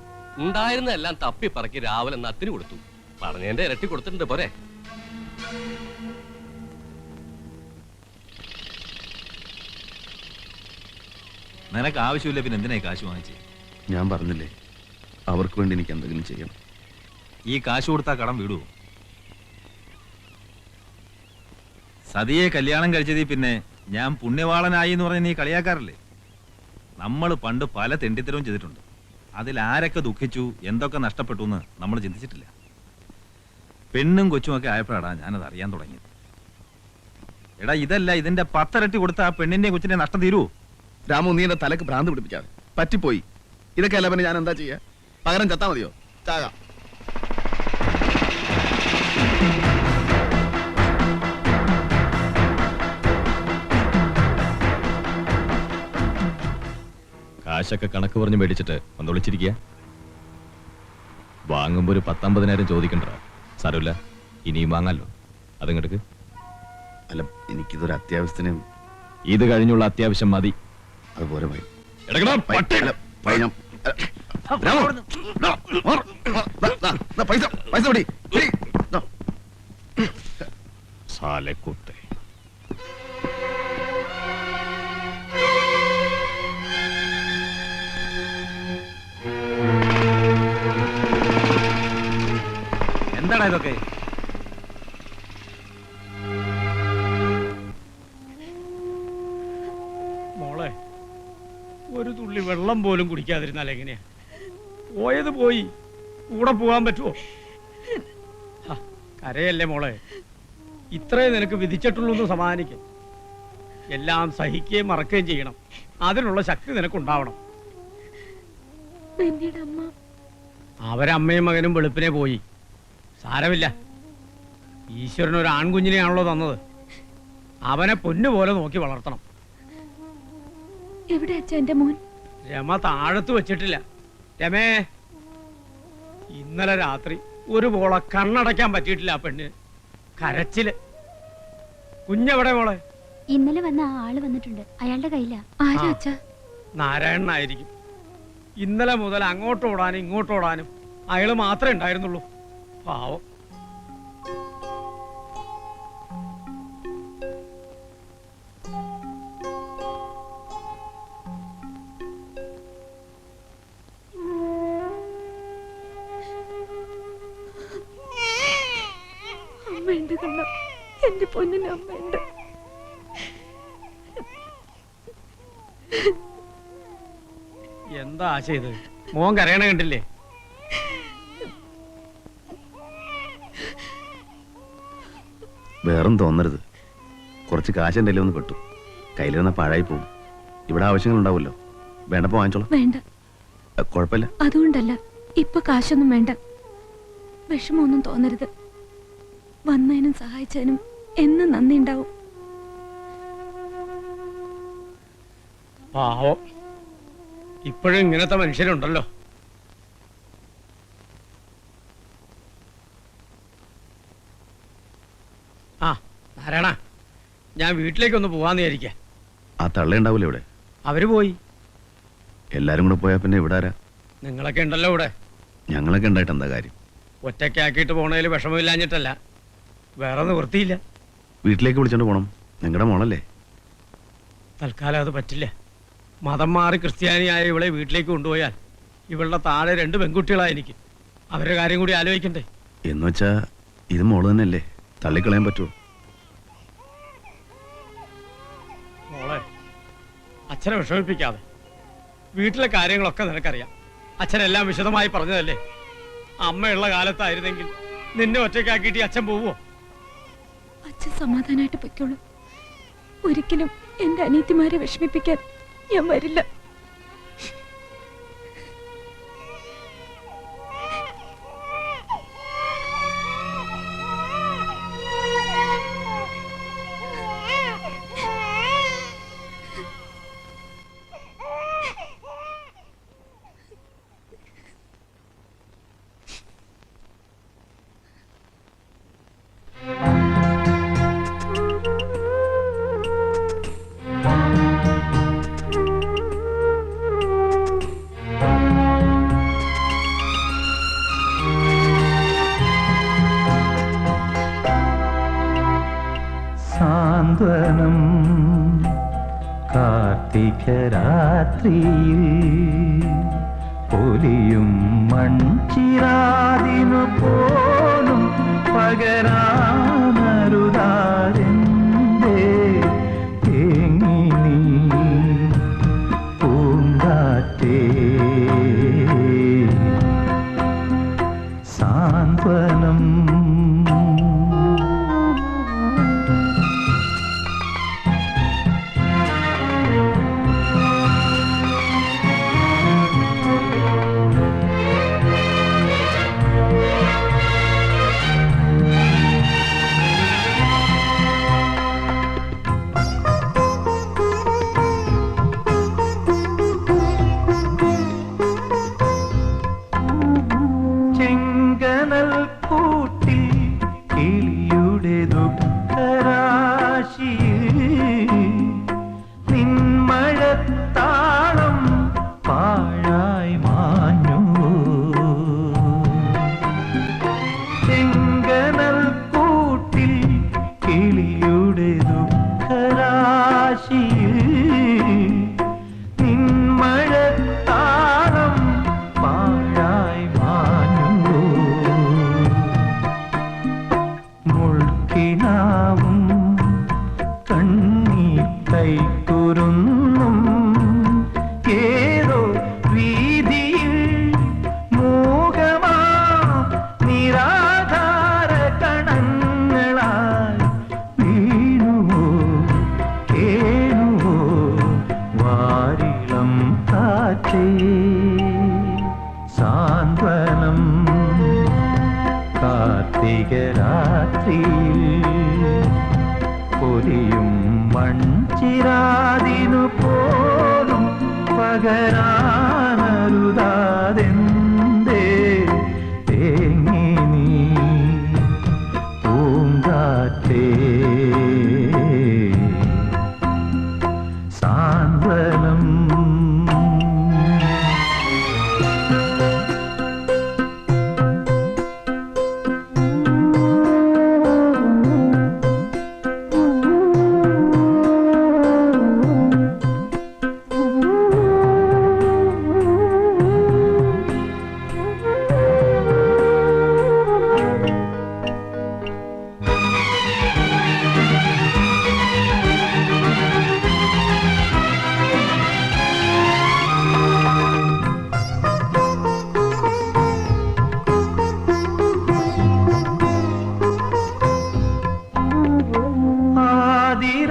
Speaker 13: ഉണ്ടായിരുന്നെല്ലാം തപ്പി പറക്കി രാവിലെ നത്തിന് കൊടുത്തു. പറഞ്ഞതിന്റെ ഇരട്ടി കൊടുത്തിട്ടുണ്ട്. പോരെ?
Speaker 14: നിനക്ക് ആവശ്യമില്ല, പിന്നെ എന്തിനായി കാശ് വാങ്ങിച്ചേ?
Speaker 9: ഞാൻ പറഞ്ഞില്ലേ, അവർക്ക് വേണ്ടി എനിക്ക് എന്തെങ്കിലും ചെയ്യണം.
Speaker 14: ഈ കാശ് കൊടുത്താ കടം വിടുവോ? സതിയെ കല്യാണം കഴിച്ചതിൽ പിന്നെ ഞാൻ പുണ്യവാളനായി എന്ന് പറഞ്ഞ് നീ കളിയാക്കാറില്ലേ? നമ്മൾ പണ്ട് പല തെണ്ടിത്തരവും ചെയ്തിട്ടുണ്ട്. അതിൽ ആരൊക്കെ ദുഃഖിച്ചു, എന്തൊക്കെ നഷ്ടപ്പെട്ടു എന്ന് നമ്മൾ ചിന്തിച്ചിട്ടില്ല. പെണ്ണും കൊച്ചുമൊക്കെ ആയപ്പോഴാടാ ഞാനത് അറിയാൻ തുടങ്ങിയത്. എടാ ഇതല്ല, ഇതിന്റെ 10 ഇരട്ടി കൊടുത്ത ആ പെണ്ണിന്റെ കൊച്ചിന്റെ നഷ്ടം തീരുവോ?
Speaker 5: രാമു, നീ എന്റെ തലക്ക് ഭ്രാന്ത് പിടിപ്പിക്കാതെ. പറ്റിപ്പോയി. ഇതൊക്കെ അല്ല, പിന്നെ ഞാൻ എന്താ ചെയ്യാ? പകരം ചത്താ മതിയോ? ചാകാം.
Speaker 16: കാശൊക്കെ കണക്ക് പറഞ്ഞ് മേടിച്ചിട്ട് ഒന്ന് വിളിച്ചിരിക്കുക. വാങ്ങുമ്പോ ഒരു 10-50,000 ചോദിക്കണ്ട. സാരമില്ല, ഇനിയും വാങ്ങാലോ. അതിങ്ങോട്ട്.
Speaker 9: അല്ല, എനിക്കിതൊരു അത്യാവശ്യത്തിന്.
Speaker 16: ഇത് കഴിഞ്ഞുള്ള അത്യാവശ്യം മതി.
Speaker 9: അതുപോലെ പോയി.
Speaker 16: സാലക്കുത്തെ.
Speaker 14: എന്താടാ ഇതൊക്കെ?
Speaker 19: മോളെ, ഒരു തുള്ളി വെള്ളം പോലും കുടിക്കാതിരുന്നാൽ എങ്ങനെയാ? പോയത് പോയി, കൂടെ പോകാൻ പറ്റുമോ? കരയല്ലേ മോളെ. ഇത്രേ നിനക്ക് വിധിച്ചിട്ടുള്ളൂ എന്ന് സമാധാനിക്കും. എല്ലാം സഹിക്കുകയും മറക്കുകയും ചെയ്യണം. അതിനുള്ള ശക്തി നിനക്കുണ്ടാവണം.
Speaker 11: ബെന്നിയുടെ അമ്മ
Speaker 19: അവരമ്മയും മകനും വെളുപ്പിനെ പോയി. സാരമില്ല, ഈശ്വരൻ ഒരു ആൺകുഞ്ഞിനെയാണല്ലോ തന്നത്. അവനെ പൊന്നുപോലെ നോക്കി വളർത്തണം.
Speaker 11: എവിടെ അച്ഛാ എന്റെ മോൻ?
Speaker 19: രമ താഴത്ത് വെച്ചിട്ടില്ല. രമേ, ഇന്നലെ രാത്രി ഒരു പോളെ കണ്ണടയ്ക്കാൻ പറ്റിയിട്ടില്ല. ആ പെണ്ണ് കരച്ചില്. കുഞ്ഞെവിടെ മോളെ?
Speaker 10: ഇന്നലെ വന്ന ആ ആള് വന്നിട്ടുണ്ട്. അയാളുടെ കയ്യിലാ. ആരാ അച്ഛാ?
Speaker 19: നാരായണനായിരിക്കും. ഇന്നലെ മുതൽ അങ്ങോട്ടോടാനും ഇങ്ങോട്ടോടാനും അയാള് മാത്രമേ ഉണ്ടായിരുന്നുള്ളൂ. പാവം.
Speaker 11: അമ്മയുണ്ട് കണ്ണ, എന്റെ പൊന്നിന് അമ്മയുണ്ട്.
Speaker 19: എന്താ ചെയ്ത്? മോൻ കരയണ കണ്ടില്ലേ?
Speaker 9: വേറൊന്നും തോന്നരുത്. കുറച്ച് കാശ് എൻ്റെ ഒന്ന് പെട്ടു. കയ്യിലിരുന്ന പാഴായി പോകും. ഇവിടെ ആവശ്യങ്ങൾ ഉണ്ടാവുമല്ലോ. വേണ്ടപ്പോ വാങ്ങിച്ചോളാം.
Speaker 11: വേണ്ട,
Speaker 9: കുഴപ്പമില്ല.
Speaker 11: അതുകൊണ്ടല്ല, ഇപ്പൊ കാശൊന്നും വേണ്ട. വിഷമൊന്നും തോന്നരുത്. വന്നതിനും സഹായിച്ചതിനും എന്നും നന്ദി ഉണ്ടാവും.
Speaker 19: പാവം, ഇപ്പോഴും ഇങ്ങനത്തെ മനുഷ്യരുണ്ടല്ലോ. ആ നാരായണ, ഞാൻ വീട്ടിലേക്കൊന്ന് പോവാന്ന് വിചാരിക്ക.
Speaker 9: ആ തള്ള ഉണ്ടാവൂലേ ഇവിടെ?
Speaker 19: അവര് പോയി.
Speaker 9: എല്ലാരും കൂടെ പോയാ പിന്നെ ഇവിടെ ആരാ?
Speaker 19: നിങ്ങളൊക്കെ ഉണ്ടല്ലോ ഇവിടെ.
Speaker 9: ഞങ്ങളൊക്കെ ഉണ്ടായിട്ട് എന്താ കാര്യം?
Speaker 19: ഒറ്റയ്ക്കാക്കിയിട്ട് പോണതിൽ വിഷമമില്ലാഞ്ഞിട്ടല്ല, വേറെ നിവൃത്തിയില്ല.
Speaker 9: വീട്ടിലേക്ക് വിളിച്ചോണ്ട് പോണം. നിങ്ങളുടെ മോളല്ലേ?
Speaker 19: തൽക്കാലം അത് പറ്റില്ല. മതം മാറി ക്രിസ്ത്യാനിയായ ഇവളെ വീട്ടിലേക്ക് കൊണ്ടുപോയാൽ ഇവളുടെ താഴെ 2 പെൺകുട്ടികളാ എനിക്ക്. അവരുടെ കാര്യം കൂടി ആലോചിക്കണ്ടേ?
Speaker 9: എന്നുവെച്ചാ ഇത് മോള് തന്നെയല്ലേ, തള്ളിക്കളയാൻ പറ്റുമോ?
Speaker 19: മോളെ, അച്ഛനെ വിഷമിപ്പിക്കാതെ. വീട്ടിലെ കാര്യങ്ങളൊക്കെ നിനക്കറിയാം. അച്ഛനെല്ലാം വിശദമായി പറഞ്ഞതല്ലേ. അമ്മയുള്ള കാലത്തായിരുന്നെങ്കിൽ നിന്നെ ഒറ്റയ്ക്കാക്കിയിട്ട് അച്ഛൻ പോവോ?
Speaker 11: അച്ഛൻ സമാധാനമായിട്ട് പൊയ്ക്കോളൂ. ഒരിക്കലും എന്റെ അനിയത്തിമാരെ വിഷമിപ്പിക്കാൻ ഞാൻ വരില്ല.
Speaker 8: സാന്ത്വനം കാർത്തികരാത്രിയിൽ പൊലിയും മൺചിരാതിനു പോലും പകരാനരുതാരെന്തേ തേങ്ങി നീ പൂങ്കാറ്റേ. സാന്ത്വനം രാത്രിയിൽ പൊലിയും മൺചിരാതിനു പോലും പകരാനരുതാതെന്തേ തേങ്ങി നീ പൂങ്കാറ്റേ സാന്ത്വനം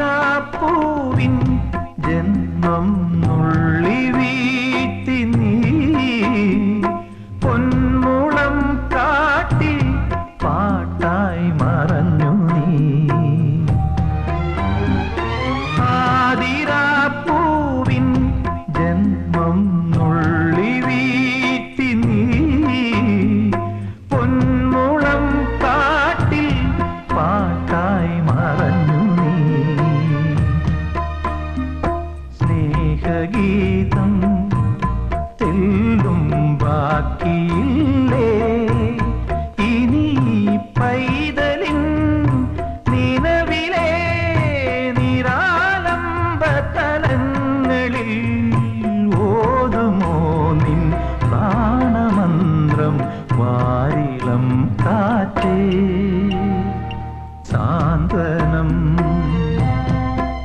Speaker 8: ആതിരാപ്പൂവിൻ ജന്മം നുള്ളി വീട്ടി നീ പൊന്മുളം കാട്ടി പാട്ടായി മറഞ്ഞു നീ ആതിരാപ്പൂവിൻ ജന്മം നുള്ളി വീട്ടി നീ പൊന്മുളം കാട്ടി പാട്ടായി മറഞ്ഞു സ്നേഹഗീതം തെല്ലും ബാക്കിയില്ലേ ഇനി പൈതലിൻ നിലവിലെ നിരാലംബതലങ്ങളിൽ ഓതുമോ നിൻ പ്രാണമന്ത്രം വാരിളം കാറ്റേ സാന്ത്വനം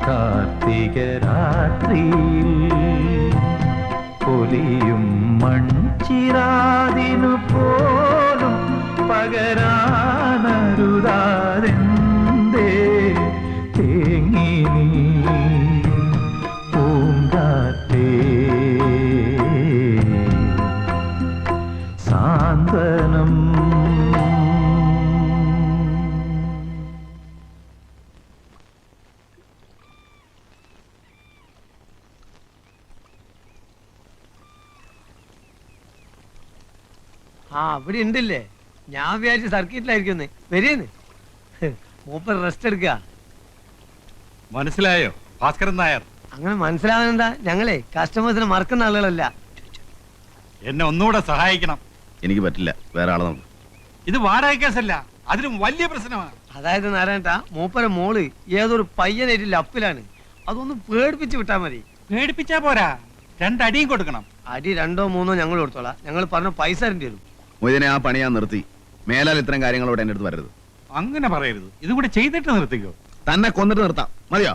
Speaker 8: കാർത്തിക രാത്രിയിൽ പൊലിയും മൺചിരാതിനു പോലും പകരാനരുതാതെന്തേ തേങ്ങി നീ പൂങ്കാറ്റേ സാന്ത്വനം
Speaker 19: ആ അവിടെ ഉണ്ടല്ലേ ഞാൻ വിചാരിച്ചു സർക്കിട്ടിലായിരിക്കും വരിയെന്ന് മൂപ്പർ റെസ്റ്റ് എടുക്കുക
Speaker 2: മനസ്സിലായോ ഭാസ്കരൻ നായർ?
Speaker 19: അങ്ങനെ മനസ്സിലാവാനെന്താ, ഞങ്ങളെ കസ്റ്റമേഴ്സിനെ മറക്കുന്ന ആളുകളല്ല.
Speaker 2: എന്നെ ഒന്നുകൂടെ സഹായിക്കണം.
Speaker 9: എനിക്ക് പറ്റില്ല, വേറെ ആളെ നോക്കും.
Speaker 2: ഇത് വാടക കേസല്ല, അതിലും വലിയ പ്രശ്നമാണ്.
Speaker 19: അതായത് നാരായണ മൂപ്പര മോള് ഏതൊരു പയ്യനായിട്ട് ലപ്പിലാണ്, അതൊന്ന് പേടിപ്പിച്ച് വിട്ടാ മതി.
Speaker 2: പേടിപ്പിച്ചാ പോരാ, രണ്ടടിയും കൊടുക്കണം.
Speaker 19: അടി 2 or 3 ഞങ്ങൾ കൊടുത്തോളാം. ഞങ്ങൾ പറഞ്ഞ പൈസ തരേണ്ടി വരും.
Speaker 9: മൊയ്തീനെ, ആ പണി ഞാൻ നിർത്തി. മേലാൽ ഇത്തരം കാര്യങ്ങളോട് എന്റെ അടുത്ത് വരരുത്.
Speaker 2: അങ്ങനെ പറയരുത്, ഇതും കൂടെ ചെയ്തിട്ട് നിർത്തിക്കോ.
Speaker 9: തന്നെ കൊന്നിട്ട് നിർത്താം, മതിയോ?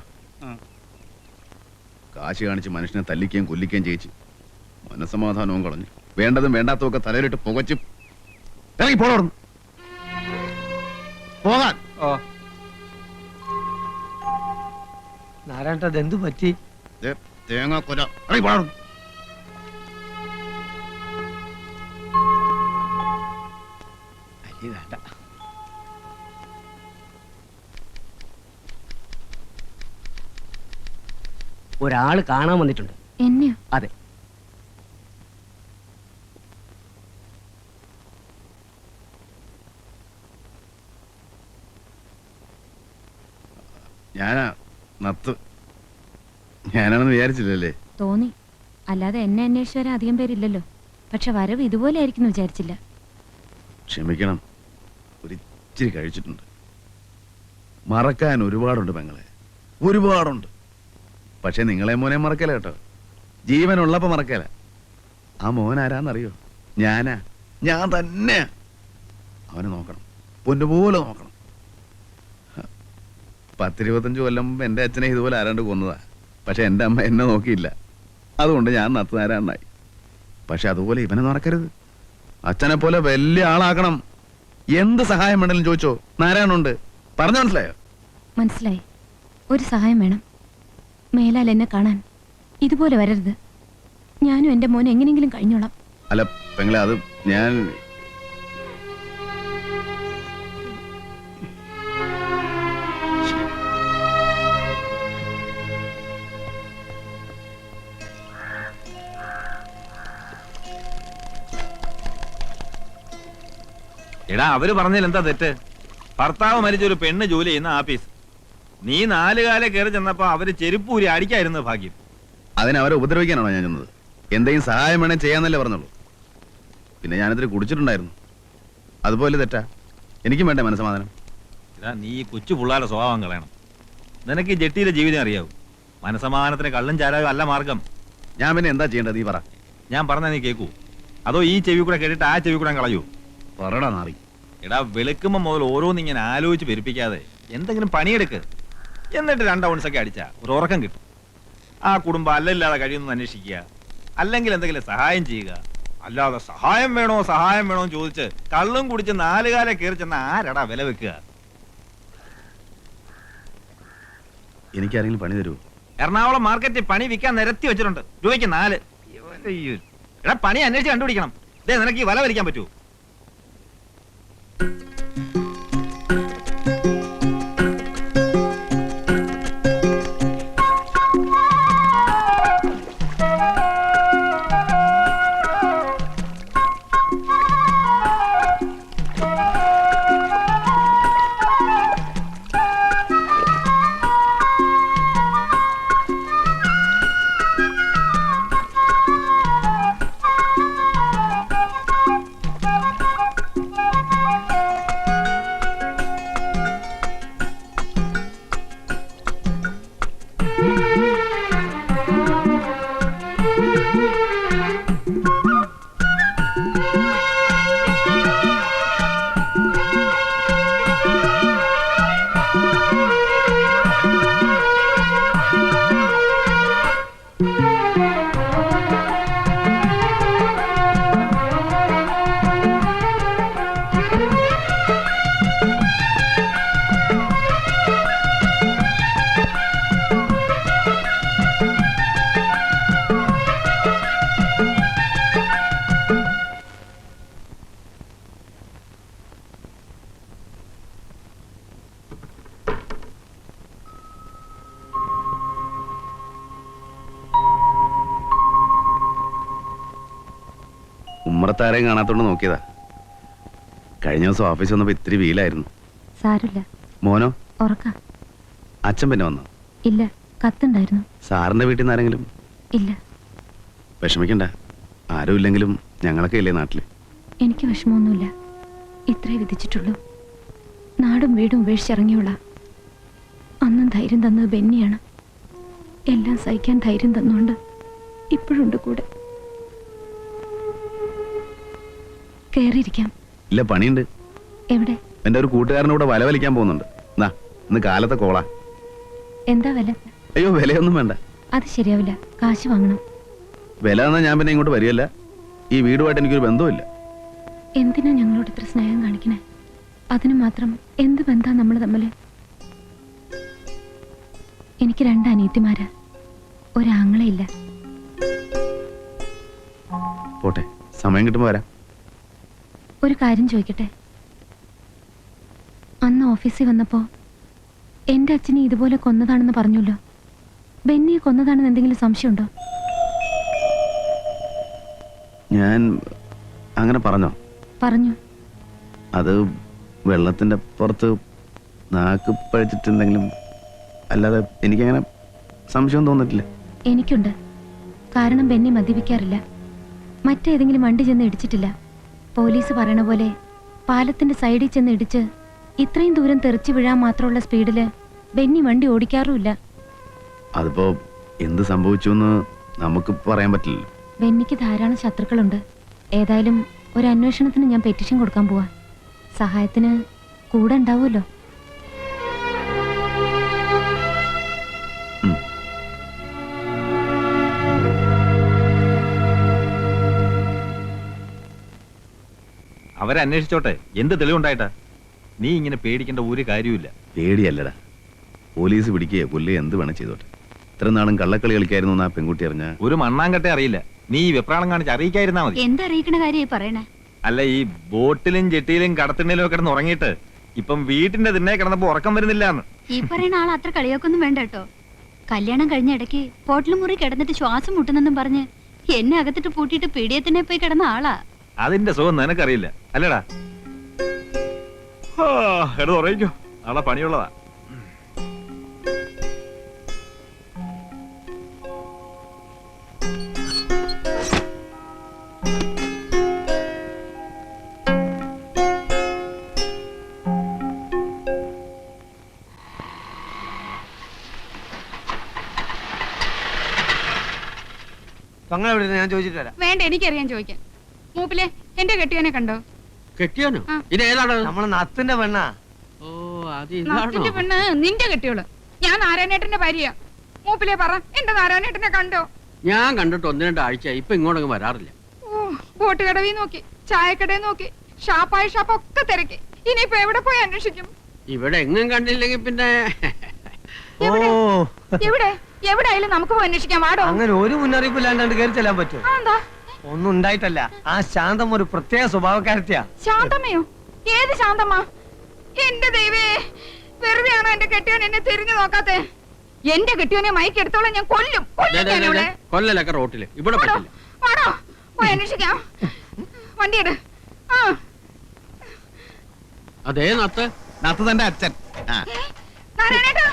Speaker 9: കാശ് കാണിച്ച് മനുഷ്യനെ തല്ലിക്കുകയും കൊല്ലിക്കുകയും ചെയ്യിച്ച് മനസ്സമാധാനവും കളഞ്ഞു. വേണ്ടതും വേണ്ടാത്തതും ഒക്കെ തലയിലിട്ട് പുകച്ചും ഇറങ്ങി പോകണം. പോകാൻ
Speaker 19: നാരായണ എന്തു പറ്റി?
Speaker 9: തേങ്ങ കൊല, ഇറങ്ങി പോകണം.
Speaker 19: വേണ്ട,
Speaker 1: ഒരാള് കാണാൻ വന്നിട്ടുണ്ട്.
Speaker 10: എന്നെയോ?
Speaker 1: അതെ.
Speaker 9: ഞാനാ നത്ത്. ഞാനാണെന്ന് വിചാരിച്ചില്ലല്ലേ?
Speaker 10: തോന്നി, അല്ലാതെ എന്നെ അന്വേഷിച്ച് വരാൻ അധികം പേരില്ലല്ലോ. പക്ഷെ വരവ് ഇതുപോലെ ആയിരിക്കും വിചാരിച്ചില്ല.
Speaker 9: ക്ഷമിക്കണം, ഒരിച്ചിരി കഴിച്ചിട്ടുണ്ട്. മറക്കാൻ ഒരുപാടുണ്ട് പെങ്ങളെ, ഒരുപാടുണ്ട്. പക്ഷെ നിങ്ങളെ മോനെ മറക്കല കേട്ടോ, ജീവനുള്ളപ്പോ മറക്കല. ആ മോൻ ആരാന്നറിയോ? ഞാനാ, ഞാൻ തന്നെ. അവനെ നോക്കണം, പൊന്നുപോലെ നോക്കണം. 10-25 കൊല്ലം മുമ്പ് എൻ്റെ അച്ഛനെ ഇതുപോലെ ആരാണ്ട് കൊന്നതാ. പക്ഷെ എൻ്റെ അമ്മ എന്നെ നോക്കിയില്ല, അതുകൊണ്ട് ഞാൻ നത്തുനാരാന്നായി. പക്ഷെ അതുപോലെ ഇവനെ മറക്കരുത്. അച്ഛനെ പോലെ വലിയ ആളാക്കണം. എന്ത് സഹായം വേണമെങ്കിലും ചോദിച്ചോ, നാരായണുണ്ട്. പറഞ്ഞു മനസ്സിലായോ?
Speaker 10: മനസ്സിലായി. ഒരു സഹായം വേണം. മേലാൽ എന്നെ കാണാൻ ഇതുപോലെ വരരുത്. ഞാനും എന്റെ മോനും എങ്ങനെയെങ്കിലും കഴിഞ്ഞോളാം.
Speaker 9: അല്ല പെങ്ങളെ, അത് ഞാൻ
Speaker 14: എടാ അവര് പറഞ്ഞതിൽ എന്താ തെറ്റ്? ഭർത്താവ് മരിച്ചൊരു പെണ്ണ് ജോലി ചെയ്യുന്ന ആഫീസ്. നീ 4 കാലം കയറി ചെന്നപ്പോ അവര് ചെരുപ്പൂരി അടിക്കായിരുന്നു ഭാഗ്യം.
Speaker 9: അതിന് അവരെ ഉപദ്രവിക്കാനാണോ ഞാൻ ചെന്നത്? എന്തെങ്കിലും സഹായം വേണേ ചെയ്യാന്നല്ലേ പറഞ്ഞുള്ളൂ. പിന്നെ ഞാനിതിൽ കുടിച്ചിട്ടുണ്ടായിരുന്നു. അതുപോലെ തെറ്റാ? എനിക്കും വേണ്ടേ മനസ്സമാധാനം?
Speaker 14: എടാ നീ കൊച്ചു പിള്ളാരുടെ സ്വഭാവം കളയണം. നിനക്ക് ഈ ജെട്ടിയിലെ ജീവിതം അറിയാവൂ. മനസമാധാനത്തിന് കള്ളും ചാരായും അല്ല മാർഗം.
Speaker 9: ഞാൻ പിന്നെ എന്താ ചെയ്യേണ്ടത്? നീ പറ.
Speaker 14: ഞാൻ പറഞ്ഞാ നീ കേൾക്കൂ? അതോ ഈ ചെവി കൂടെ കേട്ടിട്ട് ആ ചെവി കൂടെ കളയൂ?
Speaker 9: പറടാ നാറി.
Speaker 14: എടാ വെളുക്കുമ്പോ മുതൽ ഓരോന്നിങ്ങനെ ആലോചിച്ച് പെരുപ്പിക്കാതെ എന്തെങ്കിലും പണിയെടുക്ക്. എന്നിട്ട് 2 ഔൺസൊക്കെ അടിച്ചാ ഒരു ഉറക്കം കിട്ടും. ആ കുടുംബം അല്ലല്ലാതെ കഴിയുന്നു അന്വേഷിക്കുക, അല്ലെങ്കിൽ എന്തെങ്കിലും സഹായം ചെയ്യുക. അല്ലാതെ സഹായം വേണോ എന്ന് ചോദിച്ച് കള്ളും കുടിച്ച് 4 കാലം കയറി ചെന്ന ആരടാ വില വെക്കുക?
Speaker 9: എനിക്കാരെങ്കിലും പണി തരുമോ?
Speaker 14: എറണാകുളം മാർക്കറ്റിൽ പണി വിൽക്കാൻ നിരത്തി വെച്ചിട്ടുണ്ട്. രൂപയ്ക്ക് 4. എടാ പണി അന്വേഷിച്ച് കണ്ടുപിടിക്കണം. ഇതേ നിനക്ക് ഈ വല വലിക്കാൻ പറ്റുമോ?
Speaker 9: ഉമ്മറത്താരെയും കാണാത്തോണ്ട് നോക്കിയതാ. കഴിഞ്ഞ ദിവസം ഓഫീസ് വന്നപ്പോ ഇത്തിരി വീലായിരുന്നു.
Speaker 10: സാരില്ല.
Speaker 9: മോനോ?
Speaker 10: ഉറക്ക.
Speaker 9: അച്ഛൻ പിന്നെ വന്നോ?
Speaker 10: ഇല്ല, കത്തുണ്ടായിരുന്നു.
Speaker 9: സാറിന്റെ വീട്ടിൽ നിന്ന് ആരെങ്കിലും?
Speaker 10: ഇല്ല.
Speaker 9: വിഷമിക്കണ്ട, ആരും ഇല്ലെങ്കിലും ഞങ്ങളൊക്കെ ഇല്ലേ നാട്ടില്.
Speaker 10: എനിക്ക് വിഷമമൊന്നുമില്ല. ഇത്രേ വിധിച്ചിട്ടുള്ളൂ. നാടും വീടും ഉപേക്ഷിച്ചിറങ്ങിയുള്ള അന്നും ധൈര്യം തന്നത് ബെന്നിയാണ്. എല്ലാം സഹിക്കാൻ ധൈര്യം തന്നുകൊണ്ട് ഇപ്പോഴുണ്ട് കൂടെ. കേറിയിരിക്കാം.
Speaker 9: ഇല്ല, പണിയുണ്ട്.
Speaker 10: എവിടെ?
Speaker 9: എന്റെ ഒരു കൂട്ടുകാരനൂടെ വല വലിക്കാൻ പോകുന്നുണ്ട്. ഇന്ന് കാലത്തെ കോളാ.
Speaker 10: എന്താ വില?
Speaker 9: അയ്യോ, വിലയൊന്നും വേണ്ട.
Speaker 10: അത് ശരിയാവില്ല, കാശ് വാങ്ങണം.
Speaker 9: വില തന്നാ ഞാൻ പിന്നെ ഇങ്ങോട്ട് വരികയല്ല. ഈ വീടുമായിട്ട് എനിക്കൊരു ബന്ധവുമില്ല.
Speaker 10: എന്തിനാ ഞങ്ങളോട് ഇത്ര സ്നേഹം കാണിക്കണേ? അതിന് മാത്രം എന്ത് ബന്ധാ നമ്മൾ തമ്മില്? എനിക്ക് 2 അനിയത്തിമാരാ, ഒരാങ്ങളയില്ല.
Speaker 9: പോട്ടെ, സമയം കിട്ടുമ്പോ വരാം.
Speaker 10: ഒരു കാര്യം ചോദിക്കട്ടെ? അന്ന് ഓഫീസിൽ വന്നപ്പോ എന്റെ അച്ഛനെ ഇതുപോലെ കൊന്നതാണെന്ന് പറഞ്ഞല്ലോ. ബെന്നിയെ കൊന്നതാണെന്ന് എന്തെങ്കിലും സംശയമുണ്ടോ?
Speaker 9: ഞാൻ അങ്ങനെ പറഞ്ഞോ?
Speaker 10: പറഞ്ഞു.
Speaker 9: അത് വെള്ളത്തിന്റെ പുറത്ത് നാക്ക് പഴിച്ചിട്ടെന്തെങ്കിലും, അല്ലാതെ എനിക്കങ്ങനെ സംശയം തോന്നിട്ടില്ല.
Speaker 10: എനിക്കുണ്ട്. കാരണം ബെന്നി മദ്യപിക്കാറില്ല. മറ്റേതെങ്കിലും വണ്ടി ചെന്ന് ഇടിച്ചിട്ടില്ല. പോലീസ് പറയണ പോലെ പാലത്തിന്റെ സൈഡിൽ ചെന്ന് ഇടിച്ച് ഇത്രയും ദൂരം തെറിച്ചു വീഴാൻ മാത്രമുള്ള സ്പീഡില് ബെന്നി വണ്ടി ഓടിക്കാറുമില്ല.
Speaker 9: അതിപ്പോ എന്ത് സംഭവിച്ചു എന്ന് നമുക്ക് പറയാൻ പറ്റില്ല.
Speaker 10: ബെന്നിക്ക് ധാരാളം ശത്രുക്കളുണ്ട്. ഏതായാലും ഒരു അന്വേഷണത്തിന് ഞാൻ പെറ്റീഷൻ കൊടുക്കാൻ പോവാ. സഹായത്തിന് കൂടെ ഉണ്ടാവുമല്ലോ.
Speaker 14: അവരന്വേഷിച്ചോട്ടെ, എന്ത് തെളിവുണ്ടായിട്ടാ? നീ ഇങ്ങനെ പേടിക്കേണ്ട ഒരു കാര്യമില്ല.
Speaker 9: പേടിയല്ലടാ, പോലീസ് പിടിക്കുകയോ കൊല്ലുകയോ എന്ത് വേണം ചെയ്തോട്ടെ. ഇത്ര നാളും കള്ളക്കളി കളിക്കായിരുന്നു ആ പെൺകുട്ടി അറിഞ്ഞ
Speaker 14: ഒരു മണ്ണാങ്കട്ടെ അറിയില്ല. നീ ഈ വെപ്രാളം കാണിച്ച് അറിയിക്കായിരുന്നാ മതി.
Speaker 10: എന്തറിയിക്കണ കാര്യമായി പറയണേ?
Speaker 14: അല്ല, ഈ ബോട്ടിലും ജെട്ടിയിലും കടത്തിണ്ണയിലും കിടന്ന് ഉറങ്ങിയിട്ട് ഇപ്പം വീട്ടിന്റെ തിണ്ണെ കിടന്നപ്പോ ഉറക്കം വരുന്നില്ല.
Speaker 10: ഈ പറയുന്ന ആൾ അത്ര കളിയാക്കൊന്നും വേണ്ട കേട്ടോ. കല്യാണം കഴിഞ്ഞ ഇടയ്ക്ക് ഹോട്ടൽ മുറി കിടന്നിട്ട് ശ്വാസം മുട്ടുന്നെന്നും പറഞ്ഞ് എന്നെ അകത്തിട്ട് പൂട്ടിയിട്ട് പീഡിയത്തിനെ പോയി കിടന്ന ആളാ.
Speaker 14: അതിന്റെ സുഖം നിനക്കറിയില്ല അല്ലടാ. എടുത്ത് ഉറങ്ങിക്കോ, നാളെ പണിയുള്ളതാ.
Speaker 19: ഞാൻ ചോദിച്ചിട്ട് വരാം.
Speaker 12: വേണ്ട, എനിക്കറിയാൻ ചോദിക്കാൻ. മൂപ്പിലെ എന്റെ കെട്ടിയവനെ കണ്ടോ?
Speaker 7: കെട്ടിയാനോ? ഇത് ഏതാണ്?
Speaker 19: നമ്മളെ നത്തിന്റെ പെണ്ണാ.
Speaker 7: ഓ, അത്
Speaker 12: നത്തിന്റെ പെണ്ണ് നിന്റെ കെട്ടിയോള്. ഞാൻ നാരായണേട്ടന്റെ ഭാര്യയാ. മൂപ്പിലെ പറ, എന്റെ നാരായണേട്ടനെ കണ്ടോ?
Speaker 7: ഞാൻ കണ്ടിട്ട് 1-2 ആഴ്ച. ഇപ്പൊ ഇങ്ങോട്ടൊന്നും വരാറില്ല.
Speaker 12: ഓ, ബോട്ട് കടവിൽ നോക്കി, ചായക്കടയിൽ നോക്കി, ഷാപ്പായ ഷാപ്പൊക്കെ തിരക്കി. ഇനിയിപ്പോ എവിടെ പോയി അന്വേഷിക്കും?
Speaker 7: ഇവിടെ എങ്ങും കണ്ടില്ലെങ്കിൽ പിന്നെ
Speaker 12: എവിടെ എവിടെയായാലും നമുക്ക് പോയി അന്വേഷിക്കാം. വാടോ.
Speaker 19: അങ്ങനെ ഒരു മുന്നറിയിപ്പ് ഇല്ലാണ്ട് കയറി ചെല്ലാൻ പറ്റുമോ?
Speaker 12: എന്താ?
Speaker 19: ഒന്നും ഉണ്ടായിട്ടല്ല. ആ ശാന്തം ഒരു പ്രത്യേക സ്വഭാവക്കാരത്തിയാ.
Speaker 12: ശാന്തമ്മയോ? ഏത് ശാന്തമ്മ? എന്റെ ദൈവേ, വെറുതെയാണോ എന്റെ കെട്ടിയോൻ എന്നെ തിരിഞ്ഞു നോക്കാത്തെ? എന്റെ കെട്ടിയോനെ മയക്കെടുത്തോളം ഞാൻ കൊല്ലും.
Speaker 7: കൊല്ലലൊക്കെ റോട്ടില്, ഇവിടെ പറ്റില്ല.
Speaker 12: വാടോ, പോയി അന്വേഷിക്കാം. വണ്ടിയെട്.
Speaker 7: അതേ നത്ത്
Speaker 9: തന്റെ അച്ഛൻ.
Speaker 12: നാരായണേട്ടാ,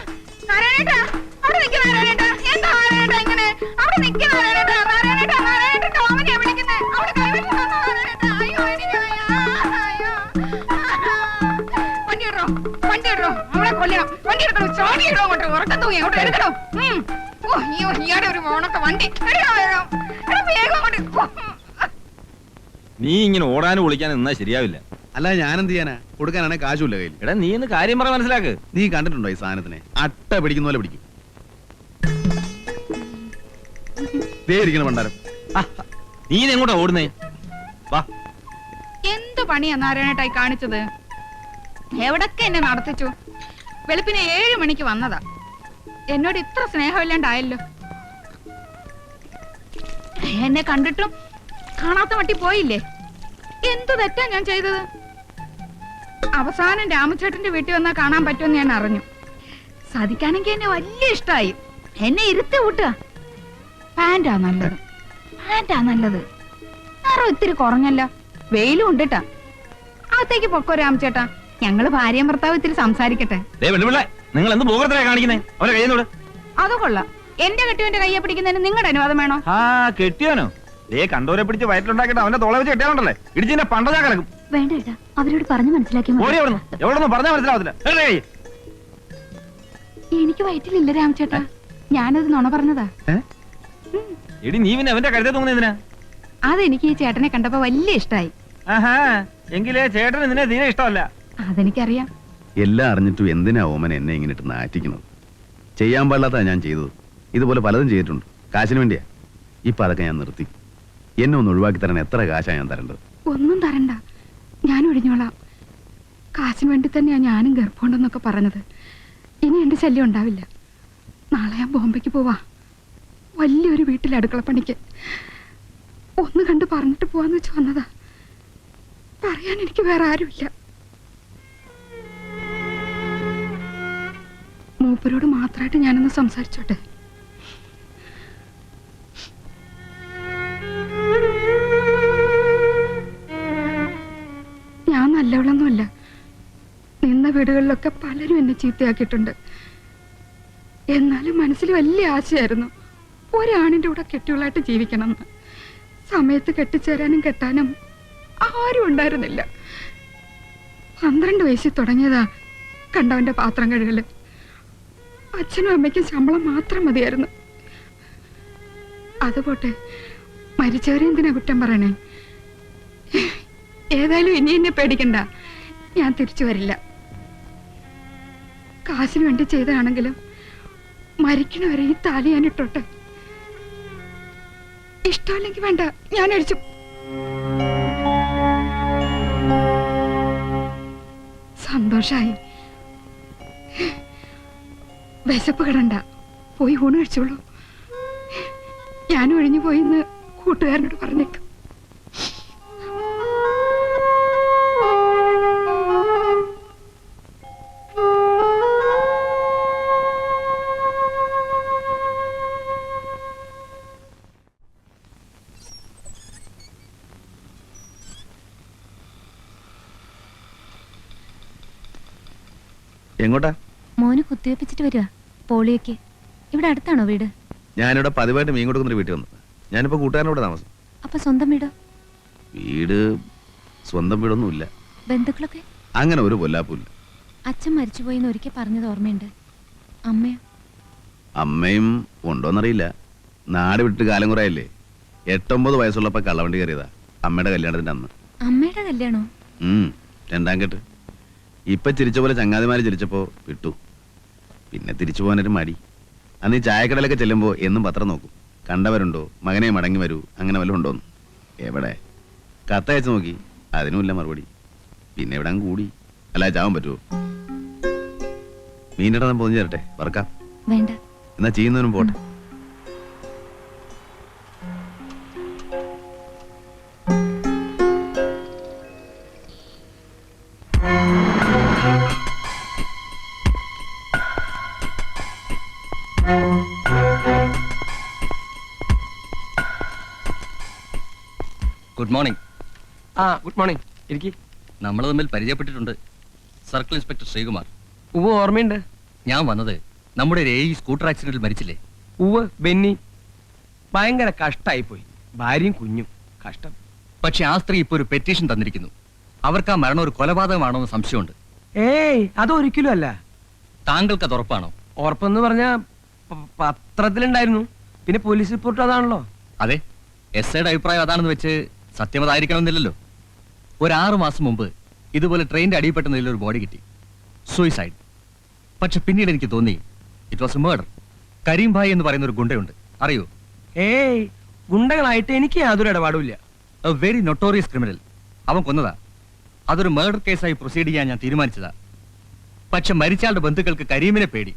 Speaker 12: നാരായണേട്ടാ, അവിടെ നിൽക്ക് നാരായണേട്ടാ. എന്താ നാരായണേട്ടാ ഇങ്ങനെ? അവിടെ നിൽക്ക് നാരായണേട്ടാ. നാരായണേട്ടാ, നാരായണേട്ടാ, ഓമനയാ വിളിക്കുന്നെ. അവിടെ കൈവച്ച് തന്നോ നാരായണേട്ടാ. അയ്യോ, എനിക്ക് വയ്യ. അയ്യോ. വണ്ടി ഇടോ, വണ്ടി ഇടോ. അവളെ കൊല്ലണം. വണ്ടി എടുക്കണോ, ചാടി ഇടോ അങ്ങോട്ട്. ഉറക്കം തൂങ്ങി അങ്ങോട്ട് എടുക്കണോ. ഓ, അയ്യോ, ഇയാടെ ഒരു മോണൊക്കെ വണ്ടി എടുക്കണോ. വേഗം അങ്ങോട്ട്.
Speaker 14: നീ ഇങ്ങനെ ഓടാനും വിളിക്കാനും നിന്നാ ശരിയാവില്ല.
Speaker 9: അല്ല, ഞാനെന്ത് ചെയ്യാനാ? കൊടുക്കാനാണെ കാശുമില്ല കയ്യിൽ.
Speaker 14: എടാ, നീ ഇന്ന് കാര്യം പറ, മനസ്സിലാക്ക്.
Speaker 9: നീ കണ്ടിട്ടുണ്ടോ ഈ സാധനത്തിനെ? അട്ട പിടിക്കുന്ന പോലെ പിടിക്കും. ദേ ഇരിക്കണം പണ്ടാരം.
Speaker 14: നീ എങ്ങോട്ടാ ഓടുന്നേ? വാ.
Speaker 12: എന്ത് പണിയാ നാരായണേട്ടായി കാണിച്ചത്? എവിടൊക്കെ എന്നെ നടത്തിച്ചു. വെളുപ്പിനെ 7 മണിക്ക് വന്നതാ. എന്നോട് ഇത്ര സ്നേഹമില്ലാണ്ടായല്ലോ. എന്നെ കണ്ടിട്ടും കാണാത്ത മട്ടി പോയില്ലേ? എന്ത് തെറ്റാ ഞാൻ ചെയ്തത്? അവസാനം രാമചേട്ടന്റെ വീട്ടിൽ വന്നാ കാണാൻ പറ്റുമെന്ന് ഞാൻ അറിഞ്ഞു. സാധിക്കാനെങ്കിൽ എന്നെ വലിയ ഇഷ്ടമായി. എന്നെ ഇരുത്തി വിട്ടുക. പാന്റാ നല്ലത്, പാന്റാ നല്ലത്. നിറം ഇത്തിരി കുറഞ്ഞല്ല, വെയിലും ഉണ്ടിട്ടാ. അകത്തേക്ക് പൊക്കോ രാമചേട്ടാ, ഞങ്ങള് ഭാര്യയും ഭർത്താവ് ഇത്തിരി സംസാരിക്കട്ടെ.
Speaker 14: നിങ്ങൾ എന്ത് പോകത്തിലാ കാണിക്കുന്നേ? അവരെ കയ്യിൽ
Speaker 12: അത് കൊള്ളാം. എന്റെ കെട്ടിയവന്റെ കയ്യെ പിടിക്കുന്നതിന് നിങ്ങളുടെ അനുവാദം വേണോ?
Speaker 14: ആ, കെട്ടിയാനോ? കണ്ടോരെ പിടിച്ച് വയറ്റിലുണ്ടാക്കിട്ട് അവന്റെ തോളെ വെച്ച് കെട്ടിയാലുണ്ടല്ലേ ഇടിച്ചിന്റെ പണ്ട ഞാൻ കിടക്കും.
Speaker 10: വേണ്ട ഏട്ടാ, അവരോട് പറഞ്ഞു മനസ്സിലാക്കി.
Speaker 14: എവിടെന്നും പറഞ്ഞാൽ മനസ്സിലാവത്തില്ല.
Speaker 12: എനിക്ക് വയറ്റിലില്ല രാമചേട്ടാ, ഞാനത് നുണ പറഞ്ഞതാ.
Speaker 14: എടി, നീ പിന്നെ അവന്റെ കരുതേ തോന്നുന്നതിനാ?
Speaker 12: അതെനിക്ക് ഈ ചേട്ടനെ കണ്ടപ്പോ വലിയ ഇഷ്ടായി.
Speaker 14: ആഹാ, എങ്കിലേ ചേട്ടന് നിന്നെ തീരെ ഇഷ്ടമല്ല.
Speaker 12: അതെനിക്കറിയാം.
Speaker 9: എല്ലാം അറിഞ്ഞിട്ടും എന്തിനാ ഓമൻ എന്നെ ഇങ്ങനെ ഇട്ട് നാറ്റിക്കുന്നത്? ചെയ്യാൻ പാടില്ലാത്ത ഞാൻ ചെയ്തത്. ഇതുപോലെ പലതും ചെയ്തിട്ടുണ്ട്, കാശിന് വേണ്ടിയാ. ഇപ്പൊ അതൊക്കെ ഞാൻ നിർത്തി. എന്നെ ഒന്ന് ഒഴിവാക്കി തരാൻ എത്ര കാശാ ഞാൻ തരേണ്ടത്?
Speaker 12: ഒന്നും തരണ്ട, ഞാൻ ഒഴിഞ്ഞോളാം. കാശിന് വേണ്ടി തന്നെയാ ഞാനും ഗർഭമുണ്ടെന്നൊക്കെ പറഞ്ഞത്. ഇനി എന്റെ ശല്യം ഉണ്ടാവില്ല. നാളെ ഞാൻ ബോംബെക്ക് പോവാ, വലിയൊരു വീട്ടിൽ അടുക്കളപ്പണിക്ക്. ഒന്ന് കണ്ട് പറഞ്ഞിട്ട് പോവാന്ന് വെച്ച് വന്നതാ. പറയാൻ എനിക്ക് വേറെ ആരുമില്ല. മൂപ്പരോട് മാത്രമായിട്ട് ഞാനൊന്ന് സംസാരിച്ചോട്ടെ. ഞാൻ നല്ലവളൊന്നുമല്ല. നിന്ന വീടുകളിലൊക്കെ പലരും എന്നെ ചീത്തയാക്കിയിട്ടുണ്ട്. എന്നാലും മനസ്സിൽ വലിയ ആശയായിരുന്നു ഒരാണിന്റെ കൂടെ കെട്ടിയുള്ളായിട്ട് ജീവിക്കണമെന്ന്. സമയത്ത് കെട്ടിച്ചേരാനും കെട്ടാനും ആരും ഉണ്ടായിരുന്നില്ല. 12 വയസ്സിൽ തുടങ്ങിയതാ കണ്ടവന്റെ പാത്രം കഴുകല്. അച്ഛനും അമ്മയ്ക്കും ശമ്പളം മാത്രം മതിയായിരുന്നു. അതുപോട്ടെ, മരിച്ചവരെ എന്തിനാ കുറ്റം പറയണേ? ഏതായാലും ഇനി എന്നെ പേടിക്കണ്ട, ഞാൻ തിരിച്ചു വരില്ല. കാശിന് വേണ്ടി ചെയ്തതാണെങ്കിലും മരിക്കണവരെ ഈ താലി ഞാൻ ഇട്ടോട്ടെ. ഇഷ്ടമല്ലെങ്കിൽ വേണ്ട, ഞാൻ അടിച്ചു. സന്തോഷായി. വിശപ്പ് കിടണ്ട, പോയി ഊണ് കഴിച്ചോളൂ. ഞാൻ ഒഴിഞ്ഞു പോയിന്ന് കൂട്ടുകാരനോട് പറഞ്ഞേക്കും.
Speaker 9: എങ്ങോട്ടാ?
Speaker 10: മോന് കുത്തിവെപ്പിച്ചിട്ട് വരിക പോളിയോക്ക്. ഇവിടെ അടുത്താണോ വീട്?
Speaker 9: ഞാനിവിടെ പതിവായിട്ട് മീൻ കൊടുക്കുന്ന വീട്ടിൽ വന്നു. ഞാനിപ്പോ കൂട്ടുകാരനോട് താമസം.
Speaker 10: അപ്പൊ സ്വന്തം വീടോ?
Speaker 9: വീട് സ്വന്തം വീടൊന്നുമില്ല.
Speaker 10: ബന്ധുക്കളൊക്കെ?
Speaker 9: അങ്ങനെ ഒരു പൊല്ലാപ്പില്ല.
Speaker 10: അച്ഛൻ മരിച്ചുപോയിന്ന് ഒരിക്കൽ പറഞ്ഞത് ഓർമ്മയുണ്ട്. അമ്മയോ?
Speaker 9: അമ്മയും ഉണ്ടോന്നറിയില്ല. നാട് വിട്ട് കാലം കുറയല്ലേ. 8-9 വയസ്സുള്ളപ്പോ കള്ളവണ്ടി കയറിയതാ അമ്മയുടെ കല്യാണത്തിന്റെ അന്ന്.
Speaker 10: അമ്മയുടെ കല്യാണോ?
Speaker 9: 2ാം കെട്ട്. ഇപ്പൊ ചിരിച്ച പോലെ ചങ്ങാതിമാര് ചിരിച്ചപ്പോ വിട്ടു. പിന്നെ തിരിച്ചു പോകാനൊരു മടി. അന്ന് ഈ ചായക്കടലൊക്കെ ചെല്ലുമ്പോ എന്നും പത്രം നോക്കും. കണ്ടവരുണ്ടോ, മകനെ മടങ്ങി വരൂ, അങ്ങനെ വല്ലതും ഉണ്ടോന്ന്. എവിടെ? കത്തയച്ച് നോക്കി, അതിനുമില്ല മറുപടി. പിന്നെ ഇവിടെ അങ്ങ് കൂടി. അല്ല ചാവാൻ പറ്റുമോ? മീനിടാൻ പൊതിഞ്ഞു തരട്ടെ, വറക്കാം?
Speaker 10: വേണ്ട.
Speaker 9: എന്നാ ചെയ്യുന്നവനും പോട്ടെ.
Speaker 13: Good morning.
Speaker 3: Good morning. എനിക്ക്
Speaker 13: നമ്മൾ തമ്മിൽ പരിചയപ്പെട്ടിട്ടുണ്ട്. Circle inspector Sreekumar.
Speaker 3: ഉവ്വ് ഓർമ്മയുണ്ട്.
Speaker 13: ഞാൻ വന്നത് നമ്മുടെ ഒരു സ്കൂട്ടർ ആക്സിഡന്റിൽ മരിച്ചില്ലേ?
Speaker 3: ഉവ്വ് ബെന്നി. ഭയങ്കര കഷ്ടായി പോയി. ഭാര്യയും കുഞ്ഞും കഷ്ടം.
Speaker 13: പക്ഷെ ആ സ്ത്രീ ഇപ്പൊ ഒരു പെറ്റീഷൻ തന്നിരിക്കുന്നു. അവർക്ക് ആ മരണം ഒരു കൊലപാതകമാണോ എന്ന് സംശയമുണ്ട്.
Speaker 3: ഏയ് അതൊരിക്കലും അല്ല.
Speaker 13: താങ്കൾക്ക് അത് ഉറപ്പാണോ?
Speaker 3: ഉറപ്പെന്ന് പറഞ്ഞ പത്രത്തിലുണ്ടായിരുന്നു. പിന്നെ പോലീസ് റിപ്പോർട്ട് അതാണല്ലോ.
Speaker 13: അതെ, എസ്ഐയുടെ അഭിപ്രായം അതാണെന്ന് വെച്ച് സത്യം അതായിരിക്കണമെന്നില്ലല്ലോ. ഒരു 6 മാസം മുമ്പ് ഇതുപോലെ ട്രെയിനിന്റെ അടിയിൽപ്പെട്ട നിലയിൽ ഒരു ബോഡി കിട്ടി. സൂയിസൈഡ്. പക്ഷെ പിന്നീട് എനിക്ക് തോന്നി it was a murder. Karim ഭായ് എന്ന് പറയുന്ന ഒരു ഗുണ്ടയുണ്ട്, അറിയോ?
Speaker 3: ഏയ് ഗുണ്ടകളായിട്ട് എനിക്ക് യാതൊരു ഇടപാടുമില്ല.
Speaker 13: A very notorious criminal. അവൻ കൊന്നതാ. അതൊരു മർഡർ കേസായി പ്രൊസീഡ് ചെയ്യാൻ ഞാൻ തീരുമാനിച്ചതാ. പക്ഷെ മരിച്ചയാളുടെ ബന്ധുക്കൾക്ക് കരീമിനെ പേടി.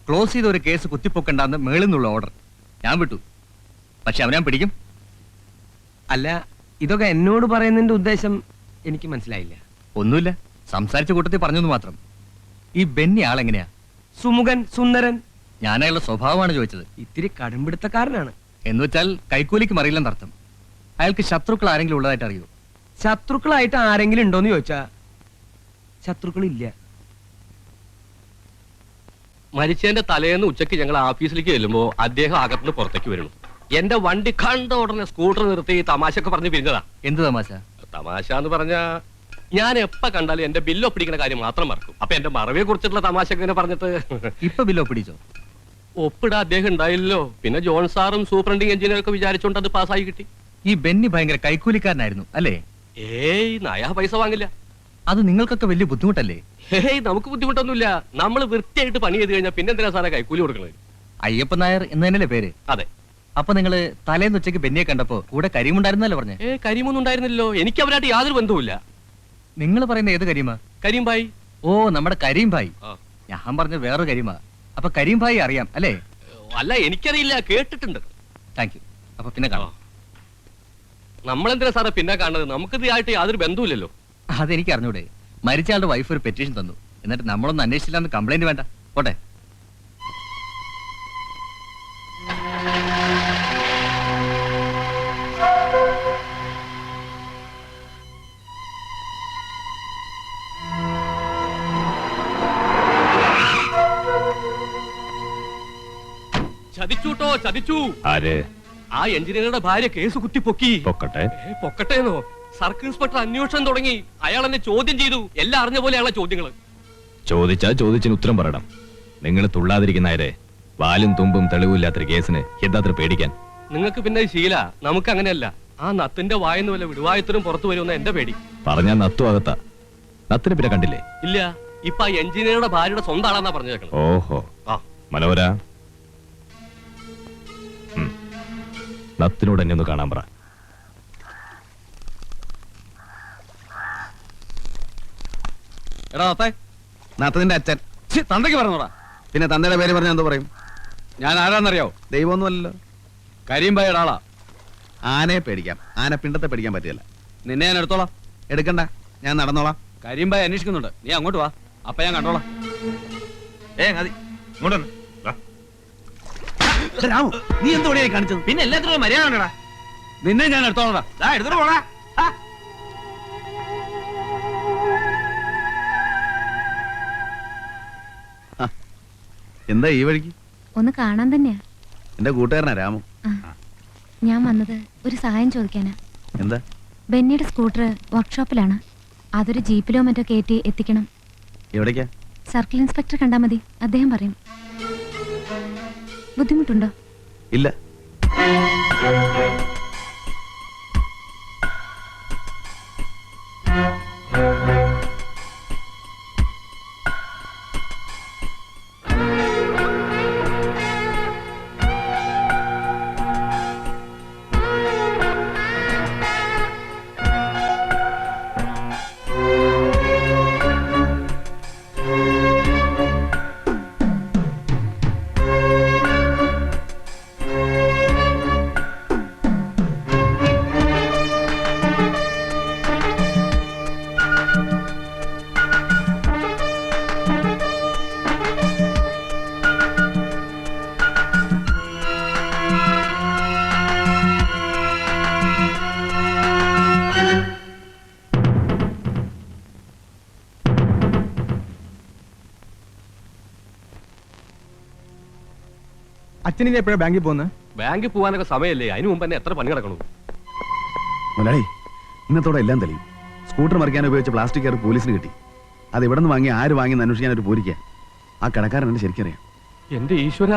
Speaker 13: ക്ലോസ് ചെയ്ത ഒരു കേസ് കുത്തിപ്പൊക്കണ്ടെന്ന് മേളിൽ നിന്നുള്ള ഓർഡർ. ഞാൻ വിട്ടു. പക്ഷെ അവനെ ഞാൻ പിടിക്കും.
Speaker 3: അല്ല, ഇതൊക്കെ എന്നോട് പറയുന്നതിന്റെ ഉദ്ദേശം എനിക്ക് മനസ്സിലായില്ല.
Speaker 13: ഒന്നുമില്ല, സംസാരിച്ച കൂട്ടത്തിൽ പറഞ്ഞെന്ന് മാത്രം. ഈ ബെന്നി ആളെങ്ങനെയാ?
Speaker 3: സുമുഖൻ, സുന്ദരൻ.
Speaker 13: ഞാൻ അയാളുടെ സ്വഭാവമാണ് ചോദിച്ചത്.
Speaker 3: ഇത്തിരി കടുംപിടുത്തക്കാരനാണ്.
Speaker 13: എന്ന് വെച്ചാൽ കൈക്കൂലിക്ക് മറിയില്ലെന്നർത്ഥം. അയാൾക്ക് ശത്രുക്കൾ ആരെങ്കിലും ഉള്ളതായിട്ട് അറിയോ?
Speaker 3: ശത്രുക്കളായിട്ട് ആരെങ്കിലും ഉണ്ടോന്ന് ചോദിച്ചാ ശത്രുക്കളില്ല.
Speaker 13: മരിച്ചതിന്റെ തലേന്ന് ഉച്ചയ്ക്ക് ഞങ്ങൾ ഓഫീസിലേക്ക് ചെല്ലുമ്പോ അദ്ദേഹം അകത്തുനിന്ന് പുറത്തേക്ക് വരുന്നു. എന്റെ വണ്ടി കണ്ട ഉടനെ സ്കൂട്ടർ നിർത്തി തമാശയൊക്കെ പറഞ്ഞ് പിരിഞ്ഞതാ. എന്ത് തമാശ? തമാശ എന്ന് പറഞ്ഞാ ഞാൻ എപ്പ കണ്ടാലും എന്റെ ബില്ല് ഒപ്പിടിക്കുന്ന കാര്യം മാത്രം മറക്കും. അപ്പൊ എന്റെ മറവിയെ കുറിച്ചിട്ടുള്ള തമാശ ഇങ്ങനെ പറഞ്ഞിട്ട് ഇപ്പൊ ബില്ല് ഒപ്പിടിച്ചോ? ഒപ്പിടാ അദ്ദേഹം ഉണ്ടായില്ലോ. പിന്നെ ജോൺ സാറും സൂപ്രണ്ടിങ് എഞ്ചിനീയറും ഒക്കെ വിചാരിച്ചോണ്ട് അത് പാസ്സായി കിട്ടി. ഈ ബെന്നി ഭയങ്കര കൈക്കൂലിക്കാരനായിരുന്നു അല്ലേ? ഏയ് നയാ പൈസ വാങ്ങില്ല. അത് നിങ്ങൾക്കൊക്കെ വലിയ ബുദ്ധിമുട്ടല്ലേ? ഏയ് നമുക്ക് ബുദ്ധിമുട്ടൊന്നുമില്ല. നമ്മൾ വൃത്തിയായിട്ട് പണി ചെയ്ത് കഴിഞ്ഞാൽ പിന്നെ എന്തിനാ സാറേ കൈക്കൂലി കൊടുക്കുന്നത്? അയ്യപ്പൻ നായർ എന്ന് തന്നെയല്ലേ പേര്? അതെ. അപ്പൊ നിങ്ങള് തലേന്ന് ഉച്ചയ്ക്ക് ബെന്നിയെ കണ്ടപ്പോ കൂടെ കരീമുണ്ടായിരുന്നല്ലേ പറഞ്ഞേ? കരീമൊന്നും ഉണ്ടായിരുന്നില്ലോ. എനിക്ക് അവരായിട്ട് യാതൊരു ബന്ധവുമില്ല. നിങ്ങൾ പറയുന്ന ഏത് കരീമാ? കരീം ഭായ്. ഓ, നമ്മുടെ കരീം ഭായ്. ഞാൻ പറഞ്ഞ വേറൊരു കരീമാ. അപ്പൊ കരീം ഭായ് അറിയാം അല്ലേ? അല്ല, എനിക്കറിയില്ല, കേട്ടിട്ടുണ്ട്. Thank you. അപ്പൊ പിന്നെ കാണാം. നമ്മളെന്തിനാ സാറേ പിന്നെ കാണുന്നത്? നമുക്കിത് ആയിട്ട് യാതൊരു ബന്ധവുമില്ലല്ലോ. അതെനിക്ക് അറിഞ്ഞൂടെ. മരിച്ചയാളുടെ വൈഫ് ഒരു പെറ്റീഷൻ തന്നു. എന്നിട്ട് നമ്മളൊന്നും അന്വേഷിച്ചില്ലാന്ന് കംപ്ലൈന്റ് വേണ്ട. പോട്ടെ. ചതിച്ചൂട്ടോ, ചതിച്ചു.
Speaker 16: ആര്?
Speaker 13: ആ എഞ്ചിനീയറുടെ ഭാര്യ കേസ് കുത്തിപ്പൊക്കി.
Speaker 16: പൊക്കട്ടെ.
Speaker 13: പൊക്കട്ടേന്നോ? സർക്കിൾ ഇൻസ്പെക്ടർ അന്വേഷണം തുടങ്ങി. അയാൾ എന്നെ ചോദ്യം ചെയ്തു. എല്ലാം അറിഞ്ഞ പോലെയുള്ള ചോദ്യങ്ങള്.
Speaker 16: ചോദിച്ചാ ചോദിച്ചിന് ഉത്തരം പറയണം. നിങ്ങൾ തുള്ളാതിരിക്കുന്നവരെ വാലും തുമ്പും തെളിവില്ലാത്തൊരു കേസിന് എന്താത്ര പേടിക്കാൻ?
Speaker 13: നിങ്ങൾക്ക് പിന്നെ ശീല, നമുക്ക് അങ്ങനെയല്ല. ആ നത്തിന്റെ വായന്ന് വല്ല വിടുവായത്തിനും പുറത്തു വരുമെന്ന എന്റെ പേടി.
Speaker 16: പറഞ്ഞാ നത്തു അകത്താ. നത്തിന് പിന്നെ കണ്ടില്ലേ?
Speaker 13: ഇല്ല, ഇപ്പൊ ആ എഞ്ചിനീയറുടെ ഭാര്യയുടെ സ്വന്തം ആളാന്നാ പറഞ്ഞേക്കണം.
Speaker 16: ഓഹോ, മനോഹര, നത്തിനോട് എന്നെ ഒന്ന് കാണാൻ പറ.
Speaker 15: എടാ നത്തേ,
Speaker 9: നത്തതിന്റെ അച്ഛൻ.
Speaker 15: തന്തയ്ക്ക് പറഞ്ഞോടാ.
Speaker 9: പിന്നെ തന്തയുടെ പേര് പറഞ്ഞാൽ എന്തോ പറയും?
Speaker 15: ഞാൻ ആരാന്നറിയോ?
Speaker 9: ദൈവമൊന്നുമല്ലല്ലോ.
Speaker 15: കരീംഭായിയുടെ ആളാ.
Speaker 9: ആനയെ പേടിക്കാം, ആന പിണ്ടത്തെ പേടിക്കാൻ പറ്റില്ല.
Speaker 15: നിന്നെ ഞാൻ എടുത്തോളാം.
Speaker 9: എടുക്കണ്ട, ഞാൻ നടന്നോളാം.
Speaker 15: കരീംഭായി അന്വേഷിക്കുന്നുണ്ട്. നീ അങ്ങോട്ട് വാ, അപ്പൊ ഞാൻ കണ്ടോളാം.
Speaker 5: രാമു, നീ എന്തോടെയായി കാണിച്ചത്?
Speaker 15: പിന്നെ എല്ലാത്തിനും മര്യാദ ഉണ്ടടാ. നിന്നെ ഞാൻ എടുത്തോളാം. എടുത്തിട്ട് പോടാ.
Speaker 9: എന്താ ഈ വഴിക്ക്?
Speaker 10: ഒന്ന് കാണാൻ തന്നെയാ.
Speaker 9: എന്റെ കൂട്ടുകാരനാ രാമു.
Speaker 10: ഞാൻ വന്നത് ഒരു സഹായം ചോദിക്കാനാ.
Speaker 9: എന്താ?
Speaker 10: ബെന്നിയുടെ സ്കൂട്ടർ വർക്ക്ഷോപ്പിലാണ്. അതൊരു ജീപ്പിലോ മറ്റോ കയറ്റി എത്തിക്കണം.
Speaker 9: എവിടേക്കാ?
Speaker 10: സർക്കിൾ ഇൻസ്പെക്ടർ കണ്ടാ മതി, അദ്ദേഹം പറയും. ബുദ്ധിമുട്ടുണ്ടോ?
Speaker 9: ഇല്ല.
Speaker 18: അച്ഛനിനി എപ്പോഴാണ് ബാങ്കിൽ പോകുന്നത്?
Speaker 13: ബാങ്കിൽ പോകാനൊക്കെ സമയമല്ലേ? അതിനു മുമ്പ് തന്നെ എത്ര പണി കിടക്കണു.
Speaker 9: മുതലാളി, ഇന്നത്തോടെ എല്ലാം തെളിയും. സ്കൂട്ടർ മറിക്കാൻ ഉപയോഗിച്ച പ്ലാസ്റ്റിക് കയർ പോലീസിന് കിട്ടി. അത് എവിടെ നിന്ന് വാങ്ങി, ആര് വാങ്ങി അന്വേഷിക്കാൻ ഒരു പോരിക്കുക. ആ കടക്കാരൻ എന്നെ ശരിക്കറിയാം.
Speaker 13: എന്റെ ഈശ്വര,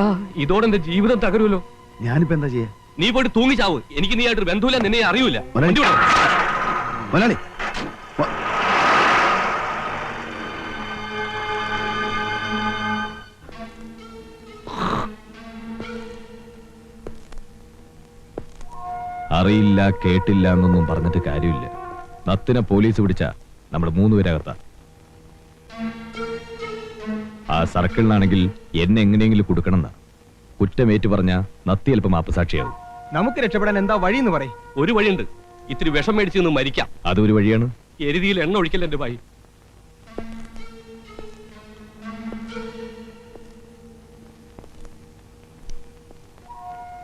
Speaker 13: ഇതോടെ എന്റെ ജീവിതം തകരുമല്ലോ.
Speaker 9: ഞാനിപ്പോ എന്താ ചെയ്യാ?
Speaker 13: നീ പോയിട്ട് തൂങ്ങിച്ചാവ്. എനിക്ക് നീ ആയിട്ടൊരു ബന്ധുവില്ല, നിന്നെ അറിയൂല.
Speaker 9: മുതലാളി,
Speaker 16: അറിയില്ല കേട്ടില്ല എന്നൊന്നും പറഞ്ഞിട്ട് കാര്യമില്ല. നത്തിനെ പോലീസ് പിടിച്ച നമ്മൾ 3 പേരകത്താ. ആ സർക്കിളിനാണെങ്കിൽ എന്നെ എങ്ങനെയെങ്കിലും കൊടുക്കണം എന്നാ. കുറ്റമേറ്റു പറഞ്ഞ നത്തി അല്പം മാപ്പസാക്ഷിയാവും.
Speaker 18: നമുക്ക് രക്ഷപ്പെടാൻ എന്താ വഴിയെന്ന് പറയും.
Speaker 13: ഒരു വഴിയുണ്ട്. ഇത്തിരി വിഷം മേടിച്ച് നിന്ന് മരിക്കാം.
Speaker 16: അതൊരു വഴിയാണ്.
Speaker 13: എരുതിയിൽ എണ്ണ ഒഴിക്കല്ല എന്റെ ഭായി.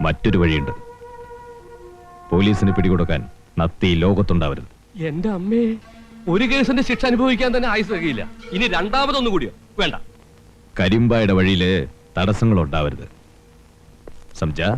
Speaker 16: മറ്റൊരു വഴിയുണ്ട്. പോലീസിന് പിടികൊടുക്കാൻ നത്തി ലോകത്തുണ്ടാവരുത്.
Speaker 13: എന്റെ അമ്മേ, ഒരു കേസിന്റെ ശിക്ഷ അനുഭവിക്കാൻ തന്നെ ആയുസ് കഴിയില്ല. ഇനി രണ്ടാമതൊന്നു കൂടിയോ? വേണ്ട.
Speaker 16: കരിമ്പായുടെ വഴിയില് തടസ്സങ്ങൾ ഉണ്ടാവരുത്. സംജാ?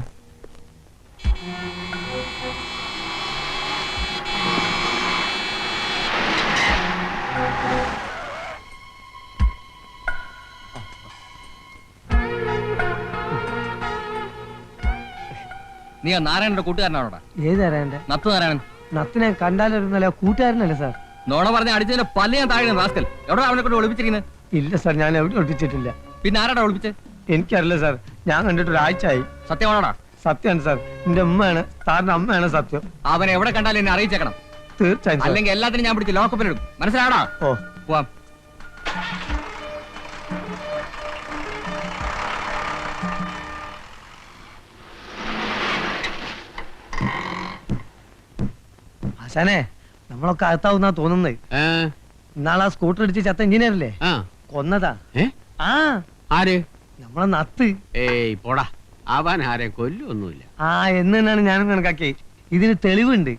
Speaker 4: നീ ആ നാരായണന്റെ കൂട്ടുകാരനാണോടാ?
Speaker 3: ഏത് നാരായണന്റെ?
Speaker 4: നത്ത് നാരായണൻ.
Speaker 3: നത്തിനെ കണ്ടാലൊരുന്നല്ല, കൂട്ടുകാരനല്ലേ സാർ?
Speaker 4: നോണ പറഞ്ഞ അടിച്ചതിന്റെ പല്ല ഞാൻ താഴെ റാസ്കൽ. എവിടെ അവനെ കൊണ്ട് ഒളിപ്പിച്ചിരിക്കുന്നത്?
Speaker 3: ഇല്ല സാർ, ഞാൻ എവിടെ ഒളിപ്പിച്ചിട്ടില്ല.
Speaker 4: പിന്നെ ആരാടാ ഒളിപ്പിച്ചത്?
Speaker 3: എനിക്കറിയില്ല സാർ, ഞാൻ കണ്ടിട്ട് ഒരാഴ്ചയായി.
Speaker 4: സത്യമാണോടാ?
Speaker 3: സത്യമാണ് സാർ, എന്റെ ഉമ്മയാണ്, സാറിന്റെ അമ്മയാണ് സത്യം.
Speaker 4: അവനെ എവിടെ കണ്ടാലും എന്നെ അറിയിച്ചേക്കണം.
Speaker 3: തീർച്ചയായും.
Speaker 4: അല്ലെങ്കിൽ എല്ലാത്തിനും ഞാൻ പിടിച്ച് ലോക്കപ്പിലിടും. മനസ്സിലാവടാ?
Speaker 3: ഓ,
Speaker 4: പോവാം.
Speaker 3: ആശാനെ, നമ്മളൊക്കെ അകത്താവുന്നാ തോന്നുന്നത്. ഇന്നാളാ സ്കൂട്ടർ അടിച്ച് ചത്ത എഞ്ചിനീയറല്ലേ കൊന്നതാ. ആ,
Speaker 7: ആര്?
Speaker 3: നമ്മളെ നത്ത്.
Speaker 7: ഏയ് പോടാ, അവൻ ആരെ കൊല്ലൊന്നുമില്ല.
Speaker 3: ആ, എന്ന് തന്നെയാണ് ഞാനും കണക്കാക്കി. ഇതിന് തെളിവുണ്ട്.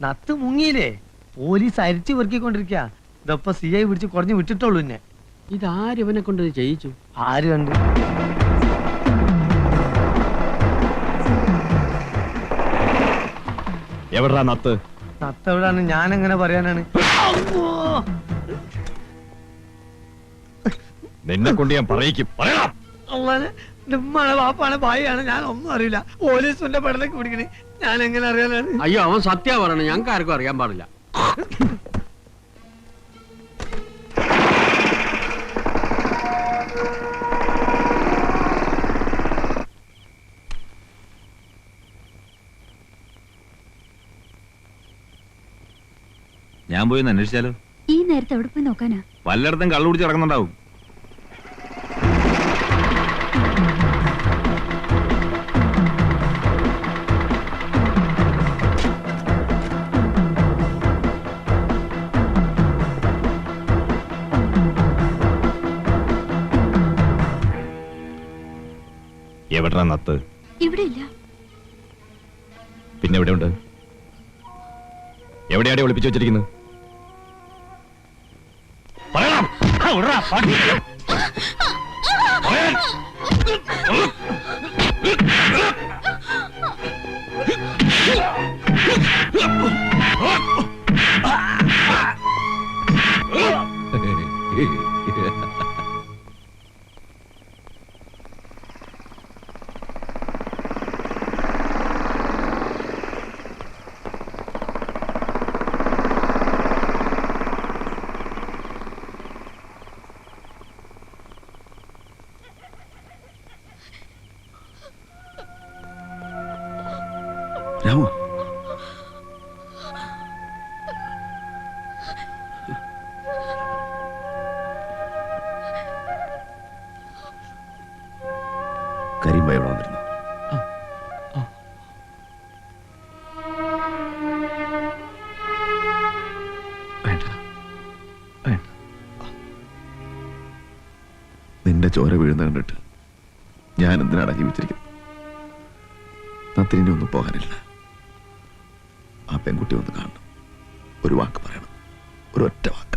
Speaker 3: നത്ത് മുങ്ങിയില്ലേ, പോലീസ് അരിച്ചു പെറുക്കിക്കൊണ്ടിരിക്കുക. ഇതപ്പൊ CI പിടിച്ച് കുറഞ്ഞു വിട്ടിട്ടുള്ളൂ. എന്നെ
Speaker 7: ഇതാര് ഇവനെ കൊണ്ട് ചെയ്യിച്ചു?
Speaker 3: ആര് കണ്ട്?
Speaker 16: എവിടാ നത്ത്?
Speaker 3: നത്ത് എവിടാണ്? ഞാൻ എങ്ങനെ പറയാനാണ്?
Speaker 16: നിന്നെ കൊണ്ട് ഞാൻ പറയിക്കും. പറയണം.
Speaker 3: ഉമ്മാണ്, വാപ്പാണ്, ഭായിയാണ്, ഞാൻ ഒന്നും അറിയില്ല. പോലീസിന്റെ പടലേക്ക് പിടിക്കണേ, ഞാൻ എങ്ങനെ അറിയാനാണ്?
Speaker 7: അയ്യോ, അവൻ സത്യ പറയണേ, ഞങ്ങൾക്ക് ആർക്കും അറിയാൻ പാടില്ല.
Speaker 14: ഞാൻ പോയി ഒന്ന് അന്വേഷിച്ചാലോ?
Speaker 10: ഈ നേരത്തെ എവിടെ പോയി നോക്കാനാ?
Speaker 14: വല്ലയിടത്തും കള്ളു കുടിച്ച് ഇറങ്ങുന്നുണ്ടാവും.
Speaker 16: എവിടാ നത്ത്?
Speaker 10: ഇവിടെ ഇല്ല.
Speaker 16: പിന്നെ എവിടെയുണ്ട്? എവിടെയാടെ ഒളിപ്പിച്ചു വെച്ചിരിക്കുന്നത്? പറയണം.
Speaker 9: രാമു, കരീം ഭായി ഇവിടെ വന്നിരുന്നു. നിന്റെ ചോര വീഴുന്ന കണ്ടിട്ട് ഞാൻ എന്തിനാണ് ജീവിച്ചിരിക്കുന്നത്? നത്തിനെ ഒന്നും പോകാനില്ല. ആ പെൺകുട്ടി ഒന്ന് കാണണം, ഒരു വാക്ക് പറയണം, ഒരൊറ്റ വാക്ക്.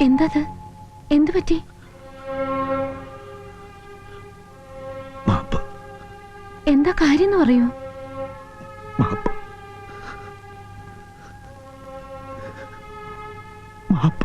Speaker 10: എന്താ എന്തു പറ്റി? എന്താ കാര്യം പറയൂ.
Speaker 9: മാപ്പ്